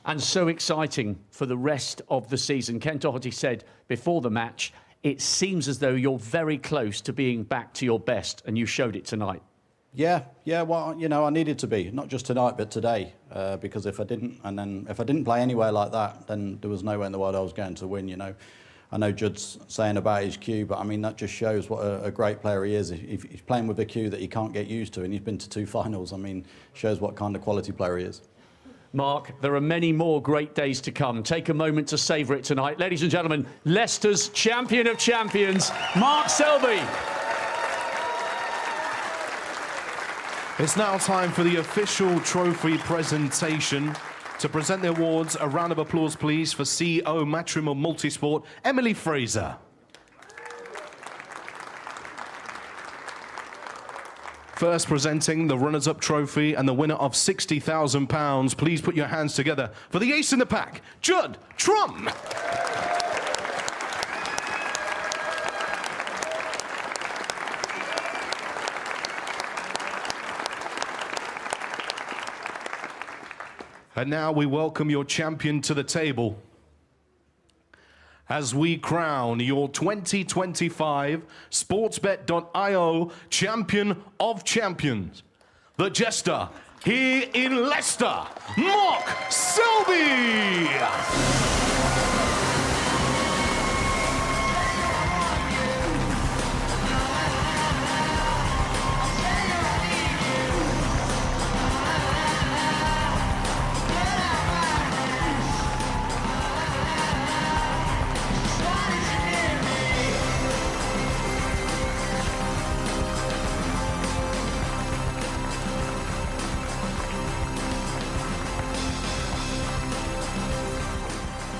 And so exciting for the rest of the season. Ken Doherty said before the match, it seems as though you're very close to being back to your best, and you showed it tonight. Yeah, well, you know, I needed to be, not just tonight, but today, because if I didn't play anywhere like that, then there was nowhere in the world I was going to win, you know. I know Judd's saying about his cue, but I mean, that just shows what a great player he is. If he's playing with a cue that he can't get used to, and he's been to 2 finals, I mean, shows what kind of quality player he is. Mark, there are many more great days to come. Take a moment to savour it tonight. Ladies and gentlemen, Leicester's Champion of Champions, Mark Selby. It's now time for the official trophy presentation. To present the awards, a round of applause, please, for CEO Matrimonial Multisport, Emily Fraser. First presenting the runners-up trophy and the winner of £60,000. Please put your hands together for the ace in the pack, Judd Trump. And now we welcome your champion to the table as we crown your 2025 Sportsbet.io Champion of Champions, the jester here in Leicester, Mark Selby.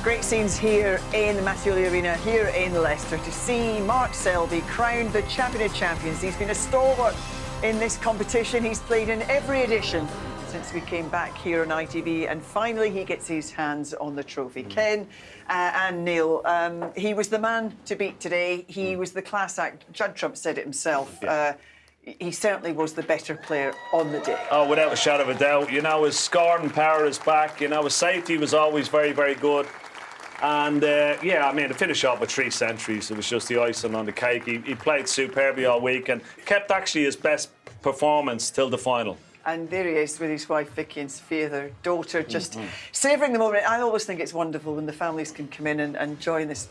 Great scenes here in the Mattioli Arena, here in Leicester, to see Mark Selby crowned the Champion of Champions. He's been a stalwart in this competition. He's played in every edition since we came back here on ITV, and finally he gets his hands on the trophy. Ken and Neil, he was the man to beat today. He was the class act. Judd Trump said it himself. He certainly was the better player on the day. Oh, without a shadow of a doubt. You know, his scoring power is back. You know, his safety was always very, very good. And, yeah, I mean, to finish off with 3 centuries, it was just the icing on the cake. He played superbly all week and kept actually his best performance till the final. And there he is with his wife Vicky and Sophia, their daughter, just savouring the moment. I always think it's wonderful when the families can come in and join this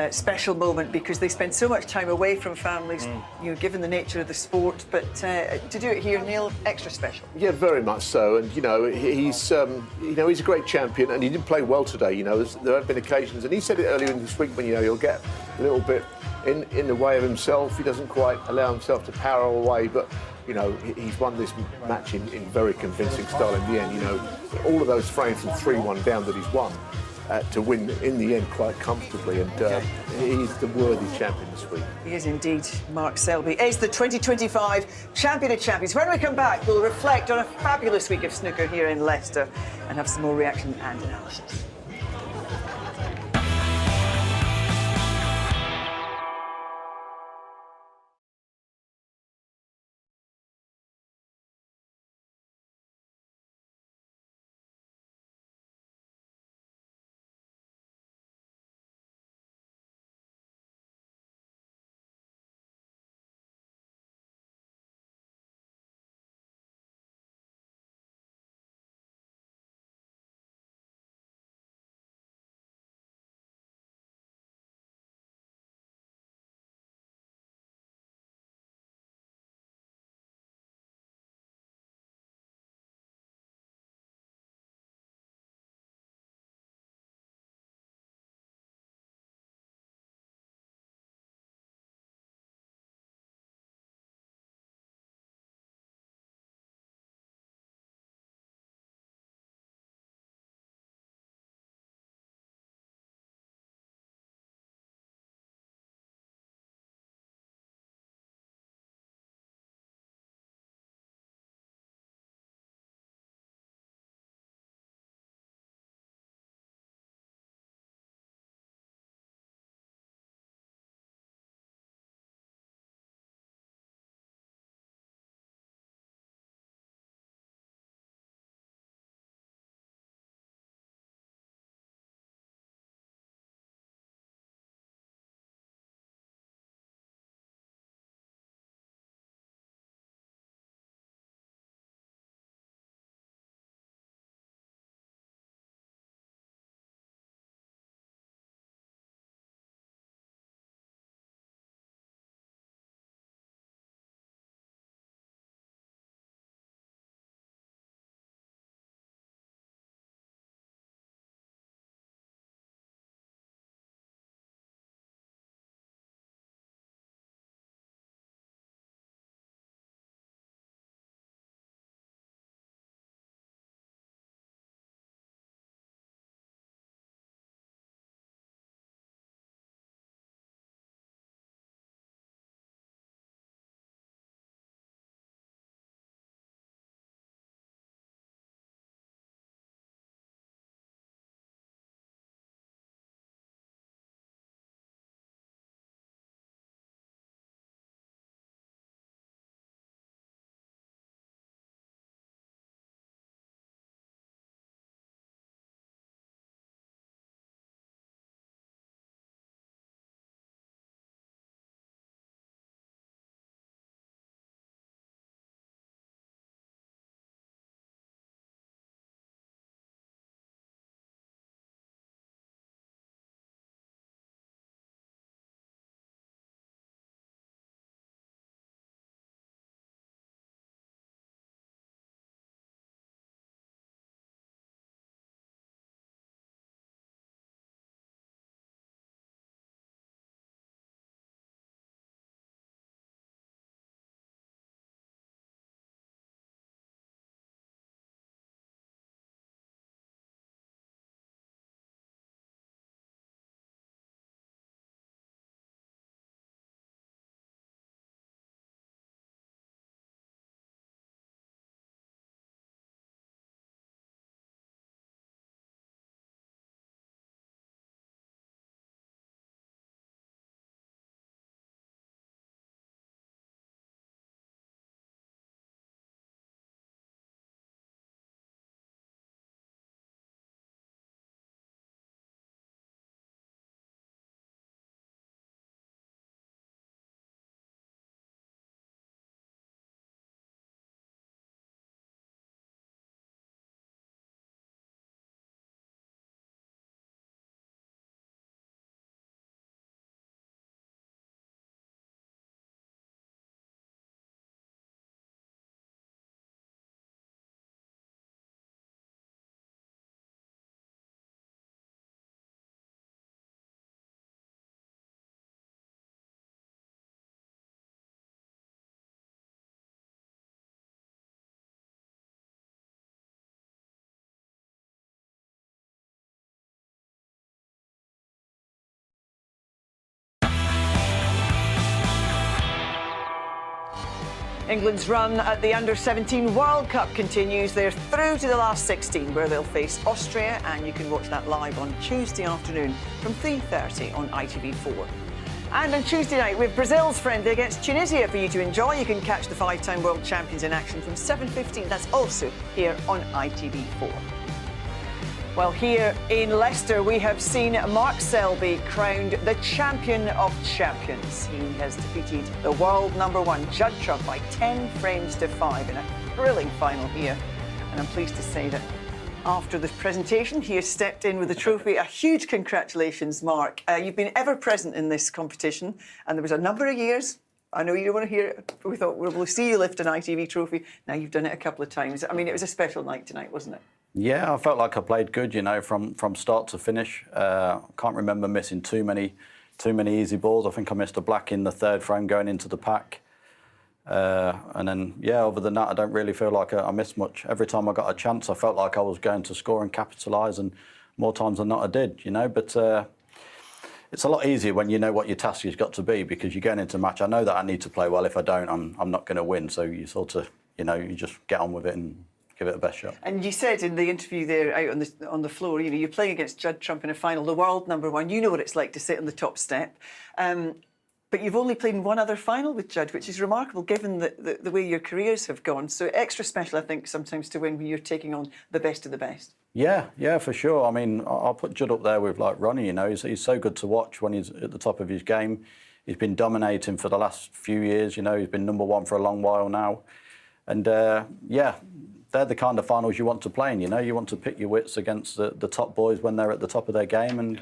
special moment, because they spend so much time away from families, you know, given the nature of the sport. But to do it here, Neil, extra special. Yeah, very much so. And you know, he's a great champion, and he did play well today. You know, there have been occasions, and he said it earlier in this week, when he'll get a little bit in the way of himself. He doesn't quite allow himself to power away, but you know, he's won this match in very convincing style in the end. You know, all of those frames from 3-1 down that he's won to win in the end quite comfortably, and he's the worthy champion this week. He is indeed. Mark Selby is the 2025 Champion of Champions. When we come back, we'll reflect on a fabulous week of snooker here in Leicester and have some more reaction and analysis. England's run at the Under-17 World Cup continues. They're through to the last 16, where they'll face Austria, and you can watch that live on Tuesday afternoon from 3:30 on ITV4. And on Tuesday night, with Brazil's friendly against Tunisia for you to enjoy. You can catch the 5-time world champions in action from 7:15. That's also here on ITV4. Well, here in Leicester, we have seen Mark Selby crowned the champion of champions. He has defeated the world #1 Judd Trump by 10 frames to 5 in a thrilling final here. And I'm pleased to say that after the presentation, he has stepped in with the trophy. A huge congratulations, Mark. You've been ever present in this competition, and there was a number of years. I know you don't want to hear it, but we thought we'll see you lift an ITV trophy. Now you've done it a couple of times. I mean, it was a special night tonight, wasn't it? Yeah, I felt like I played good, you know, from start to finish. Can't remember missing too many easy balls. I think I missed a black in the 3rd frame going into the pack. And then, yeah, other than that, I don't really feel like I missed much. Every time I got a chance, I felt like I was going to score and capitalise, and more times than not I did, you know. But it's a lot easier when you know what your task has got to be, because you're going into a match. I know that I need to play well. If I don't, I'm not going to win. So you sort of, you know, you just get on with it and give it a best shot. And you said in the interview there out on the floor, you know, you're playing against Judd Trump in a final, the world #1. You know what it's like to sit on the top step. But you've only played in one other final with Judd, which is remarkable given the way your careers have gone. So extra special, I think, sometimes to win when you're taking on the best of the best. Yeah, for sure. I mean, I'll put Judd up there with, like, Ronnie, you know. He's so good to watch when he's at the top of his game. He's been dominating for the last few years, you know. He's been #1 for a long while now. And, yeah, they're the kind of finals you want to play in, you know. You want to pick your wits against the top boys when they're at the top of their game, and,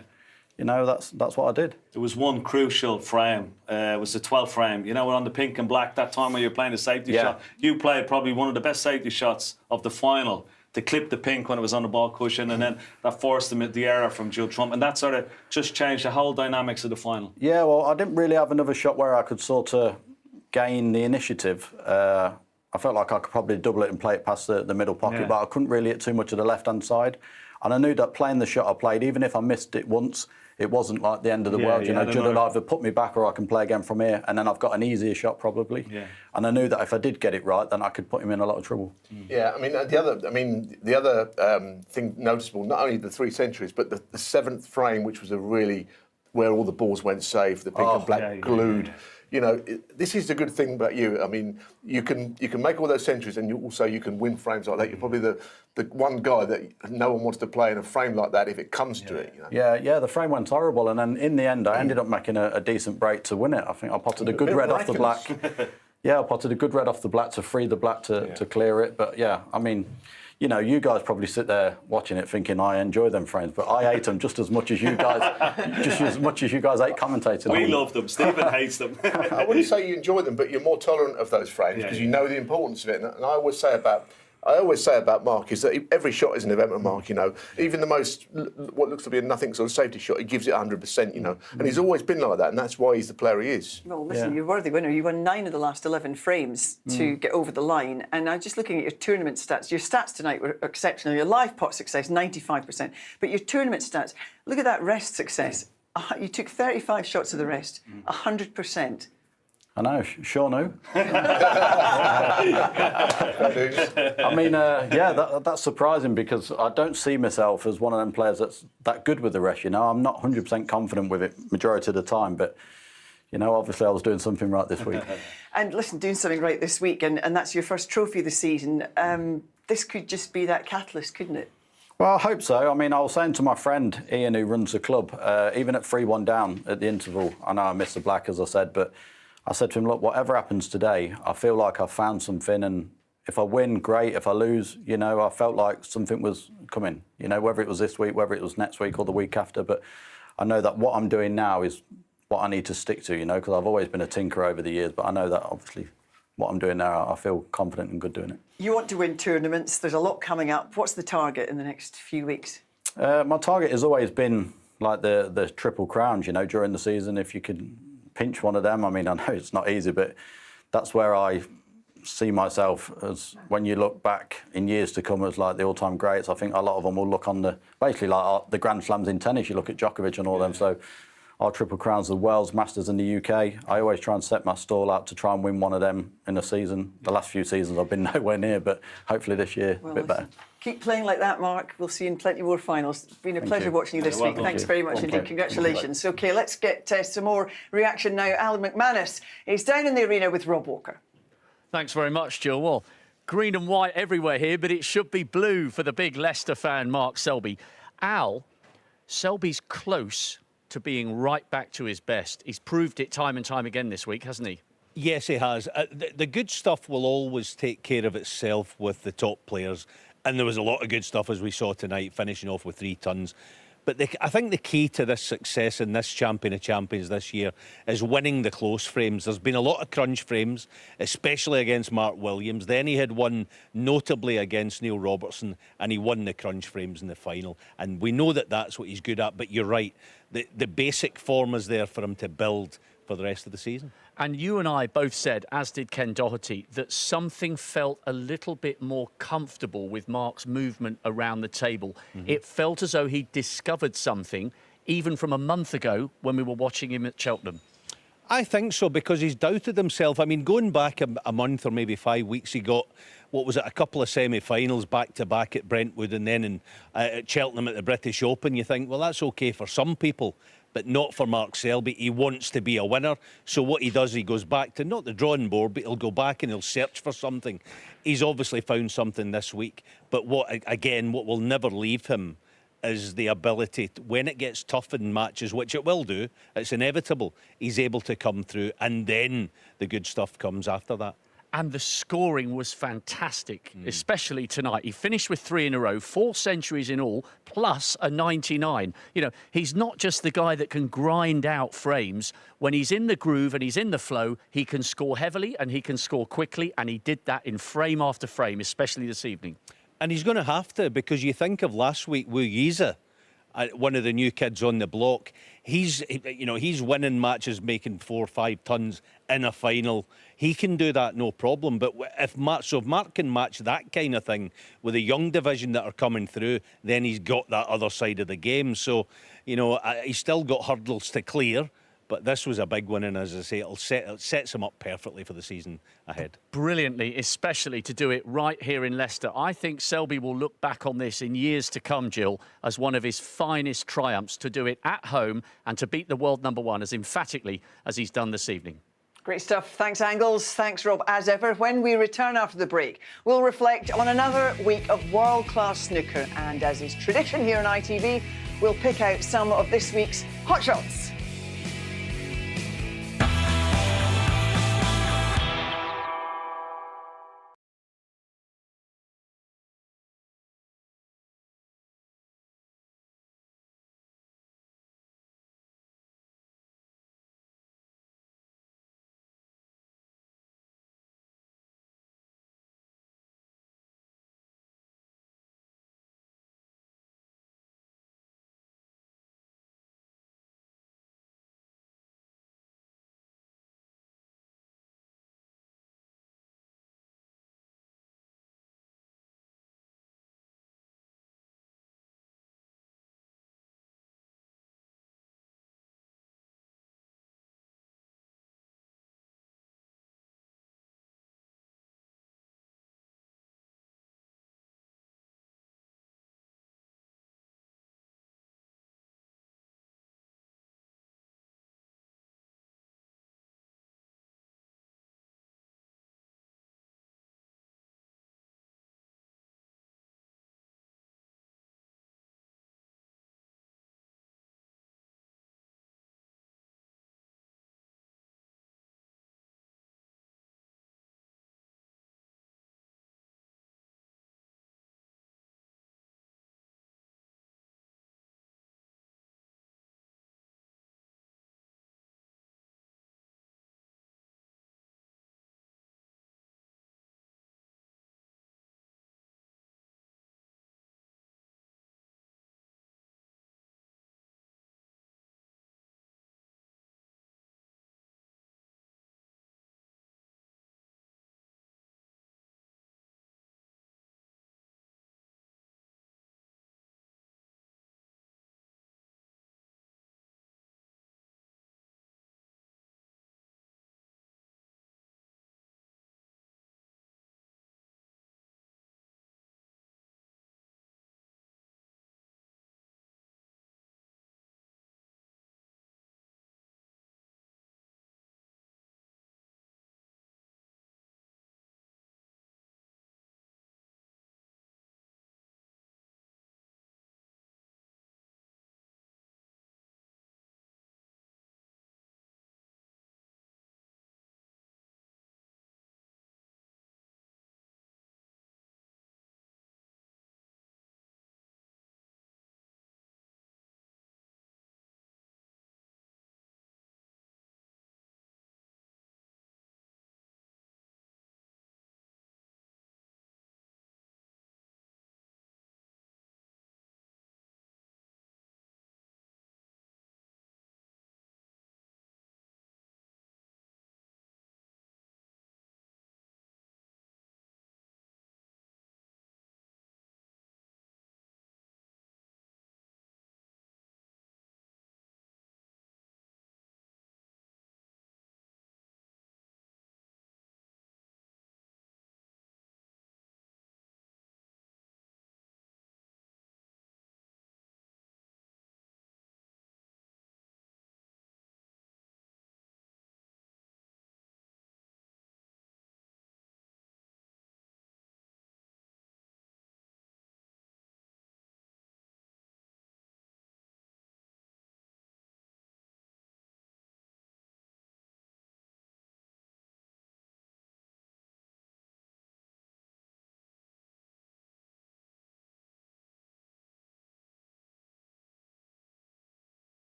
you know, that's what I did. There was one crucial frame. It was the 12th frame. You know, we're on the pink and black that time when you're playing a safety shot. You played probably one of the best safety shots of the final to clip the pink when it was on the ball cushion, and then that forced the error from Judd Trump, and that sort of just changed the whole dynamics of the final. Yeah, well, I didn't really have another shot where I could sort of gain the initiative. I felt like I could probably double it and play it past the middle pocket, but I couldn't really hit too much of the left-hand side. And I knew that playing the shot I played, even if I missed it once, it wasn't like the end of the world. You know, Judd would either put me back or I can play again from here, and then I've got an easier shot probably. Yeah. And I knew that if I did get it right, then I could put him in a lot of trouble. Yeah, I mean, the other thing noticeable, not only the 3 centuries, but the 7th frame, which was where all the balls went safe, the pink and black glued. You know, this is the good thing about you. I mean, you can make all those centuries, and you can win frames like that. You're probably the one guy that no one wants to play in a frame like that if it comes to it. You know? Yeah, the frame went horrible, and then in the end, I ended up making a decent break to win it. I think I potted a good red off the black. Yeah, I potted a good red off the black to free the black to clear it. But yeah, I mean, you know, you guys probably sit there watching it thinking I enjoy them frames, but I hate them just as much as you guys, hate commentating. We love them. Stephen hates them. I wouldn't say you enjoy them, but you're more tolerant of those frames because you know the importance of it. And I always say about Mark is that every shot is an event with Mark, you know. Even the most, what looks to be a nothing sort of safety shot, he gives it 100%, you know. And he's always been like that, and that's why he's the player he is. Well, listen, you're a worthy winner. You won 9 of the last 11 frames to get over the line. And I'm just looking at your tournament stats. Your stats tonight were exceptional. Your live pot success, 95%. But your tournament stats, look at that rest success. You took 35 shots of the rest, 100%. I know, sure knew. I mean, that's surprising because I don't see myself as one of them players that's that good with the rest, you know. I'm not 100% confident with it majority of the time, but, you know, obviously I was doing something right this week. And listen, doing something right this week, and that's your first trophy of the season. This could just be that catalyst, couldn't it? Well, I hope so. I mean, I was saying to my friend Ian, who runs the club, even at 3-1 down at the interval, I know I missed the black, as I said, but I said to him, look, whatever happens today, I feel like I've found something, and if I win, great. If I lose, you know, I felt like something was coming, you know, whether it was this week, whether it was next week or the week after. But I know that what I'm doing now is what I need to stick to, you know, because I've always been a tinker over the years. But I know that, obviously, what I'm doing now, I feel confident and good doing it. You want to win tournaments. There's a lot coming up. What's the target in the next few weeks? My target has always been, like, the Triple Crowns, you know, during the season. If you could pinch one of them. I mean, I know it's not easy, but that's where I see myself as, when you look back in years to come, as like the all-time greats. I think a lot of them will look on basically like the Grand Slams in tennis. You look at Djokovic and all them. So our Triple Crowns, the World's Masters in the UK. I always try and set my stall out to try and win one of them in a season. The last few seasons I've been nowhere near, but hopefully this year a bit better. Keep playing like that, Mark. We'll see you in plenty more finals. It's been a pleasure watching you this week. Thanks very much indeed. Congratulations. OK, let's get some more reaction now. Alan McManus is down in the arena with Rob Walker. Thanks very much, Jill. Well, green and white everywhere here, but it should be blue for the big Leicester fan, Mark Selby. Al, Selby's close to being right back to his best. He's proved it time and time again this week, hasn't he? Yes, he has. The good stuff will always take care of itself with the top players. And there was a lot of good stuff, as we saw tonight, finishing off with 3 tons. But I think the key to this success in this Champion of Champions this year is winning the close frames. There's been a lot of crunch frames, especially against Mark Williams. Then he had one notably against Neil Robertson, and he won the crunch frames in the final. And we know that that's what he's good at. But you're right, the basic form is there for him to build for the rest of the season. And you and I both said, as did Ken Doherty, that something felt a little bit more comfortable with Mark's movement around the table. It felt as though he discovered something, even from a month ago when we were watching him at Cheltenham. I think so, because he's doubted himself. I mean, going back a month or maybe 5 weeks, he got, what was it, a couple of semi-finals back-to-back at Brentwood and then at Cheltenham at the British Open. You think, well, that's OK for some people, but not for Mark Selby. He wants to be a winner. So what he does, he goes back to not the drawing board, but he'll go back and he'll search for something. He's obviously found something this week. But what will never leave him is the ability, when it gets tough in matches, which it will do, it's inevitable, he's able to come through, and then the good stuff comes after that. And the scoring was fantastic, especially tonight. He finished with 3 in a row, 4 centuries in all, plus a 99. You know, he's not just the guy that can grind out frames. When he's in the groove and he's in the flow, he can score heavily and he can score quickly, and he did that in frame after frame, especially this evening. And he's going to have to, because you think of last week, Wu Yiza, one of the new kids on the block. He's winning matches, making 4 or 5 tons in a final. He can do that, no problem. But if Mark can match that kind of thing with a young division that are coming through, then he's got that other side of the game. So, he's still got hurdles to clear. But this was a big one, and as I say, it sets him up perfectly for the season ahead. Brilliantly, especially to do it right here in Leicester. I think Selby will look back on this in years to come, Jill, as one of his finest triumphs, to do it at home and to beat the world #1 as emphatically as he's done this evening. Great stuff. Thanks, Angles. Thanks, Rob. As ever, when we return after the break, we'll reflect on another week of world-class snooker. And as is tradition here on ITV, we'll pick out some of this week's hot shots.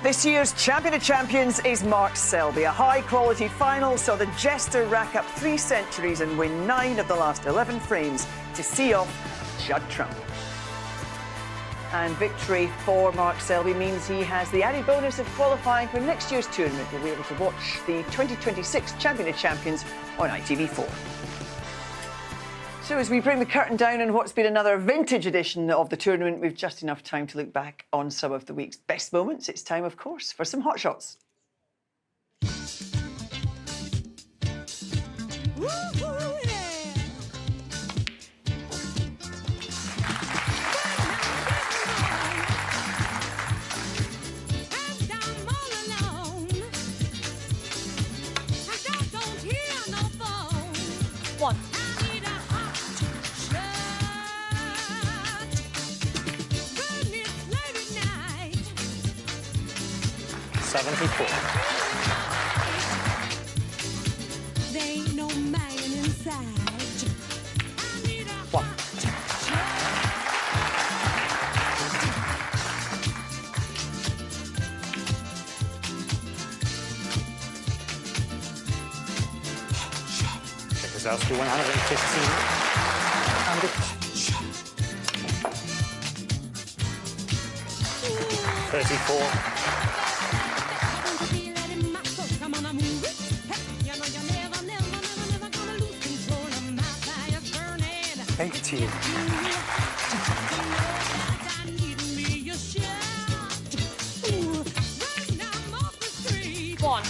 This year's Champion of Champions is Mark Selby. A high-quality final saw the Jester rack up 3 centuries and win 9 of the last 11 frames to see off Judd Trump. And victory for Mark Selby means he has the added bonus of qualifying for next year's tournament. We'll be able to watch the 2026 Champion of Champions on ITV4. So as we bring the curtain down on what's been another vintage edition of the tournament, we've just enough time to look back on some of the week's best moments. It's time, of course, for some hot shots. One. 74. There ain't no man inside. One. Kozlowski 115. And it. 34. Thank you. One.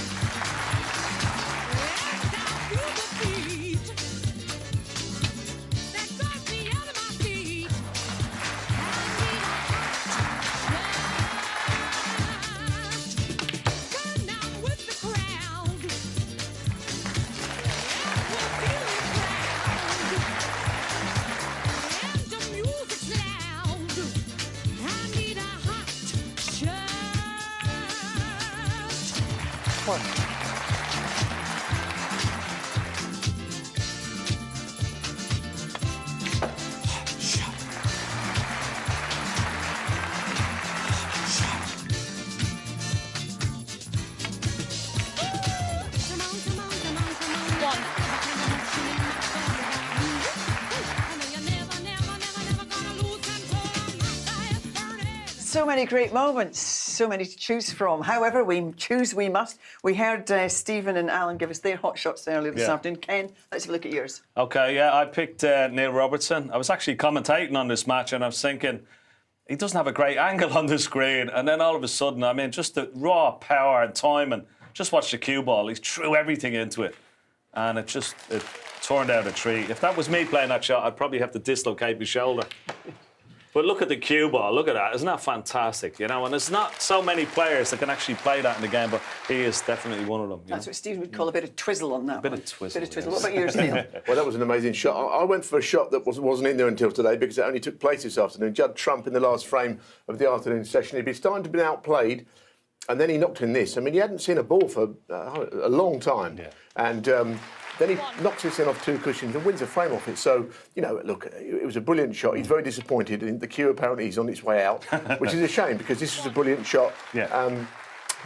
One. So many great moments, so many to choose from. However, we choose we must. We heard Stephen and Alan give us their hot shots earlier this afternoon. Ken, let's have a look at yours. OK, yeah, I picked Neil Robertson. I was actually commentating on this match and I was thinking, he doesn't have a great angle on the screen. And then all of a sudden, I mean, just the raw power and timing. Just watch the cue ball. He threw everything into it. And it turned out a treat. If that was me playing that shot, I'd probably have to dislocate my shoulder. But look at the cue ball, look at that. Isn't that fantastic? You know, and there's not so many players that can actually play that in the game, but he is definitely one of them. That's what Stephen would call a bit of twizzle on that. Bit of twizzle. Yes. What about yours, Neil? Well, that was an amazing shot. I went for a shot that wasn't in there until today because it only took place this afternoon. Judd Trump in the last frame of the afternoon session. He'd been starting to be outplayed, and then he knocked in this. I mean, he hadn't seen a ball for a long time. Yeah. And then he knocks this in off 2 cushions and wins a frame off it. So, you know, look, it was a brilliant shot. He's very disappointed. And the cue apparently is on its way out, which is a shame because this was a brilliant shot. Yeah.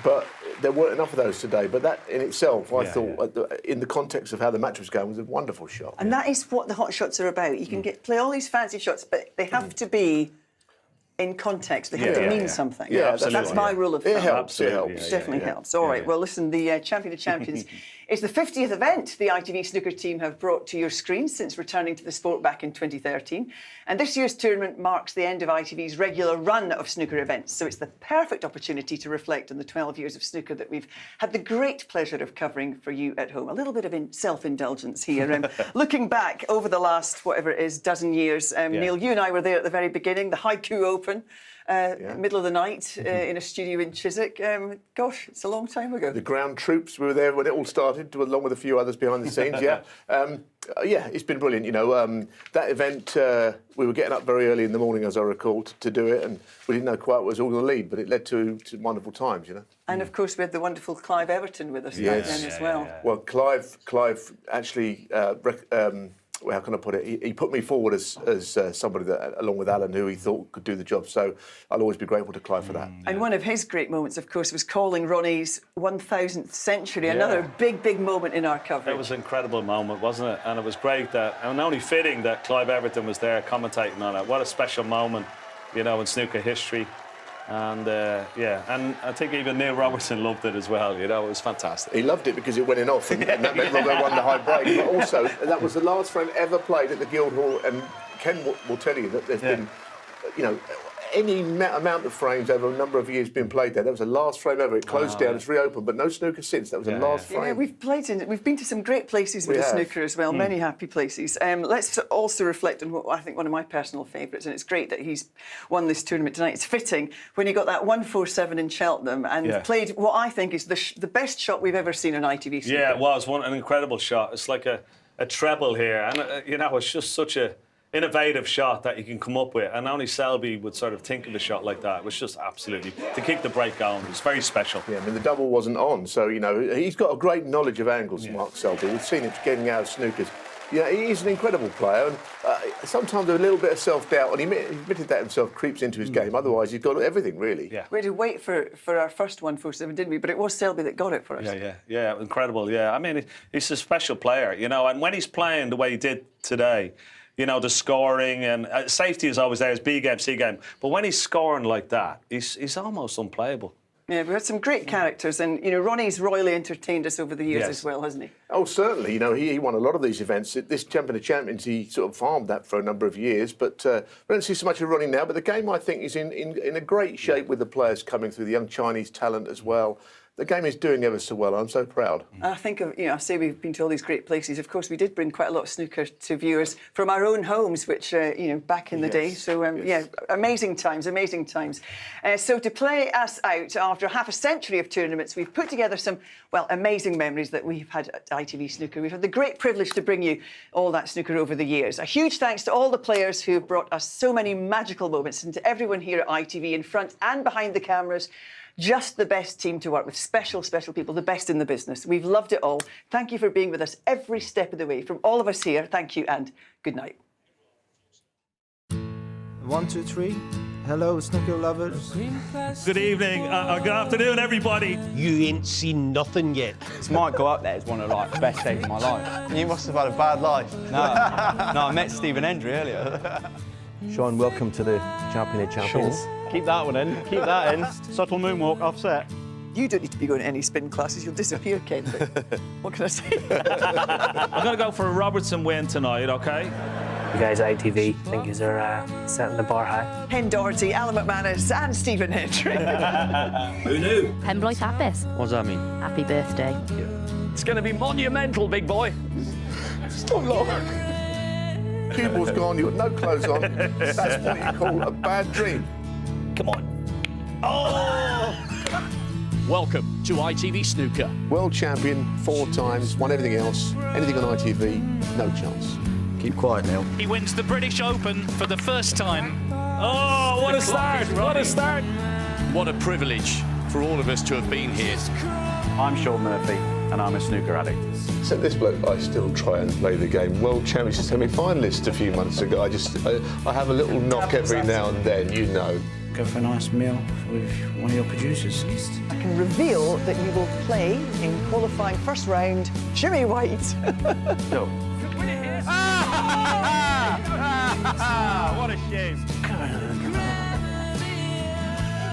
But there weren't enough of those today. But that in itself, I thought, in the context of how the match was going, was a wonderful shot. And that is what the hot shots are about. You can play all these fancy shots, but they have to be in context. They have to mean something. Yeah, that's my rule of thumb. It helps. It helps. It definitely helps. All right. Well, listen, the Champion of Champions is the 50th event the ITV snooker team have brought to your screens since returning to the sport back in 2013. And this year's tournament marks the end of ITV's regular run of snooker events. So it's the perfect opportunity to reflect on the 12 years of snooker that we've had the great pleasure of covering for you at home. A little bit of self-indulgence here. Looking back over the last, whatever it is, dozen years, Neil, you and I were there at the very beginning, the Haiku Open. Middle of the night in a studio in Chiswick. Gosh, it's a long time ago. The ground troops, we were there when it all started, along with a few others behind the scenes, it's been brilliant. You know, that event, we were getting up very early in the morning, as I recall, to do it, and we didn't know quite what was all the lead, but it led to wonderful times, you know. And, of course, we had the wonderful Clive Everton with us back then as well. Well, Clive actually well, how can I put it? He put me forward as somebody that, along with Alan, who he thought could do the job. So I'll always be grateful to Clive for that. And one of his great moments, of course, was calling Ronnie's 1000th century, another big moment in our coverage. It was an incredible moment, wasn't it? And it was great that, and only fitting that Clive Everton was there commentating on it. What a special moment, you know, in snooker history. And and I think even Neil Robertson loved it as well. You know, it was fantastic. He loved it because it went in off, and that meant Robbo won the high break. But also, that was the last frame ever played at the Guildhall, and Ken will tell you that there's been, you know, any amount of frames over a number of years being played there. That was the last frame ever. It closed down, it's reopened, but no snooker since. That was the last frame. Yeah, we've been to some great places with the snooker as well, many happy places. Let's also reflect on what I think one of my personal favourites, and it's great that he's won this tournament tonight. It's fitting when he got that 147 in Cheltenham and played what I think is the best shot we've ever seen on ITV snooker. Yeah, it was an incredible shot. It's like a treble here, and you know, it's just such a innovative shot that you can come up with, and only Selby would sort of think of a shot like that. It was just absolutely, to keep the break going, it was very special. Yeah, I mean, the double wasn't on, so, you know, he's got a great knowledge of angles, Mark Selby. We've seen him getting out of snookers. Yeah, he's an incredible player, and sometimes a little bit of self-doubt, and he admitted that himself, creeps into his game. Otherwise, he's got everything, really. Yeah. We had to wait for our first 147, didn't we? But it was Selby that got it for us. Yeah, incredible, yeah. I mean, he's a special player, you know, and when he's playing the way he did today, you know, the scoring and safety is always there, it's B game, C game. But when he's scoring like that, he's almost unplayable. Yeah, we've had some great characters, and, you know, Ronnie's royally entertained us over the years as well, hasn't he? Oh, certainly. You know, he won a lot of these events. This Champion of Champions, he sort of farmed that for a number of years, but we don't see so much of Ronnie now. But the game, I think, is in a great shape with the players coming through, the young Chinese talent as well. The game is doing ever so well. I'm so proud. I think, you know, I say we've been to all these great places. Of course, we did bring quite a lot of snooker to viewers from our own homes, which, you know, back in the day. So, yeah, amazing times, amazing times. So to play us out after half a century of tournaments, we've put together some, well, amazing memories that we've had at ITV Snooker. We've had the great privilege to bring you all that snooker over the years. A huge thanks to all the players who have brought us so many magical moments, and to everyone here at ITV in front and behind the cameras. Just the best team to work with, special people, the best in the business. We've loved it all. Thank you for being with us every step of the way. From all of us here, thank you and good night. 1, 2, 3. Hello, snooker lovers. Good evening, good afternoon, everybody. You ain't seen nothing yet. This might go up there as one of like the best days of my life. You must have had a bad life. No, I met Stephen Hendry earlier. Sean, welcome to the Champion of Champions. Sean. Keep that one in, keep that in. Subtle moonwalk, offset. You don't need to be going to any spin classes, you'll disappear, Ken. What can I say? I'm going to go for a Robertson win tonight, OK? You guys at ITV think you're setting the bar high. Ken Doherty, Alan McManus and Stephen Hendry. Who knew? Pembroke Tappis. What does that mean? Happy birthday. It's going to be monumental, big boy. Stop laughing. Cue ball's gone, you've got no clothes on. That's what you call a bad dream. Come on. Oh! Welcome to ITV Snooker. World champion 4 times, won everything else. Anything on ITV, no chance. Keep quiet now. He wins the British Open for the first time. Oh, what a start! What a start! What a privilege for all of us to have been here. I'm Sean Murphy, and I'm a snooker addict. Except this bloke, I still try and play the game. World Championship semi-finalist a few months ago. I have a little knock every now and then, you know. Go for a nice meal with one of your producers. I can reveal that you will play in qualifying first round Jimmy White. No. What a shame.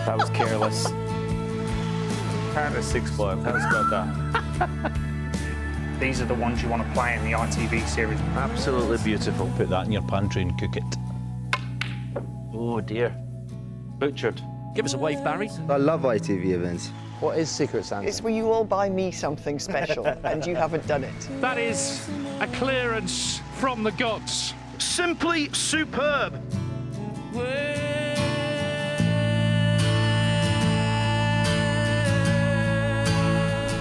That was careless. Kind of 6-5. How about that? These are the ones you want to play in the ITV series. Absolutely beautiful. Put that in your pantry and cook it. Oh dear. Butchered. Give us a wave, Barry. I love ITV events. What is Secret Santa? It's where you all buy me something special, and you haven't done it. That is a clearance from the gods. Simply superb.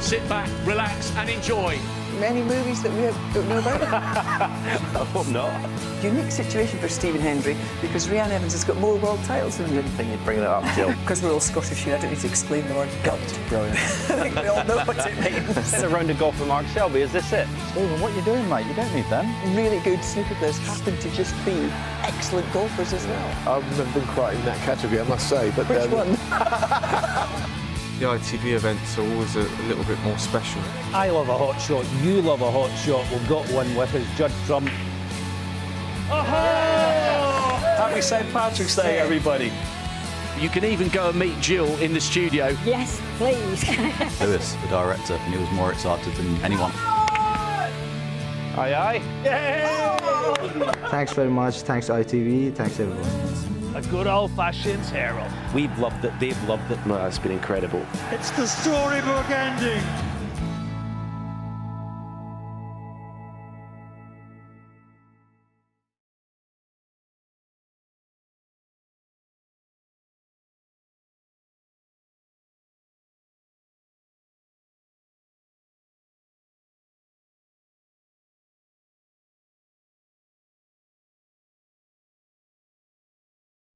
Sit back, relax and enjoy many movies that we don't know about? I hope not. Unique situation for Stephen Hendry because Rhiannon Evans has got more world titles than him. Didn't think you'd bring that up, Jill. Because we're all Scottish here, I don't need to explain the word gubbed. Brilliant. I think we all know what it means. It's a round of golf for Mark Selby, is this it? Stephen, what are you doing, mate? You don't need them. Really good snooker players happen to just be excellent golfers as well. I've never been quite in that category, I must say. But Which one? The ITV events are always a little bit more special. I love a hot shot. You love a hot shot. We've got one with us, Judd Trump. Happy St. Patrick's Day, everybody. You can even go and meet Jill in the studio. Yes, please. Lewis, the director, and he was more excited than anyone. Aye, aye. Thanks very much. Thanks ITV. Thanks everyone. A good old-fashioned Harold. We've loved it. They've loved it. No, it's been incredible. It's the storybook ending.